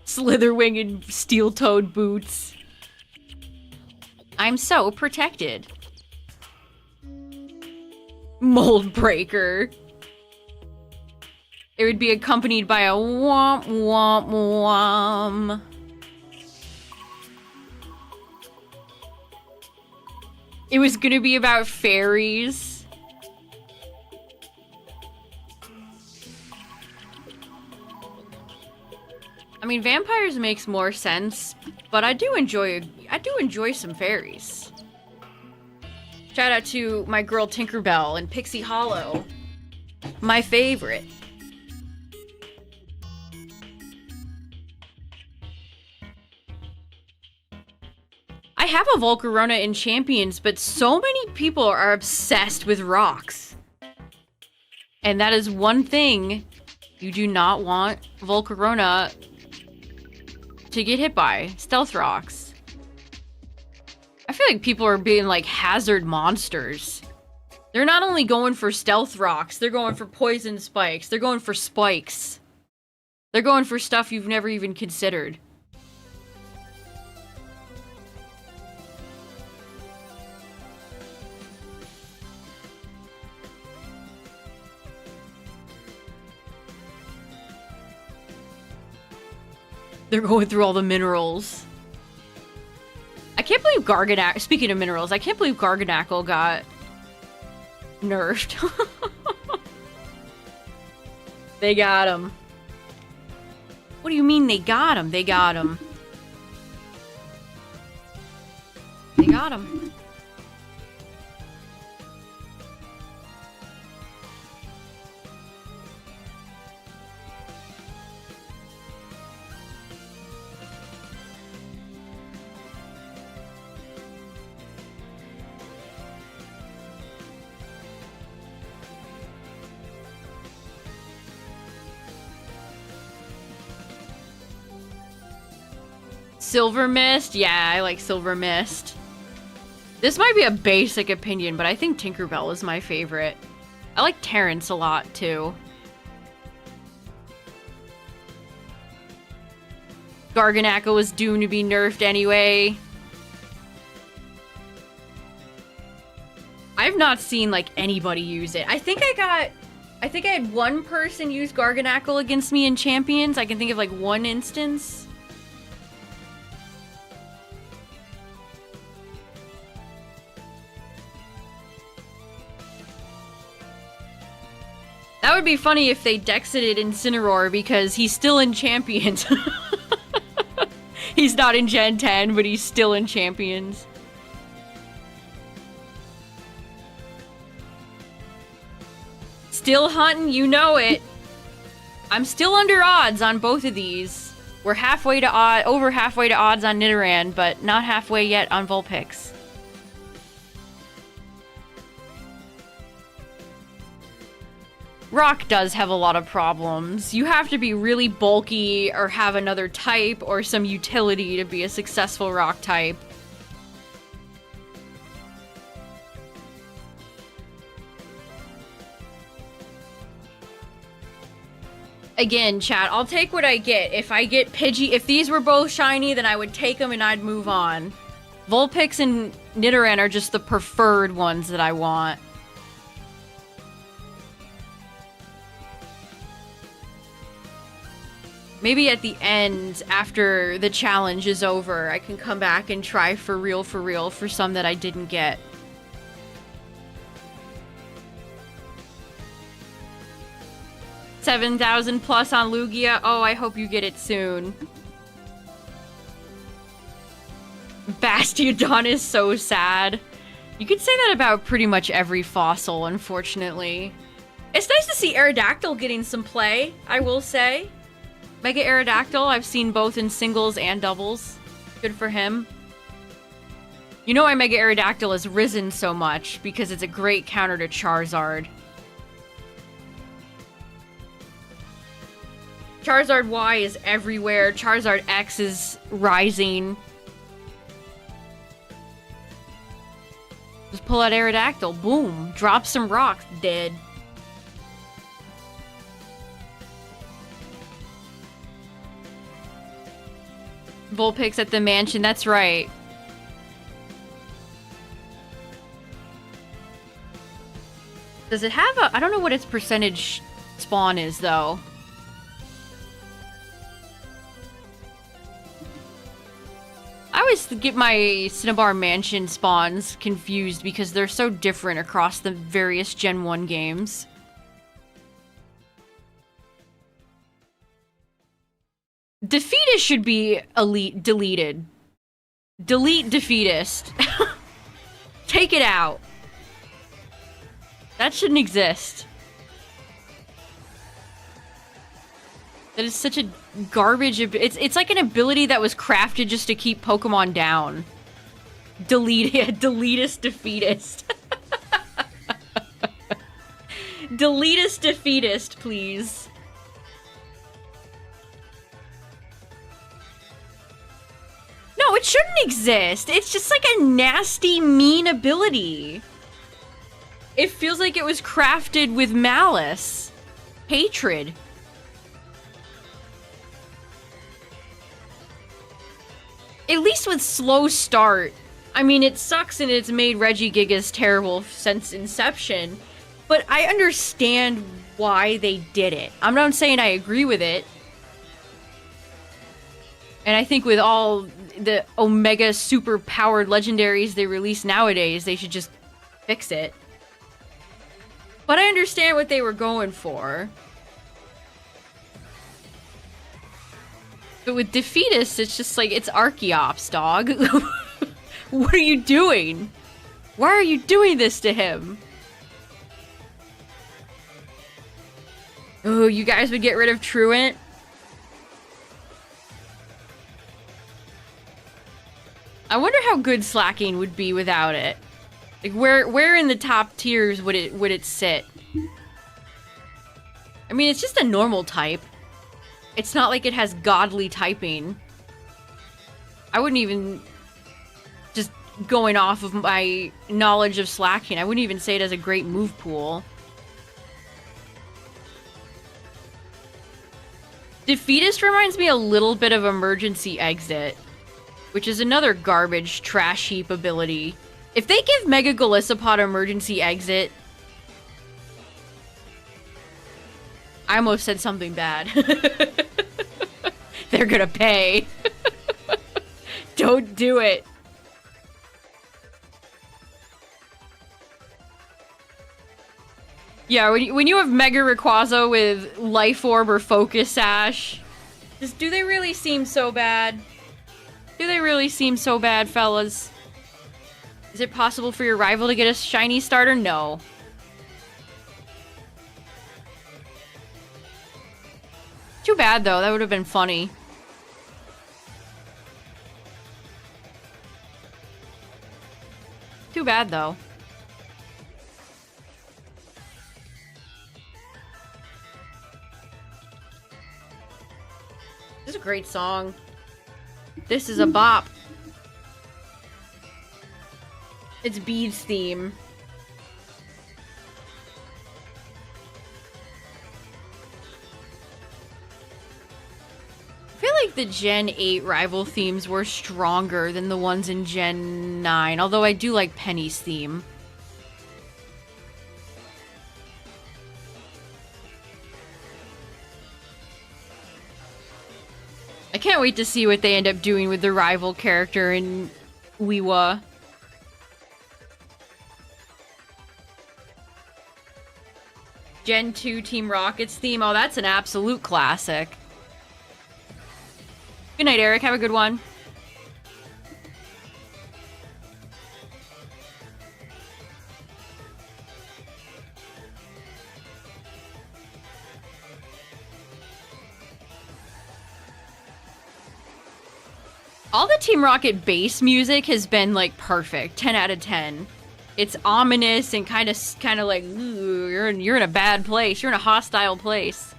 Slitherwing and steel-toed boots. I'm so protected. Mold Breaker. It would be accompanied by a womp womp womp. It was gonna be about fairies. I mean, vampires makes more sense, but I do enjoy some fairies. Shout out to my girl Tinkerbell and Pixie Hollow. My favorite. I have a Volcarona in Champions, but so many people are obsessed with rocks. And that is one thing you do not want Volcarona to get hit by. Stealth rocks. I feel like people are being like hazard monsters. They're not only going for stealth rocks, they're going for poison spikes, they're going for spikes. They're going for stuff you've never even considered. They're going through all the minerals. I can't believe Garganackle, speaking of minerals, I can't believe Garganackle got nerfed. They got him. What do you mean they got him? They got him. They got him. Silver Mist? Yeah, I like Silver Mist. This might be a basic opinion, but I think Tinkerbell is my favorite. I like Terrance a lot, too. Garganackle was doomed to be nerfed anyway. I've not seen, like, anybody use it. I think I had one person use Garganackle against me in Champions. I can think of, like, one instance. That would be funny if they Dexited Incineroar because he's still in Champions. He's not in Gen 10, but he's still in Champions. Still hunting, you know it. I'm still under odds on both of these. We're halfway to over halfway to odds on Nidoran, but not halfway yet on Vulpix. Rock does have a lot of problems. You have to be really bulky or have another type or some utility to be a successful rock type. Again, chat, I'll take what I get. If I get Pidgey, if these were both shiny, then I would take them and I'd move on. Vulpix and Nidoran are just the preferred ones that I want. Maybe at the end, after the challenge is over, I can come back and try for real for some that I didn't get. $7,000+ on Lugia. Oh, I hope you get it soon. Bastiodon is so sad. You could say that about pretty much every fossil, unfortunately. It's nice to see Aerodactyl getting some play, I will say. Mega Aerodactyl, I've seen both in singles and doubles. Good for him. You know why Mega Aerodactyl has risen so much? Because it's a great counter to Charizard. Charizard Y is everywhere. Charizard X is rising. Just pull out Aerodactyl. Boom. Drop some rocks. Dead. Vulpix at the mansion. That's right. Does it have a... I don't know what its percentage spawn is, though. I always get my Cinnabar Mansion spawns confused because they're so different across the various Gen 1 games. Defeatist should be deleted. Delete Defeatist. Take it out. That shouldn't exist. That is such a garbage. It's like an ability that was crafted just to keep Pokemon down. Deletist Defeatist. Deletist Defeatist, please. No, it shouldn't exist. It's just like a nasty, mean ability. It feels like it was crafted with malice. Hatred. At least with slow start. I mean, it sucks and it's made Regigigas terrible since inception. But I understand why they did it. I'm not saying I agree with it. And I think with all the Omega super powered legendaries they release nowadays, they should just fix it. But I understand what they were going for. But with Defeatist, it's just like, it's Archeops, dog. What are you doing? Why are you doing this to him? Oh, you guys would get rid of Truant? I wonder how good Slacking would be without it. Like, where in the top tiers would it sit? I mean, it's just a normal type. It's not like it has godly typing. I wouldn't even... Just going off of my knowledge of Slacking, I wouldn't even say it has a great move pool. Defeatist reminds me a little bit of Emergency Exit, which is another garbage trash heap ability. If they give Mega Golisopod Emergency Exit... I almost said something bad. They're gonna pay. Don't do it. Yeah, when you have Mega Rayquaza with Life Orb or Focus Sash, just, do they really seem so bad? Do they really seem so bad, fellas? Is it possible for your rival to get a shiny starter? No. Too bad, though. That would have been funny. Too bad, though. great song. This is a bop. It's Bede's theme. I feel like the Gen 8 rival themes were stronger than the ones in Gen 9, although I do like Penny's theme. I can't wait to see what they end up doing with the rival character in Weewa. Gen 2 Team Rocket's theme. Oh, that's an absolute classic. Good night, Eric. Have a good one. All the Team Rocket bass music has been like perfect. 10 out of 10. It's ominous and kind of like, ooh, you're in a bad place. You're in a hostile place.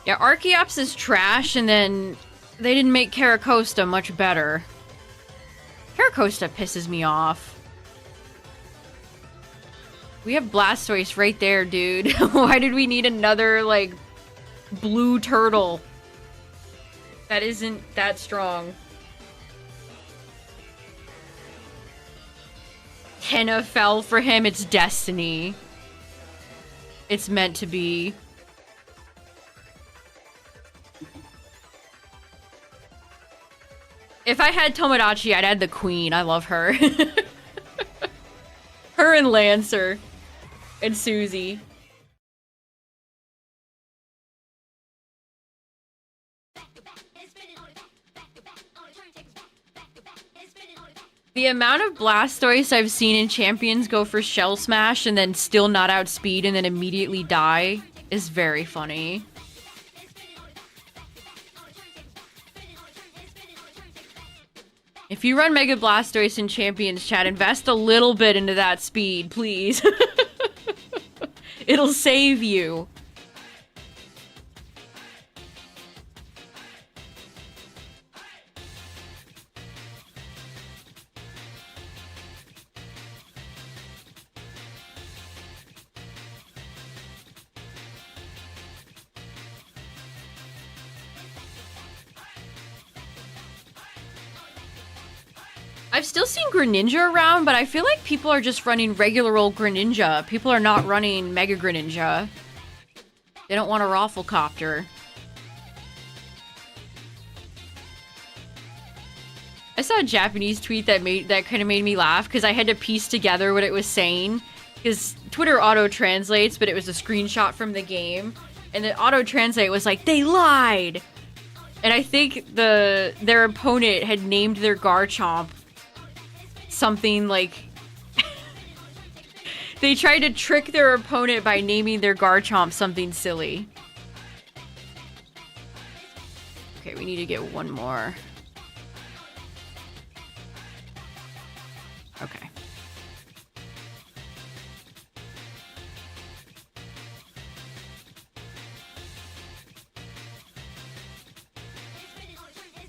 Yeah, Archeops is trash, and then they didn't make Caracosta much better. Caracosta pisses me off. We have Blastoise right there, dude. Why did we need another, like, blue turtle? That isn't that strong. Henna fell for him. It's destiny. It's meant to be. If I had Tomodachi, I'd add the queen. I love her. Her and Lancer. And Susie. The amount of Blastoise I've seen in Champions go for Shell Smash and then still not outspeed and then immediately die is very funny. If you run Mega Blastoise in Champions chat, invest a little bit into that speed, please. It'll save you. I've still seen Greninja around, but I feel like people are just running regular old Greninja. People are not running Mega Greninja. They don't want a Rafflecopter. I saw a Japanese tweet that kind of made me laugh because I had to piece together what it was saying. Because Twitter auto-translates, but it was a screenshot from the game. And the auto-translate was like, they lied! And I think their opponent had named their Garchomp something like... They tried to trick their opponent by naming their Garchomp something silly. Okay, we need to get one more. Okay.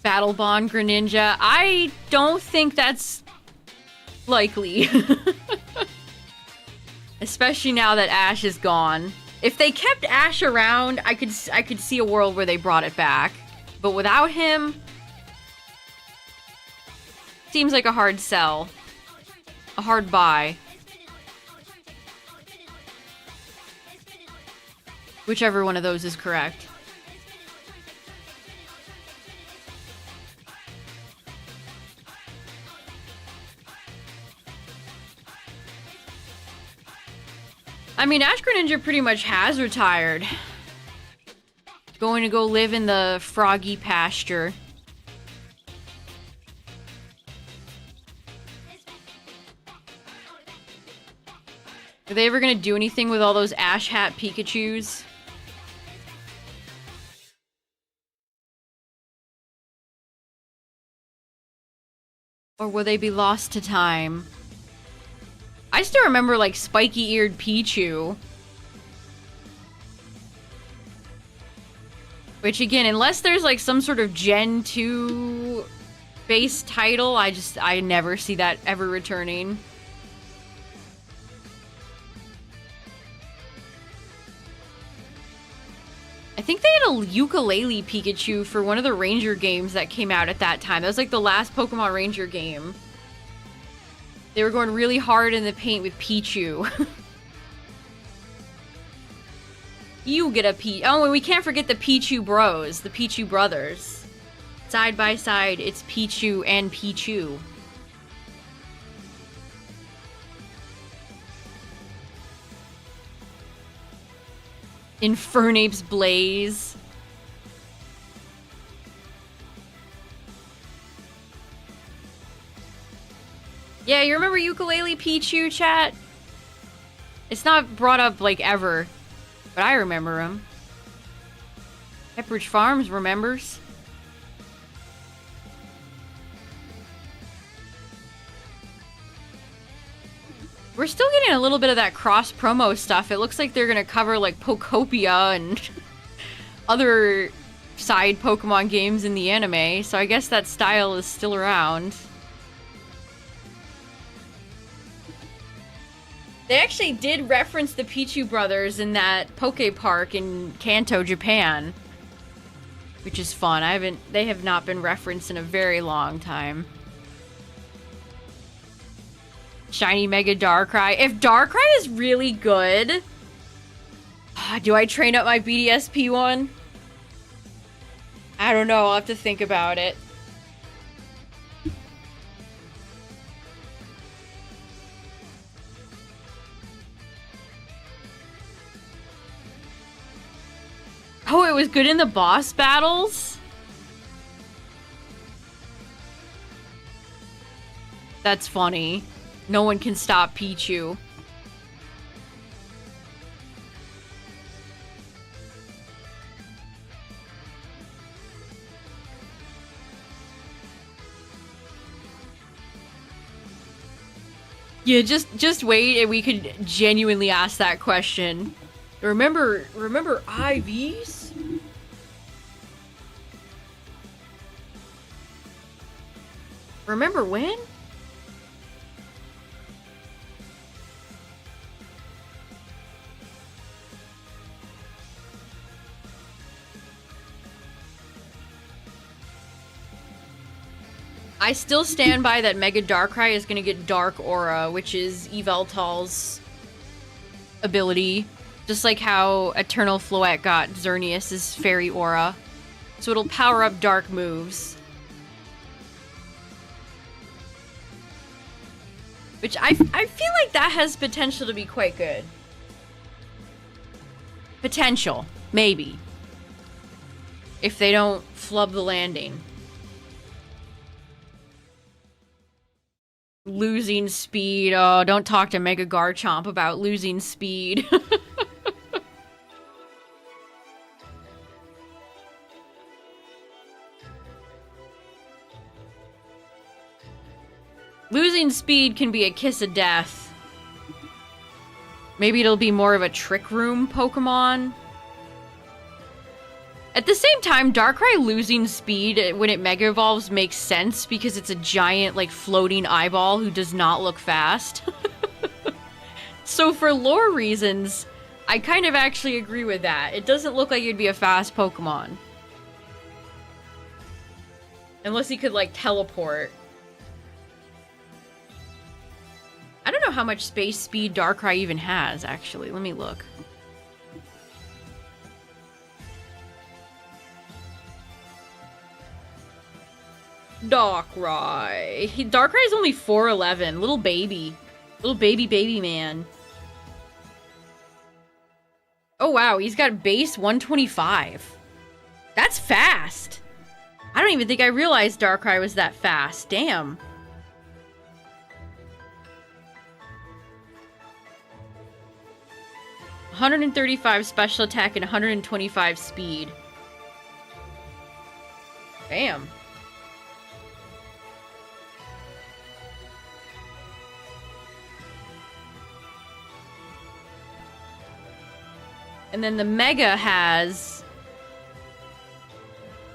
Battle Bond Greninja. I don't think that's likely. Especially now that Ash is gone. If they kept Ash around, I could see a world where they brought it back. But without him, seems like a hard sell. A hard buy. Whichever one of those is correct. I mean, Ash Greninja pretty much has retired. Going to go live in the froggy pasture. Are they ever gonna do anything with all those Ash Hat Pikachus? Or will they be lost to time? I still remember, like, spiky-eared Pichu. Which, again, unless there's, like, some sort of Gen 2 base title, I never see that ever returning. I think they had a ukulele Pikachu for one of the Ranger games that came out at that time. That was, like, the last Pokemon Ranger game. They were going really hard in the paint with Pichu. You get a Pichu. Oh, and we can't forget the Pichu Bros, the Pichu Brothers. Side by side, it's Pichu and Pichu. Infernape's Blaze. Yeah, you remember Ukulele Pichu, chat? It's not brought up, like, ever. But I remember him. Pepperidge Farms remembers. We're still getting a little bit of that cross-promo stuff. It looks like they're gonna cover, like, Pokopia and other side Pokemon games in the anime, so I guess that style is still around. They actually did reference the Pichu brothers in that Poke Park in Kanto, Japan. Which is fun. They have not been referenced in a very long time. Shiny Mega Darkrai. If Darkrai is really good, do I train up my BDSP one? I don't know. I'll have to think about it. Oh, it was good in the boss battles? That's funny. No one can stop Pichu. Yeah, just wait and we could genuinely ask that question. Remember IVs? Remember when? I still stand by that Mega Darkrai is gonna get Dark Aura, which is Yveltal's ability. Just like how Eternal Floette got Xerneas' Fairy Aura. So it'll power up dark moves. Which I feel like that has potential to be quite good. Potential. Maybe. If they don't flub the landing. Losing speed. Oh, don't talk to Mega Garchomp about losing speed. Losing speed can be a kiss of death. Maybe it'll be more of a Trick Room Pokemon. At the same time, Darkrai losing speed when it Mega Evolves makes sense because it's a giant, like, floating eyeball who does not look fast. So for lore reasons, I kind of actually agree with that. It doesn't look like it'd be a fast Pokemon. Unless he could, like, teleport. I don't know how much space speed Darkrai even has, actually. Let me look. Darkrai. Darkrai is only 4'11". Little baby. Little baby man. Oh, wow. He's got base 125. That's fast. I don't even think I realized Darkrai was that fast. Damn. $135 special attack and 125 speed. Damn. And then the Mega has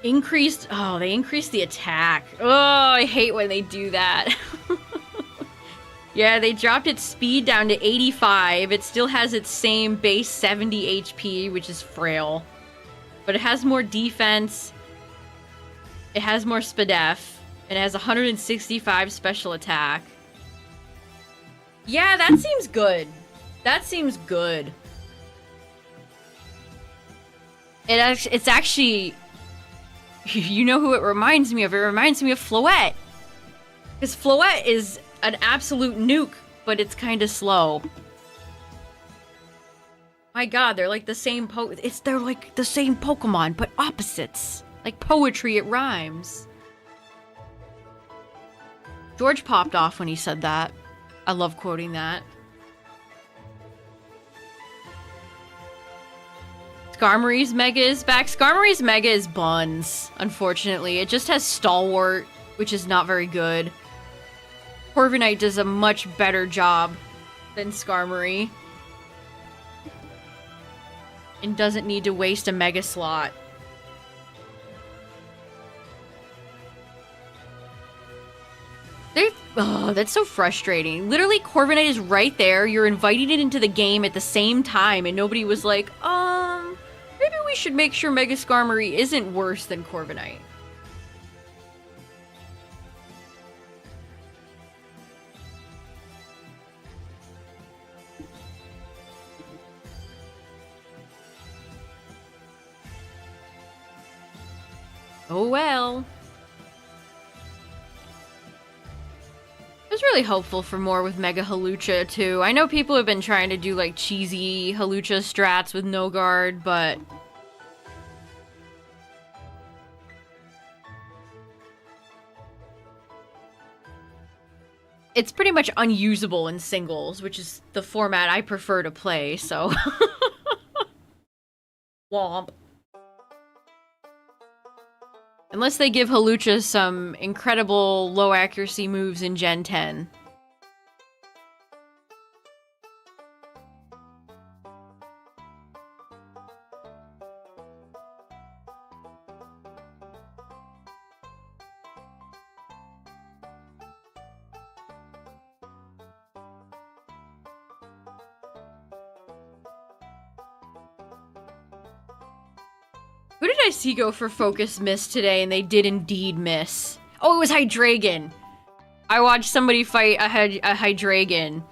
increased... Oh, they increased the attack. Oh, I hate when they do that. Yeah, they dropped its speed down to 85. It still has its same base 70 HP, which is frail. But it has more defense. It has more SPDF. And it has 165 special attack. Yeah, that seems good. That seems good. It's actually... You know who it reminds me of? It reminds me of Floette. Because Floette is an absolute nuke, but it's kind of slow. My god, they're like the same they're like the same Pokemon, but opposites. Like poetry, it rhymes. George popped off when he said that. I love quoting that. Skarmory's Mega is back. Skarmory's Mega is buns, unfortunately. It just has Stalwart, which is not very good. Corviknight does a much better job than Skarmory. And doesn't need to waste a Mega slot. Oh, that's so frustrating. Literally, Corviknight is right there. You're inviting it into the game at the same time, and nobody was like, maybe we should make sure Mega Skarmory isn't worse than Corviknight. Oh well. I was really hopeful for more with Mega Halucha, too. I know people have been trying to do, like, cheesy Halucha strats with no guard, but... It's pretty much unusable in singles, which is the format I prefer to play, so... Womp. Unless they give Halucha some incredible low accuracy moves in Gen 10. Who did I see go for Focus Miss today, and they did indeed miss? Oh, it was Hydreigon. I watched somebody fight a Hydreigon.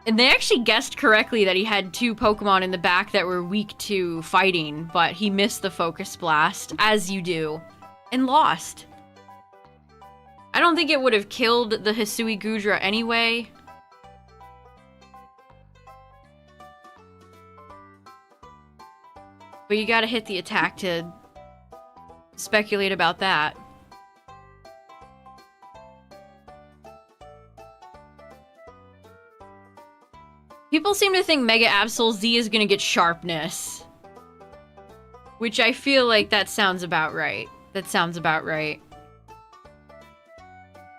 And they actually guessed correctly that he had two Pokemon in the back that were weak to fighting, but he missed the Focus Blast, as you do, and lost. I don't think it would have killed the Hisui Gudra anyway. But you gotta hit the attack to speculate about that. People seem to think Mega Absol Z is gonna get Sharpness. Which I feel like that sounds about right. That sounds about right.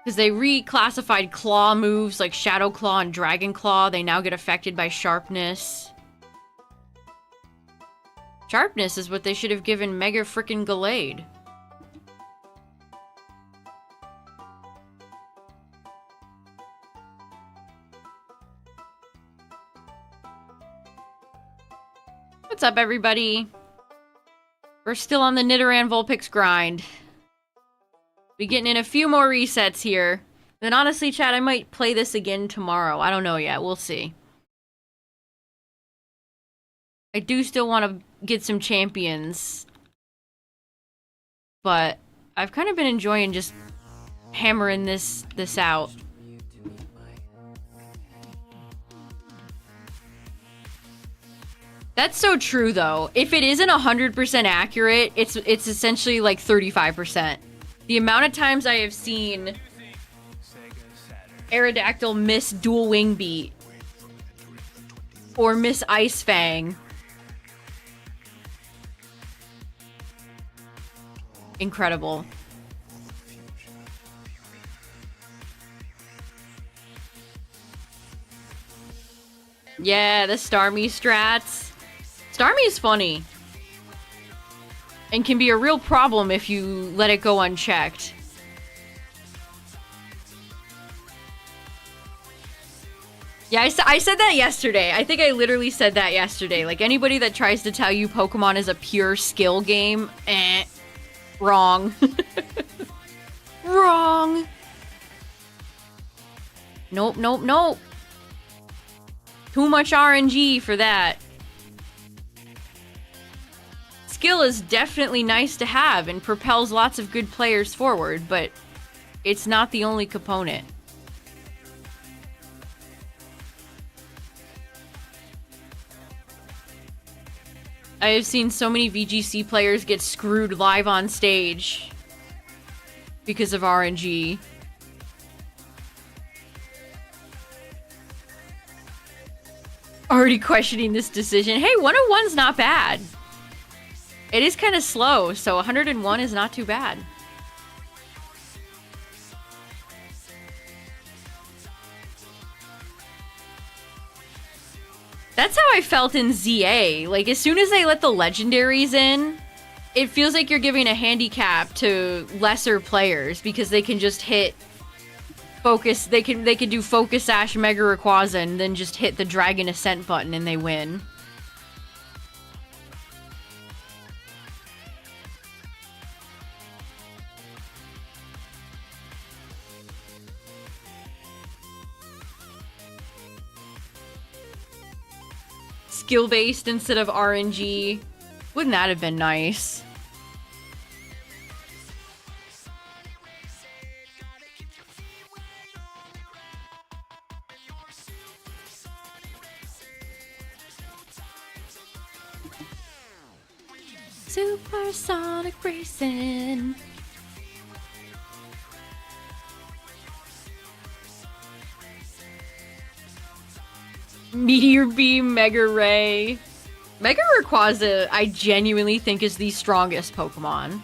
Because they reclassified Claw moves like Shadow Claw and Dragon Claw. They now get affected by Sharpness. Sharpness is what they should have given Mega frickin' Gallade. What's up, everybody? We're still on the Nidoran Vulpix grind. Be getting in a few more resets here. Then honestly, chat, I might play this again tomorrow. I don't know yet. We'll see. I do still want to get some champions. But I've kind of been enjoying just hammering this out. That's so true, though. If it isn't 100% accurate, it's essentially like 35%. The amount of times I have seen Aerodactyl miss Dual Wing Beat or miss Ice Fang. Incredible. Yeah, the Starmie strats. Starmie is funny. And can be a real problem if you let it go unchecked. Yeah, I said that yesterday. I think I literally said that yesterday. Like, anybody that tries to tell you Pokemon is a pure skill game, wrong. Wrong. Nope, nope, nope. Too much RNG for that. Skill is definitely nice to have and propels lots of good players forward, but it's not the only component. I have seen so many VGC players get screwed live on stage because of RNG. Already questioning this decision. Hey, 101's not bad. It is kind of slow, so 101 is not too bad. That's how I felt in ZA. Like, as soon as they let the legendaries in, it feels like you're giving a handicap to lesser players because they can just hit focus. They can do Focus Sash, Mega Rayquaza, and then just hit the Dragon Ascent button and they win. Skill-based instead of RNG. Wouldn't that have been nice? Supersonic racing. Meteor Beam, Mega Ray. Mega Rayquaza, I genuinely think is the strongest Pokemon.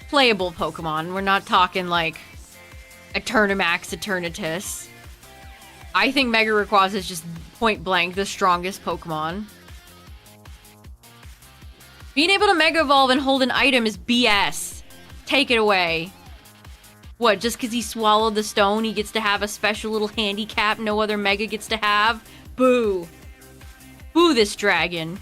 Playable Pokemon. We're not talking like Eternamax, Eternatus. I think Mega Rayquaza is just point blank the strongest Pokemon. Being able to Mega Evolve and hold an item is BS. Take it away. What, just because he swallowed the stone, he gets to have a special little handicap no other Mega gets to have? Boo. Boo this dragon.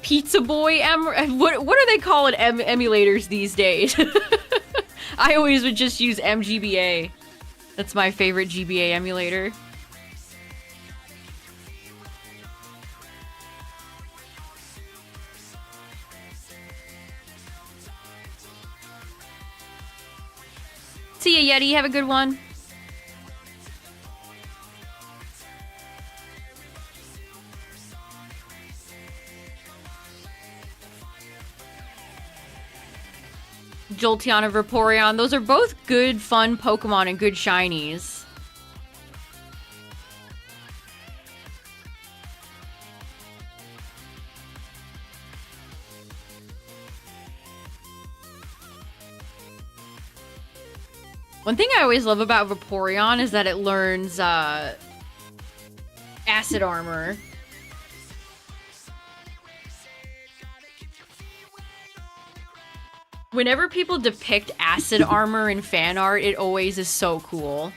Pizza Boy what are they calling emulators these days? I always would just use MGBA. That's my favorite GBA emulator. See ya, Yeti. Have a good one. Jolteon and Vaporeon. Those are both good, fun Pokemon and good shinies. One thing I always love about Vaporeon is that it learns Acid Armor. Whenever people depict Acid Armor in fan art, it always is so cool.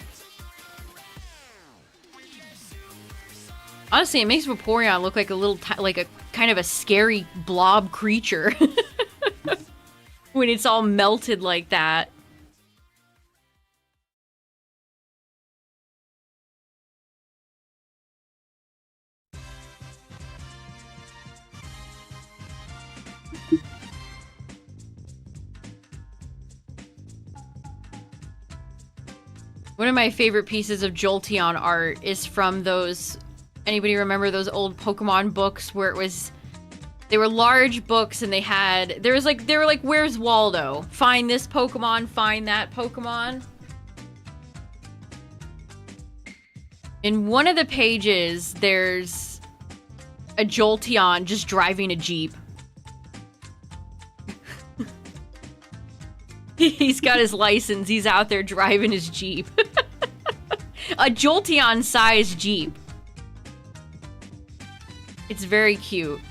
Honestly, it makes Vaporeon look like a little, like a kind of a scary blob creature. When it's all melted like that. One of my favorite pieces of Jolteon art is from those... Anybody remember those old Pokemon books where it was... They were large books and they had... They were like, where's Waldo? Find this Pokemon, find that Pokemon. In one of the pages, there's a Jolteon just driving a Jeep. He's got his license. He's out there driving his Jeep. A Jolteon-sized Jeep. It's very cute.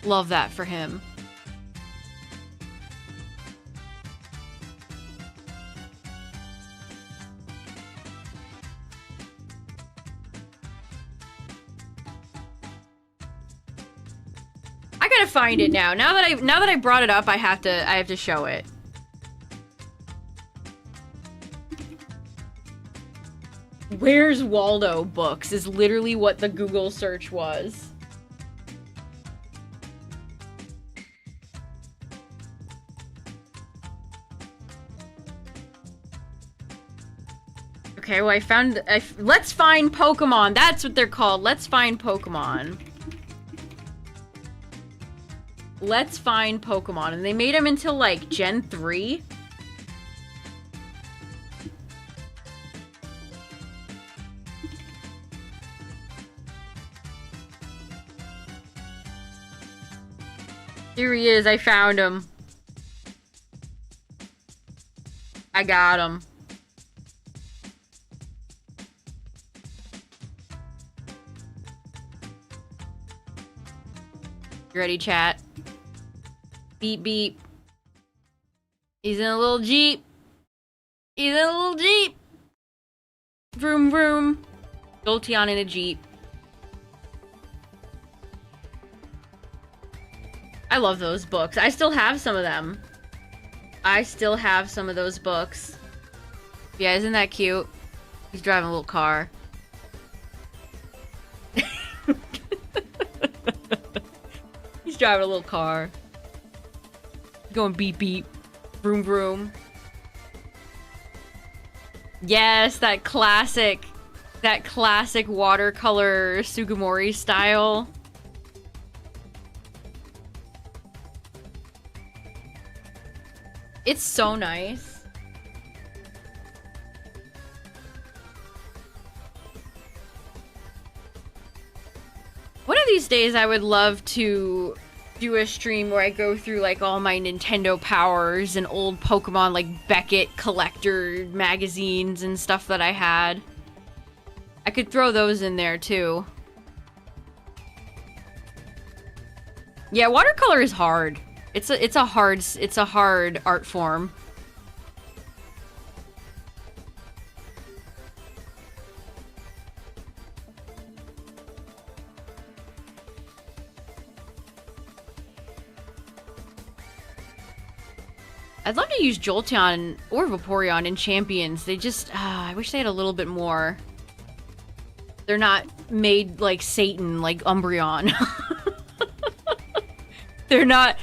Love that for him. I gotta find it now. Now that I brought it up, I have to show it. Where's Waldo books is literally what the Google search was. Okay, well let's find Pokemon. That's what they're called. Let's find Pokemon. Let's find Pokemon. And they made them until like Gen 3. Here he is. I found him. I got him. You ready, chat? Beep, beep. He's in a little Jeep. He's in a little Jeep. Vroom, vroom. Jolteon in a Jeep. I love those books. I still have some of them. I still have some of those books. Yeah, isn't that cute? He's driving a little car. He's driving a little car. Going beep beep. Vroom vroom. Yes, that classic watercolor Sugimori style. It's so nice. One of these days I would love to do a stream where I go through like all my Nintendo powers and old Pokemon like Beckett collector magazines and stuff that I had. I could throw those in there too. Yeah, watercolor is hard. It's a hard art form. I'd love to use Jolteon or Vaporeon in Champions. They just, I wish they had a little bit more. They're not made like Satan, like Umbreon. They're not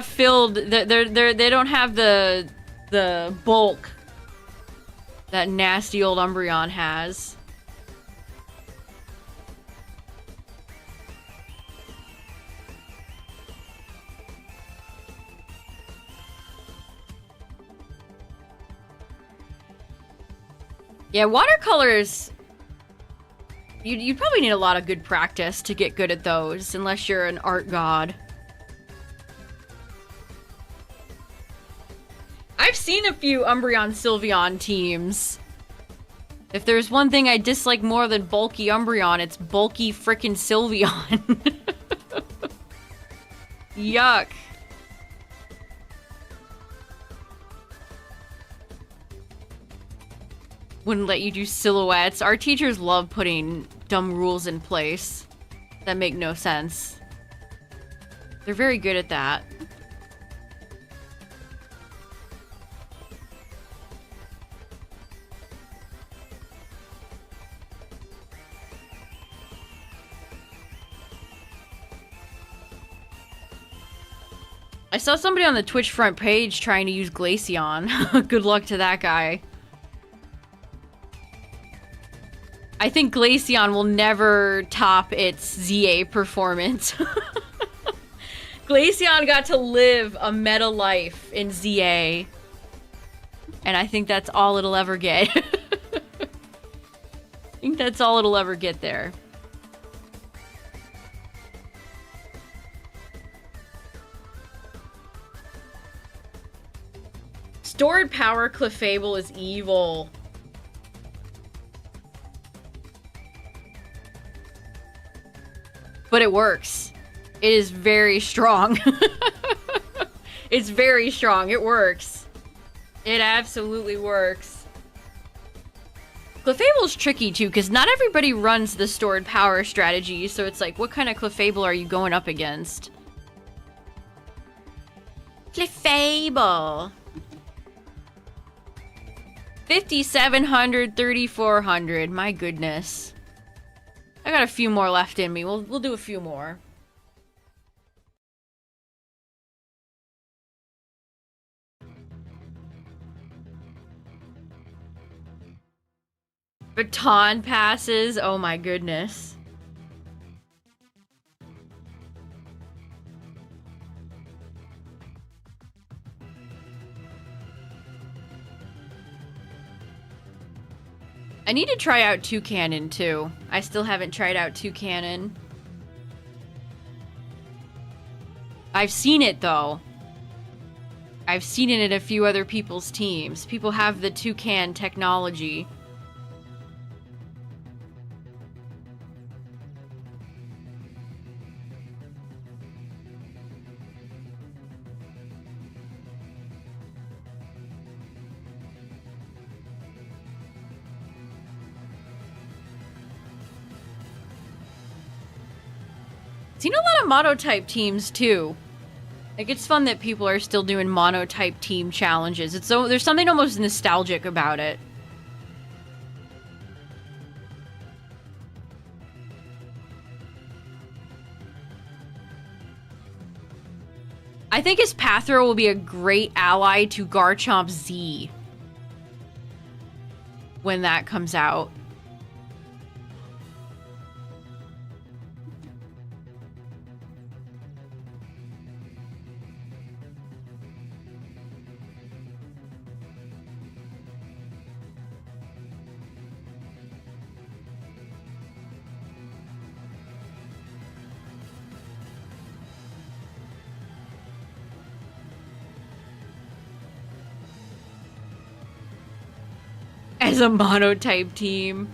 filled. They don't have the bulk that nasty old Umbreon has. Yeah, watercolors. You'd probably need a lot of good practice to get good at those, unless you're an art god. I've seen a few Umbreon Sylveon teams. If there's one thing I dislike more than bulky Umbreon, it's bulky frickin' Sylveon. Yuck. Wouldn't let you do silhouettes. Our teachers love putting dumb rules in place that make no sense. They're very good at that. I saw somebody on the Twitch front page trying to use Glaceon. Good luck to that guy. I think Glaceon will never top its ZA performance. Glaceon got to live a meta life in ZA. And I think that's all it'll ever get. I think that's all it'll ever get there. Stored power Clefable is evil. But it works. It is very strong. It's very strong. It works. It absolutely works. Clefable's tricky too, because not everybody runs the stored power strategy, so it's like, what kind of Clefable are you going up against? Clefable. 5,700, 3,400. My goodness. I got a few more left in me. We'll do a few more. Baton passes. Oh my goodness. I need to try out Toucannon too. I still haven't tried out Toucannon. I've seen it though. I've seen it in a few other people's teams. People have the Toucan technology. Seen a lot of mono-type teams too. Like, it's fun that people are still doing mono-type team challenges. It's so there's something almost nostalgic about it. I think his Pathro will be a great ally to Garchomp Z when that comes out. As a mono-type team.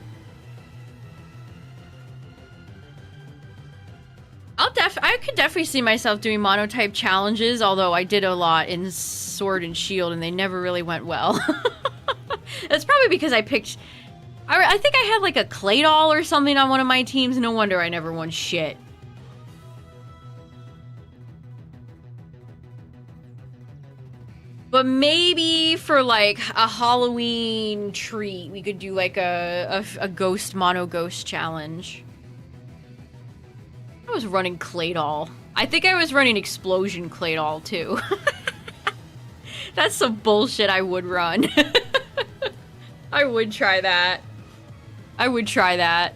I could definitely see myself doing mono-type challenges, although I did a lot in Sword and Shield and they never really went well. That's probably because I picked... I think I had like a Claydol or something on one of my teams. No wonder I never won shit. But maybe for like a Halloween treat, we could do like a ghost, mono ghost challenge. I was running Claydol. I think I was running Explosion Claydol too. That's some bullshit I would run. I would try that. I would try that.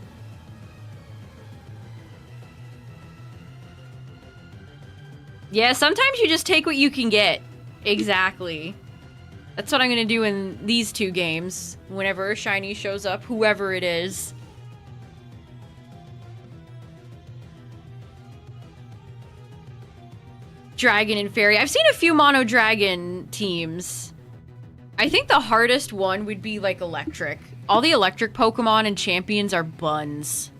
Yeah, sometimes you just take what you can get. Exactly. That's what I'm gonna do in these two games. Whenever a shiny shows up, whoever it is. Dragon and Fairy. I've seen a few mono dragon teams. I think the hardest one would be like electric. All the electric Pokemon and champions are buns.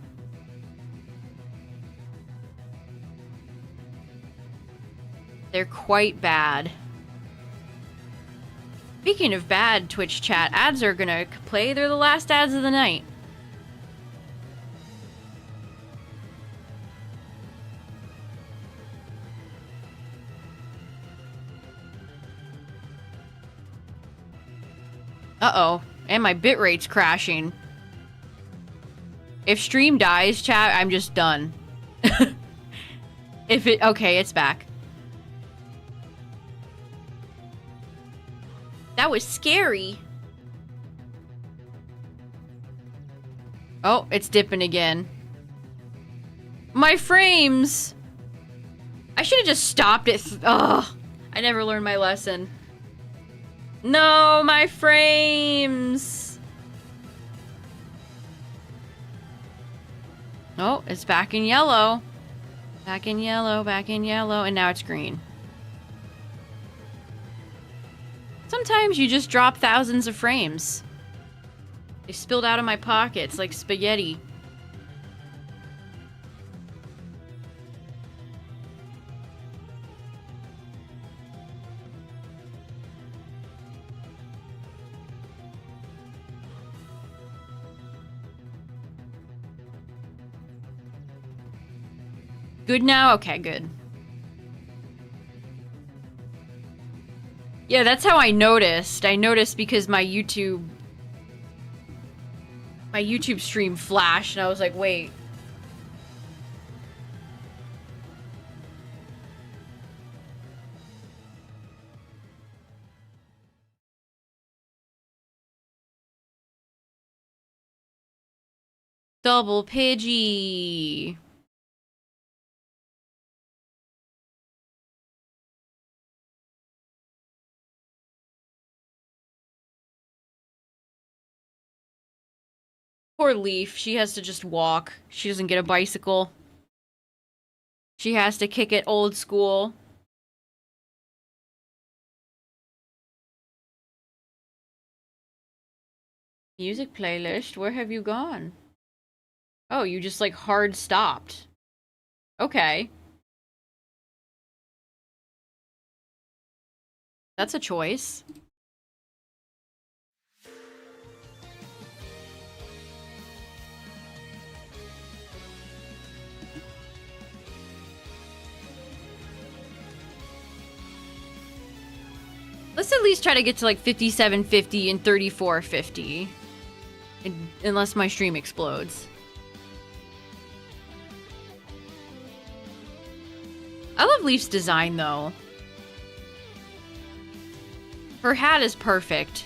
They're quite bad. Speaking of bad, Twitch chat, ads are gonna play. They're the last ads of the night. Uh-oh. And my bitrate's crashing. If stream dies, chat, I'm just done. If it... Okay, it's back. That was scary. Oh, it's dipping again. My frames! I should have just stopped it. Ugh. I never learned my lesson. No, my frames! Oh, it's back in yellow. Back in yellow, and now it's green. Sometimes you just drop thousands of frames. They spilled out of my pockets like spaghetti. Good now? Okay, good. Yeah, that's how I noticed. I noticed because my YouTube stream flashed, and I was like, wait. Double Pidgey. Poor Leaf. She has to just walk. She doesn't get a bicycle. She has to kick it old school. Music playlist? Where have you gone? Oh, you just like hard stopped. Okay. That's a choice. Let's at least try to get to like 5750 and 3450. Unless my stream explodes. I love Leaf's design though. Her hat is perfect.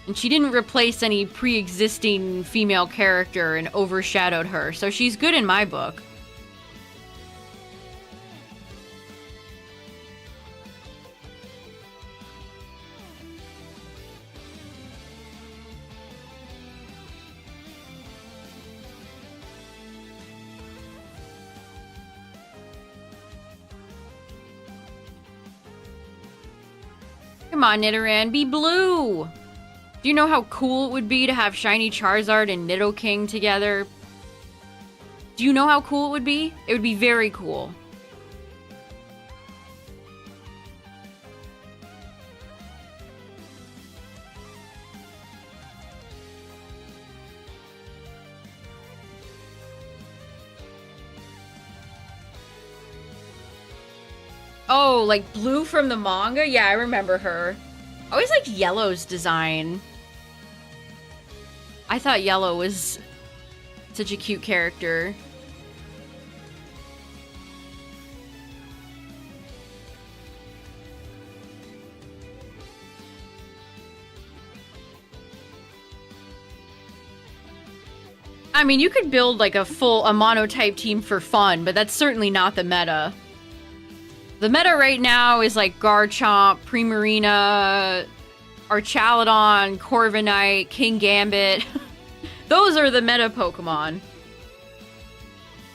And she didn't replace any pre-existing female character and overshadowed her, so she's good in my book. Come on, Nidoran, be blue! Do you know how cool it would be to have Shiny Charizard and Nidoking together? Do you know how cool it would be? It would be very cool. Oh, like Blue from the manga? Yeah, I remember her. I always liked Yellow's design. I thought Yellow was such a cute character. I mean, you could build like a monotype team for fun, but that's certainly not the meta. The meta right now is like Garchomp, Primarina, Archaludon, Corviknight, King Gambit. Those are the meta Pokemon.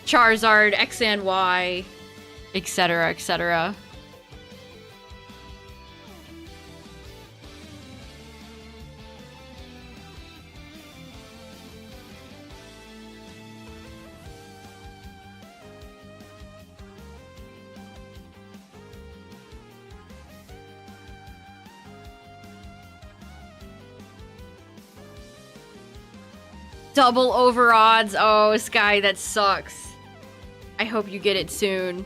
Charizard, X and Y, etc., etc. Double over odds. Oh, Sky, that sucks. I hope you get it soon.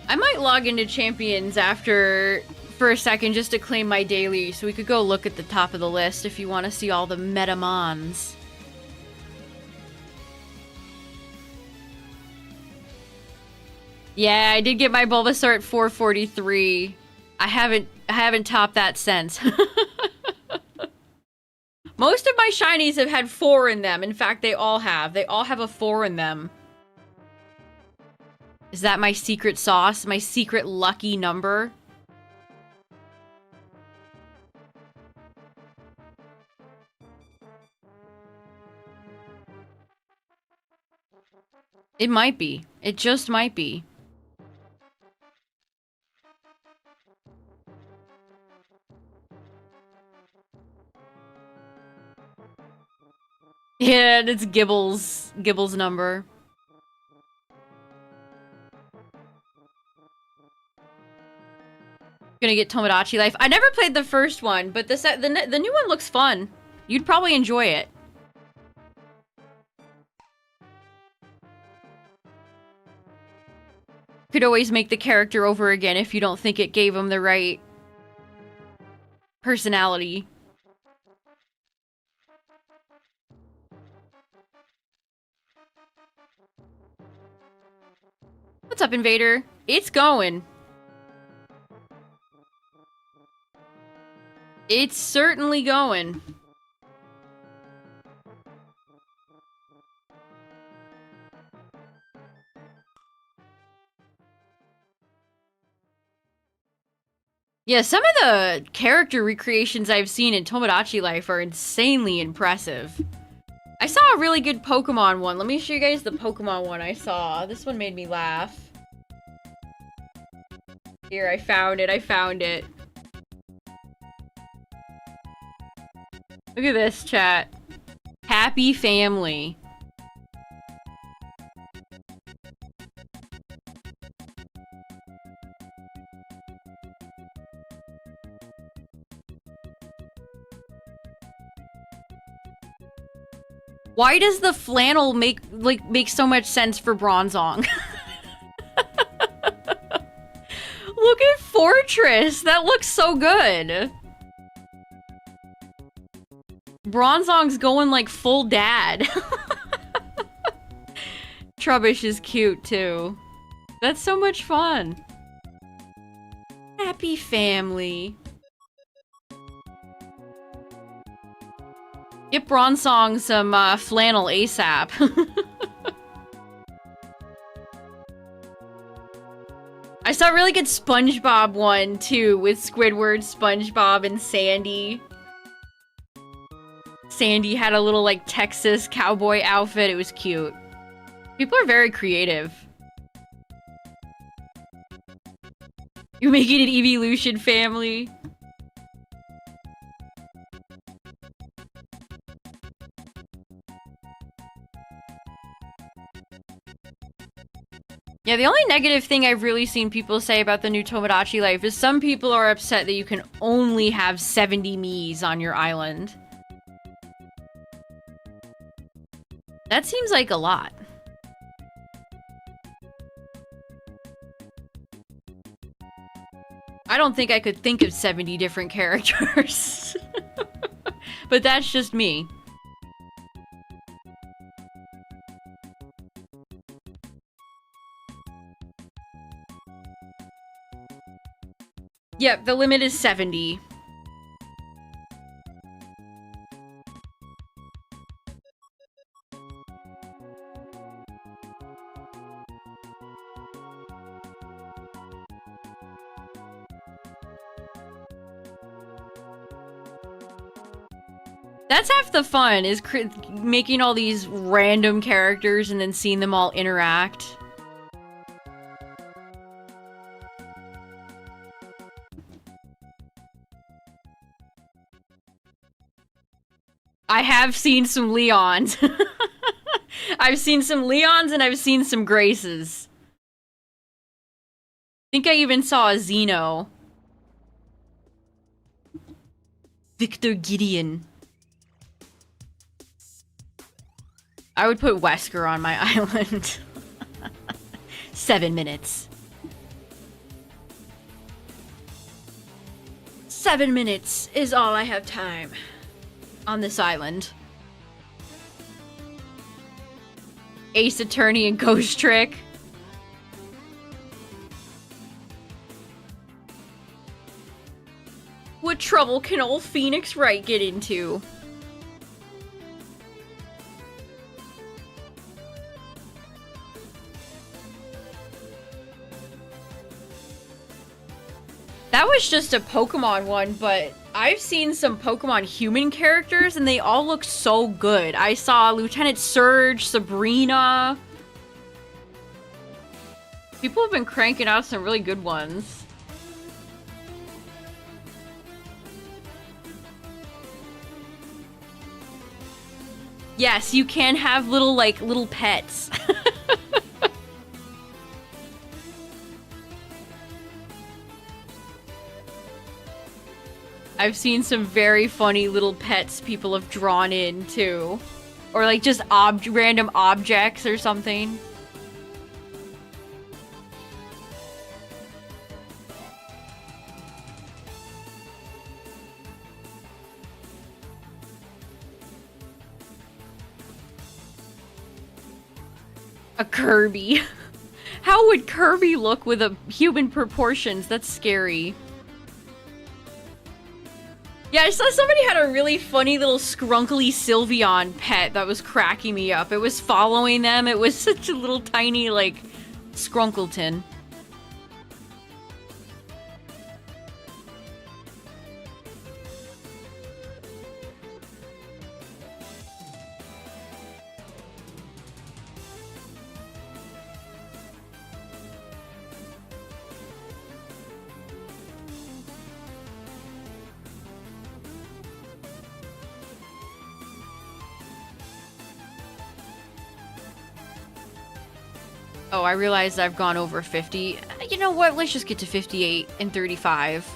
I might log into Champions for a second just to claim my daily, so we could go look at the top of the list if you want to see all the Metamons. Yeah, I did get my Bulbasaur at 443. I haven't topped that since. Most of my shinies have had 4 in them. In fact, they all have. They all have a 4 in them. Is that my secret sauce? My secret lucky number? It might be. It just might be. Yeah, it's Gibble's number. Gonna get Tomodachi Life. I never played the first one, but the new one looks fun. You'd probably enjoy it. Could always make the character over again if you don't think it gave him the right personality. What's up, Invader? It's going. It's certainly going. Yeah, some of the character recreations I've seen in Tomodachi Life are insanely impressive. I saw a really good Pokemon one. Let me show you guys the Pokemon one I saw. This one made me laugh. Here, I found it. Look at this, chat. Happy family. Why does the flannel make so much sense for Bronzong? Look at Fortress. That looks so good. Bronzong's going like full dad. Trubbish is cute too. That's so much fun. Happy family. Get Bronzong some flannel ASAP. I saw a really good SpongeBob one too with Squidward, SpongeBob, and Sandy. Sandy had a little like Texas cowboy outfit. It was cute. People are very creative. You making an Evolution family? Yeah, the only negative thing I've really seen people say about the new Tomodachi Life is some people are upset that you can only have 70 Miis on your island. That seems like a lot. I don't think I could think of 70 different characters. But that's just me. Yep, the limit is 70. That's half the fun, is making all these random characters and then seeing them all interact. I have seen some Leons. I've seen some Leons and I've seen some Graces. I think I even saw a Xeno. Victor Gideon. I would put Wesker on my island. 7 minutes. 7 minutes is all I have time on this island. Ace Attorney and Ghost Trick. What trouble can old Phoenix Wright get into? That was just a Pokemon one, but I've seen some Pokemon human characters and they all look so good. I saw Lieutenant Surge, Sabrina. People have been cranking out some really good ones. Yes, you can have little, like, little pets. I've seen some very funny little pets people have drawn in, too. Or, like, just random objects or something. A Kirby. How would Kirby look with a human proportions? That's scary. Yeah, I saw somebody had a really funny little scrunkly Sylveon pet that was cracking me up. It was following them. It was such a little tiny, like, Skrunkleton. Oh, I realized I've gone over 50. You know what? Let's just get to 58 and 35.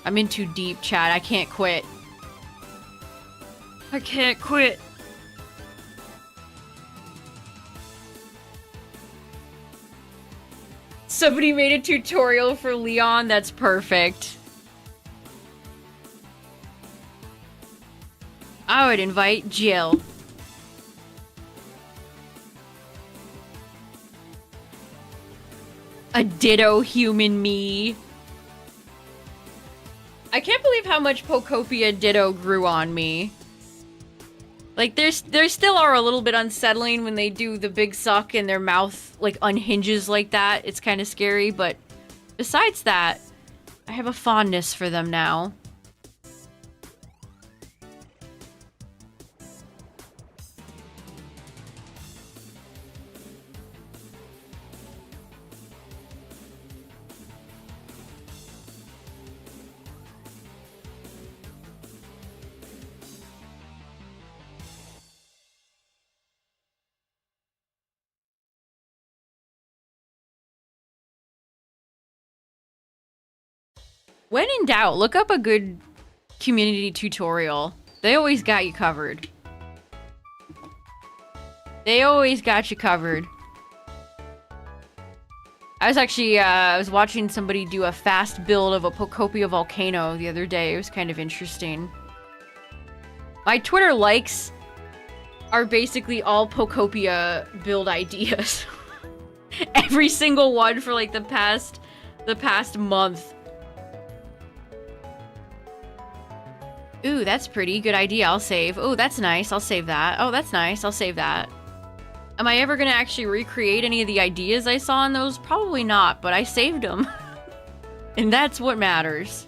I'm in too deep, chat. I can't quit. I can't quit. Somebody made a tutorial for Leon. That's perfect. I would invite Jill. A ditto human me. I can't believe how much Pokopia Ditto grew on me. Like, they still are a little bit unsettling when they do the big suck and their mouth, like, unhinges like that. It's kind of scary, but besides that, I have a fondness for them now. When in doubt, look up a good community tutorial. They always got you covered. They always got you covered. I was actually, I was watching somebody do a fast build of a Pokopia volcano the other day. It was kind of interesting. My Twitter likes are basically all Pokopia build ideas. Every single one for like the past month. Ooh, that's pretty. Good idea. I'll save. Ooh, that's nice. I'll save that. Oh, that's nice. I'll save that. Am I ever gonna actually recreate any of the ideas I saw in those? Probably not, but I saved them. And that's what matters.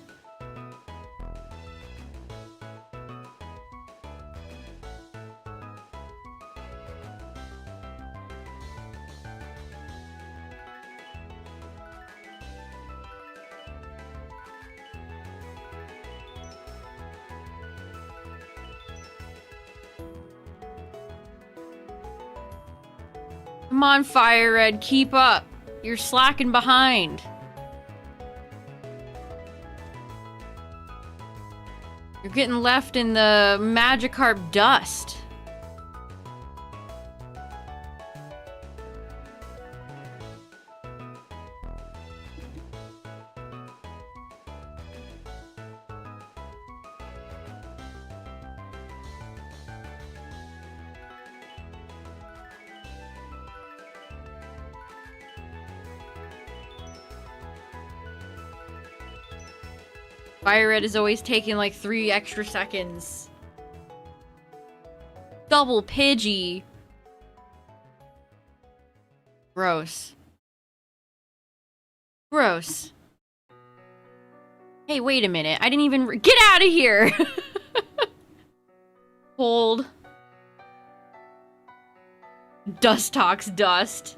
Come on, FireRed, keep up. You're slacking behind. You're getting left in the Magikarp dust. FireRed is always taking like 3 extra seconds. Double Pidgey. Gross. Gross. Hey, wait a minute. I didn't even... Get out of here! Hold. Dust talks dust.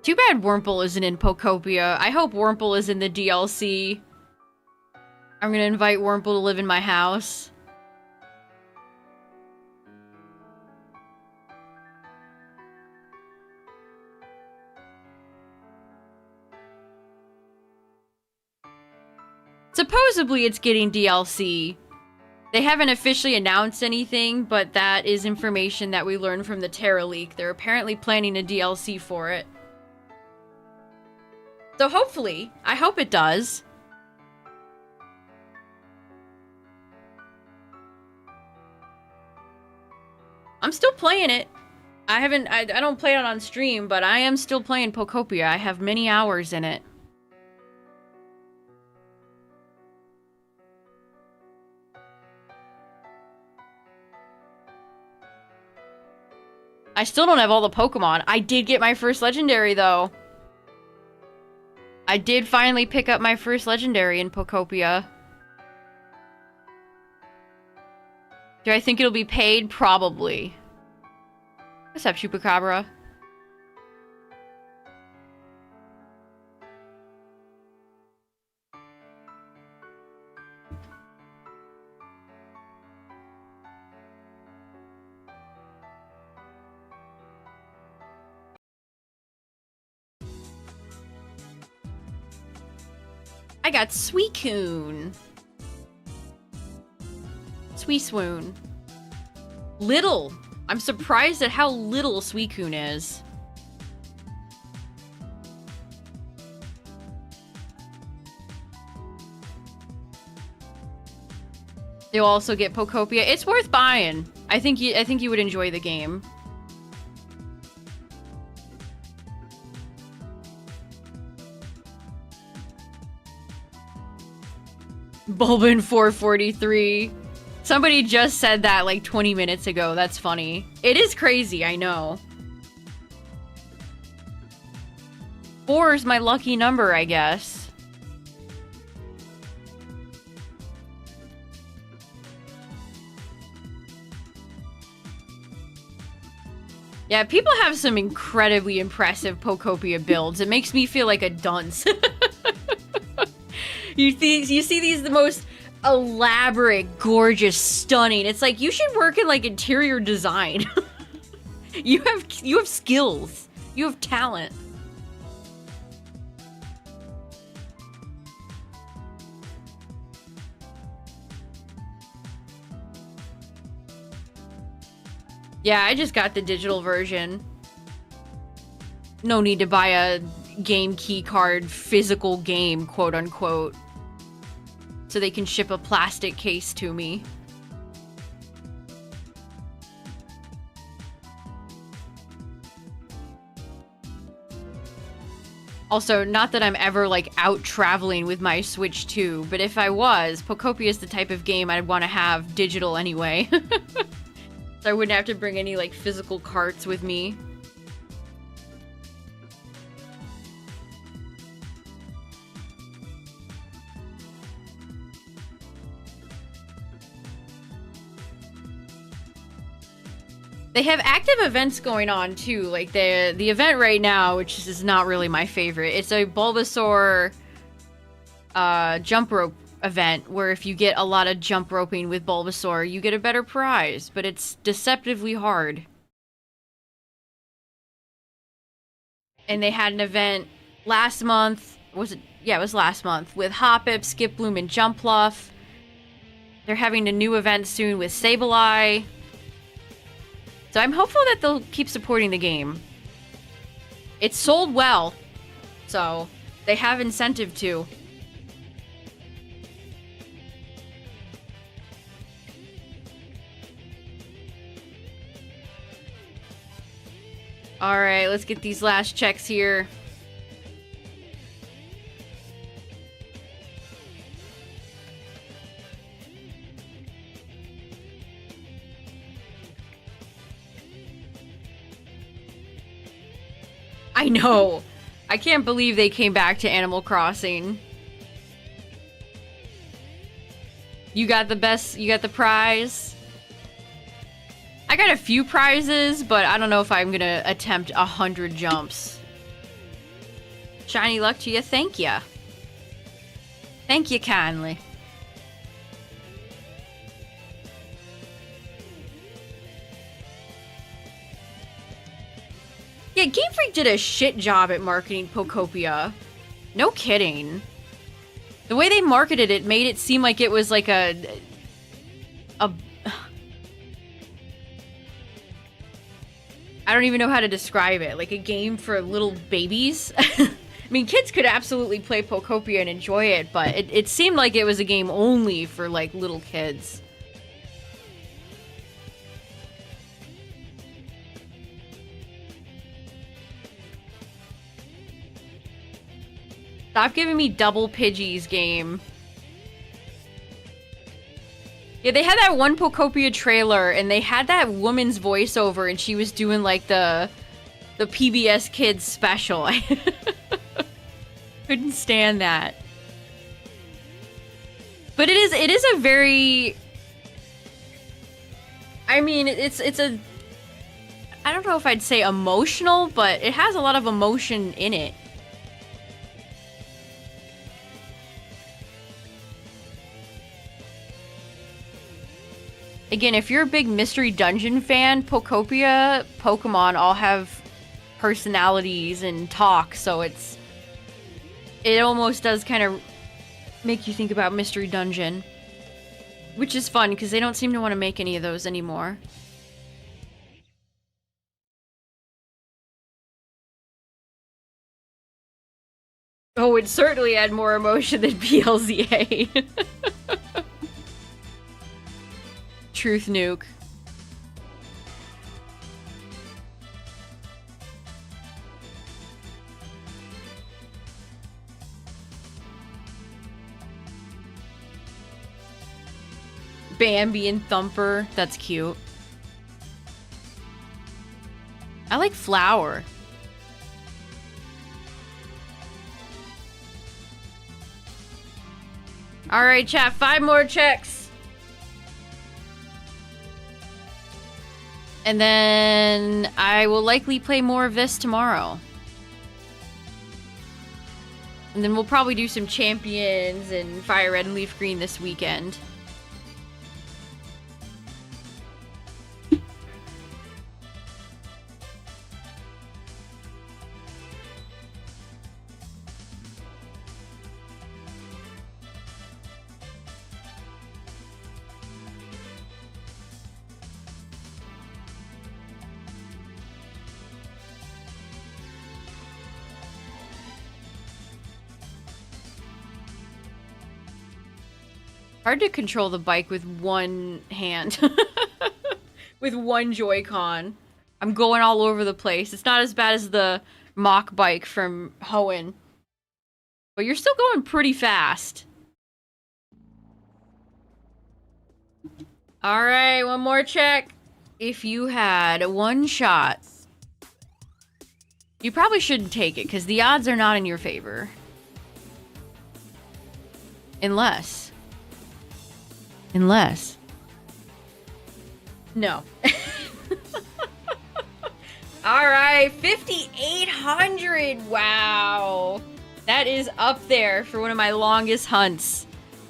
Too bad Wurmple isn't in Pokopia. I hope Wurmple is in the DLC. I'm gonna invite Wurmple to live in my house. Supposedly it's getting DLC. They haven't officially announced anything, but that is information that we learned from the Terra leak. They're apparently planning a DLC for it. So hopefully, I hope it does. I'm still playing it. I don't play it on stream, but I am still playing Pokopia. I have many hours in it. I still don't have all the Pokemon. I did get my first legendary, though. I did finally pick up my first legendary in Pokopia. Do I think it'll be paid? Probably. What's up, Chupacabra? I got Suicune. Suiswoon. Little. I'm surprised at how little Suicune is. You'll also get Pokopia. It's worth buying. I think you would enjoy the game. Bulbin 443. Somebody just said that like 20 minutes ago. That's funny. It is crazy, I know. 4 is my lucky number, I guess. Yeah, people have some incredibly impressive Pokopia builds. It makes me feel like a dunce. You see these the most elaborate, gorgeous, stunning. It's like you should work in like interior design. You have skills. You have talent. Yeah, I just got the digital version. No need to buy a game key card physical game, quote unquote. So they can ship a plastic case to me. Also, not that I'm ever like out traveling with my Switch 2, but if I was, Pokopia is the type of game I'd want to have digital anyway. So I wouldn't have to bring any like physical carts with me. They have active events going on too, like the event right now, which is not really my favorite. It's a Bulbasaur jump rope event where if you get a lot of jump roping with Bulbasaur, you get a better prize, but it's deceptively hard. And they had an event last month, was it? Yeah, it was last month, with Hoppip, Skiploom, and Jumpluff. They're having a new event soon with Sableye. So I'm hopeful that they'll keep supporting the game. It's sold well, so they have incentive to. Alright, let's get these last checks here. I know. I can't believe they came back to Animal Crossing. You got the best, you got the prize. I got a few prizes, but I don't know if I'm gonna attempt 100 jumps. Shiny luck to you, thank ya. Thank you kindly. Yeah, Game Freak did a shit job at marketing Pokopia. No kidding. The way they marketed it made it seem like it was like a I don't even know how to describe it. Like a game for little babies. I mean, kids could absolutely play Pokopia and enjoy it, but it seemed like it was a game only for like little kids. Stop giving me double Pidgeys game. Yeah, they had that one Pokopia trailer, and they had that woman's voiceover, and she was doing like the PBS Kids special. I couldn't stand that. But it is a very, I mean, it's a, I don't know if I'd say emotional, but it has a lot of emotion in it. Again, if you're a big Mystery Dungeon fan, Pokopia Pokemon all have personalities and talk, so it almost does kind of make you think about Mystery Dungeon. Which is fun, because they don't seem to want to make any of those anymore. Oh, it certainly had more emotion than PLZA. Truth nuke. Bambi and Thumper. That's cute. I like Flower. Alright, chat. 5 more checks. And then I will likely play more of this tomorrow. And then we'll probably do some Champions and FireRed and LeafGreen this weekend. Hard to control the bike with one hand. With one Joy-Con. I'm going all over the place. It's not as bad as the mock bike from Hoenn. But you're still going pretty fast. Alright, one more check. If you had one shot, you probably shouldn't take it, because the odds are not in your favor. Unless. No. Alright, 5,800! Wow! That is up there for one of my longest hunts.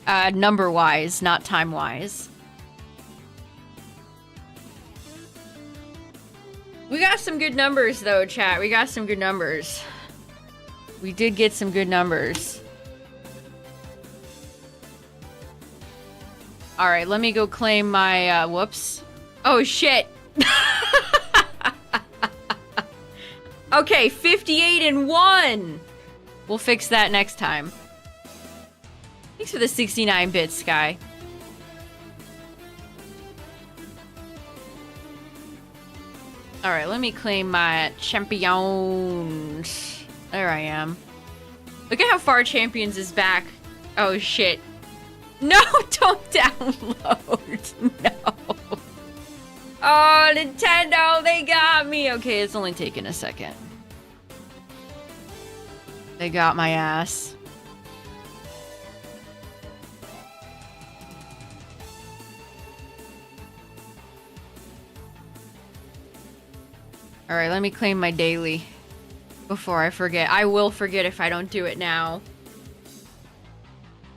Number-wise, not time-wise. We got some good numbers, though, chat. We got some good numbers. We did get some good numbers. Alright, let me go claim my, whoops. Oh, shit. Okay, 58 and 1. We'll fix that next time. Thanks for the 69 bits, Sky. Alright, let me claim my champions. There I am. Look at how far Champions is back. Oh, shit. No, don't download. No. Oh, Nintendo, they got me. Okay, it's only taken a second. They got my ass. Alright, let me claim my daily before I forget. I will forget if I don't do it now.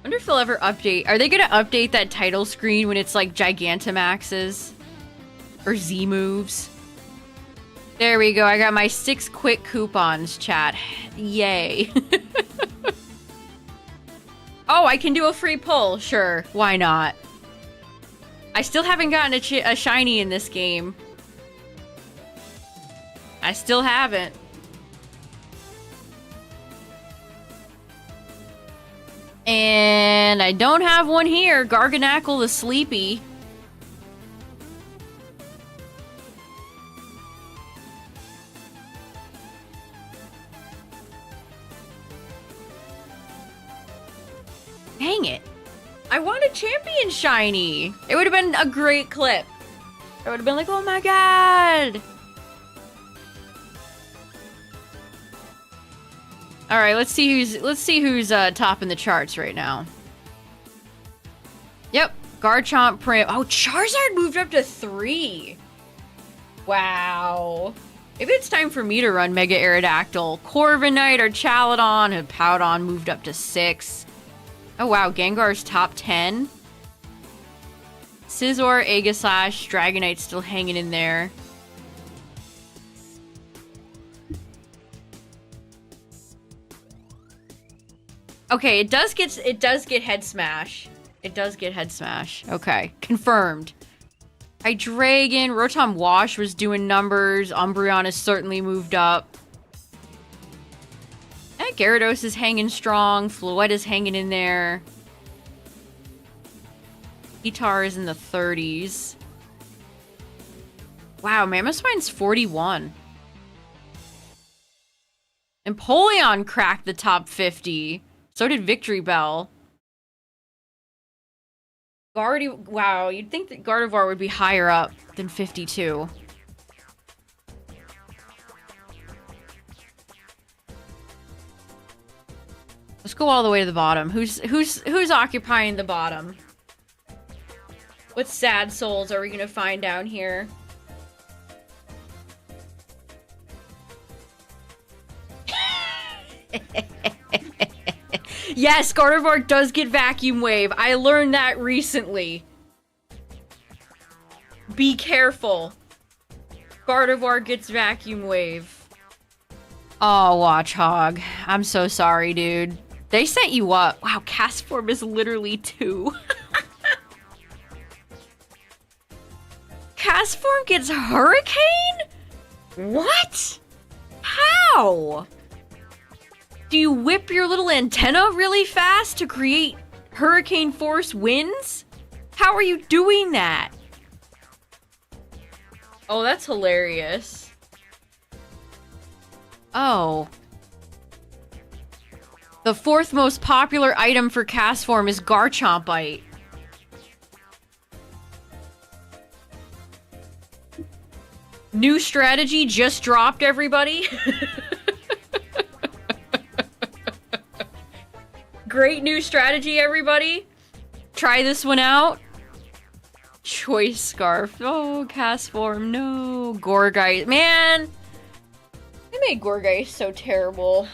Wonder if they'll ever update. Are they gonna update that title screen when it's like Gigantamaxes? Or Z moves? There we go. I got my 6 quick coupons, chat. Yay. Oh, I can do a free pull. Sure. Why not? I still haven't gotten a shiny in this game. I still haven't. And I don't have one here. Garganackle the Sleepy. Dang it. I want a champion shiny. It would have been a great clip. I would have been like, oh my god. All right, let's see who's topping the charts right now. Yep, Garchomp, Prim. Oh, Charizard moved up to 3. Wow. Maybe it's time for me to run Mega Aerodactyl. Corviknight or Chaladon and Powdon moved up to 6. Oh wow, Gengar's top 10. Scizor, Aegislash, Dragonite still hanging in there. Okay, it does get Head Smash. It does get Head Smash. Okay, confirmed. Hydreigon, Rotom Wash was doing numbers. Umbreon has certainly moved up. Gyarados is hanging strong. Floette is hanging in there. Guitar is in the 30s. Wow, Mamoswine's 41. Empoleon cracked the top 50. So did Victory Bell. Wow, you'd think that Gardevoir would be higher up than 52. Let's go all the way to the bottom. Who's occupying the bottom? What sad souls are we gonna find down here? Yes, Gardevoir does get Vacuum Wave. I learned that recently. Be careful. Gardevoir gets Vacuum Wave. Oh, Watchog. I'm so sorry, dude. They set you up. Wow, Castform is literally 2. Castform gets Hurricane? What? How? Do you whip your little antenna really fast to create Hurricane Force winds? How are you doing that? Oh, that's hilarious. Oh. The 4th most popular item for Castform is Garchompite. New strategy just dropped, everybody. Great new strategy, everybody. Try this one out. Choice Scarf. Oh, Castform. No. Gourgeist. Man. They made Gourgeist so terrible.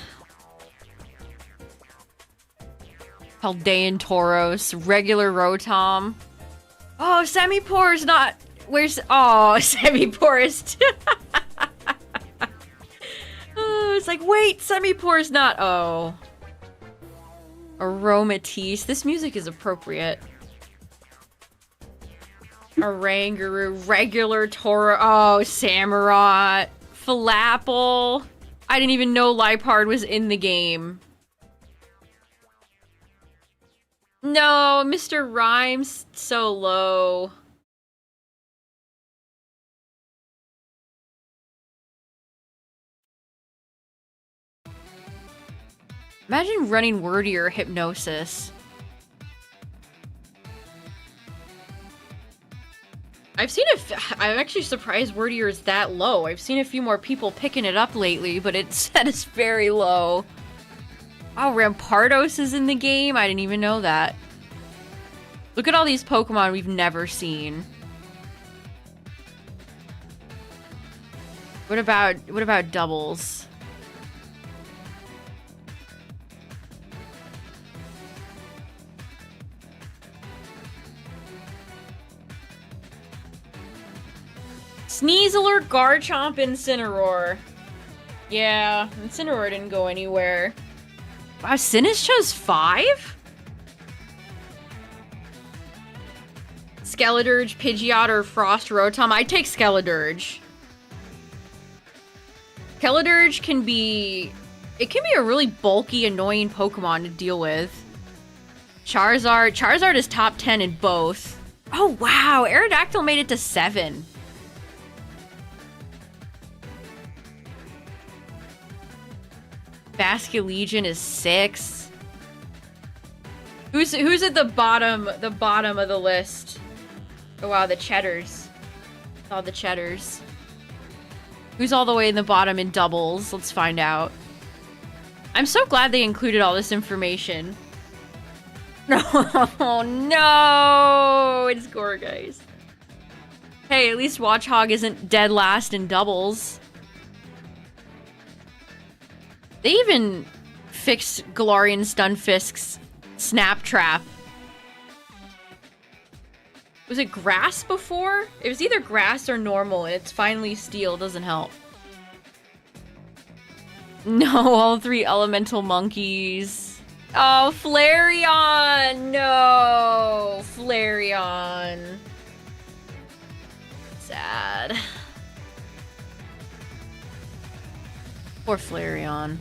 Paldean Tauros. Regular Rotom. Oh, Semipour's not... Where's... Oh, Semipour's... Oh, it's like, wait, Semipour's not... Oh. Aromatisse. This music is appropriate. Oranguru. Regular Tauros. Oh, Samurott. Falapple. I didn't even know Liepard was in the game. No, Mr. Rhymes so low. Imagine running Wordier Hypnosis. I'm actually surprised Wordier is that low. I've seen a few more people picking it up lately, but it's set as very low. Oh, Rampardos is in the game? I didn't even know that. Look at all these Pokemon we've never seen. What about doubles? Sneasler, Garchomp, Incineroar. Yeah, Incineroar didn't go anywhere. Wow, Sinnoh chose 5? Skeledirge, Pidgeot, or Frost Rotom? I'd take Skeledirge. Skeledirge can be... It can be a really bulky, annoying Pokemon to deal with. Charizard. Charizard is top 10 in both. Oh, wow. Aerodactyl made it to 7. Basculegion is 6. Who's at the bottom of the list? Oh wow, the Cheddars. All the Cheddars. Who's all the way in the bottom in doubles? Let's find out. I'm so glad they included all this information. No, oh, no, it's Gourgeist. Hey, at least Watchog isn't dead last in doubles. They even fixed Galarian Stunfisk's Snap Trap. Was it grass before? It was either grass or normal, and it's finally steel. Doesn't help. No, all 3 elemental monkeys. Oh, Flareon! No! Flareon. Sad. Poor Flareon.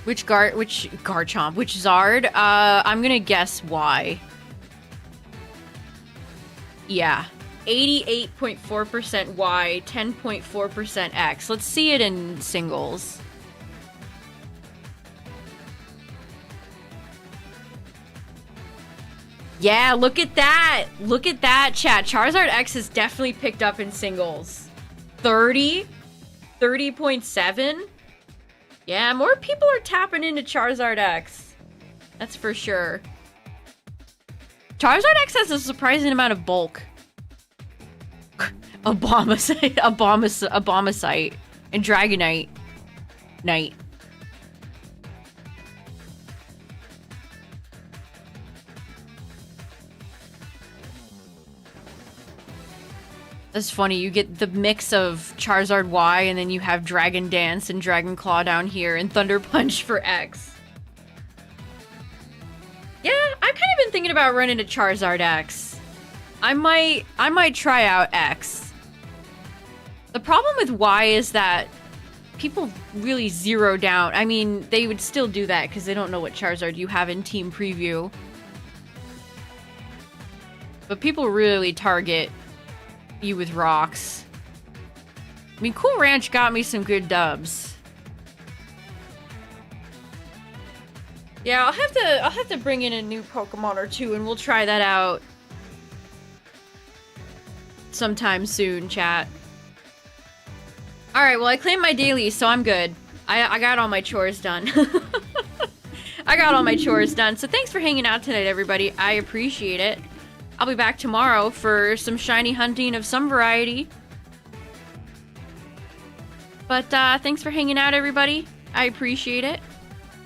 Which Garchomp? Which Zard? I'm gonna guess Y. Yeah. 88.4% Y, 10.4% X. Let's see it in singles. Yeah, look at that! Look at that, chat. Charizard X is definitely picked up in singles. 30? 30.7? Yeah, more people are tapping into Charizard X. That's for sure. Charizard X has a surprising amount of bulk. Abomasite, and Dragonite. Knight. That's funny, you get the mix of Charizard Y, and then you have Dragon Dance and Dragon Claw down here, and Thunder Punch for X. Yeah, I've kind of been thinking about running a Charizard X. I might try out X. The problem with Y is that people really zero down. I mean, they would still do that because they don't know what Charizard you have in Team Preview. But people really target you with rocks. I mean, Cool Ranch got me some good dubs. Yeah, I'll have to bring in a new Pokemon or two, and we'll try that out sometime soon, chat. All right, well, I claimed my dailies, so I'm good. I got all my chores done. I got all my chores done. So thanks for hanging out tonight, everybody. I appreciate it. I'll be back tomorrow for some shiny hunting of some variety. But thanks for hanging out, everybody. I appreciate it.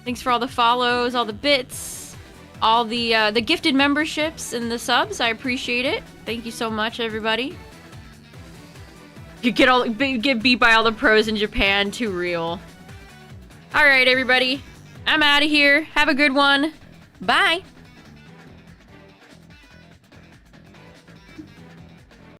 Thanks for all the follows, all the bits, all the gifted memberships and the subs. I appreciate it. Thank you so much, everybody. You get beat by all the pros in Japan. Too real. All right, everybody. I'm out of here. Have a good one. Bye.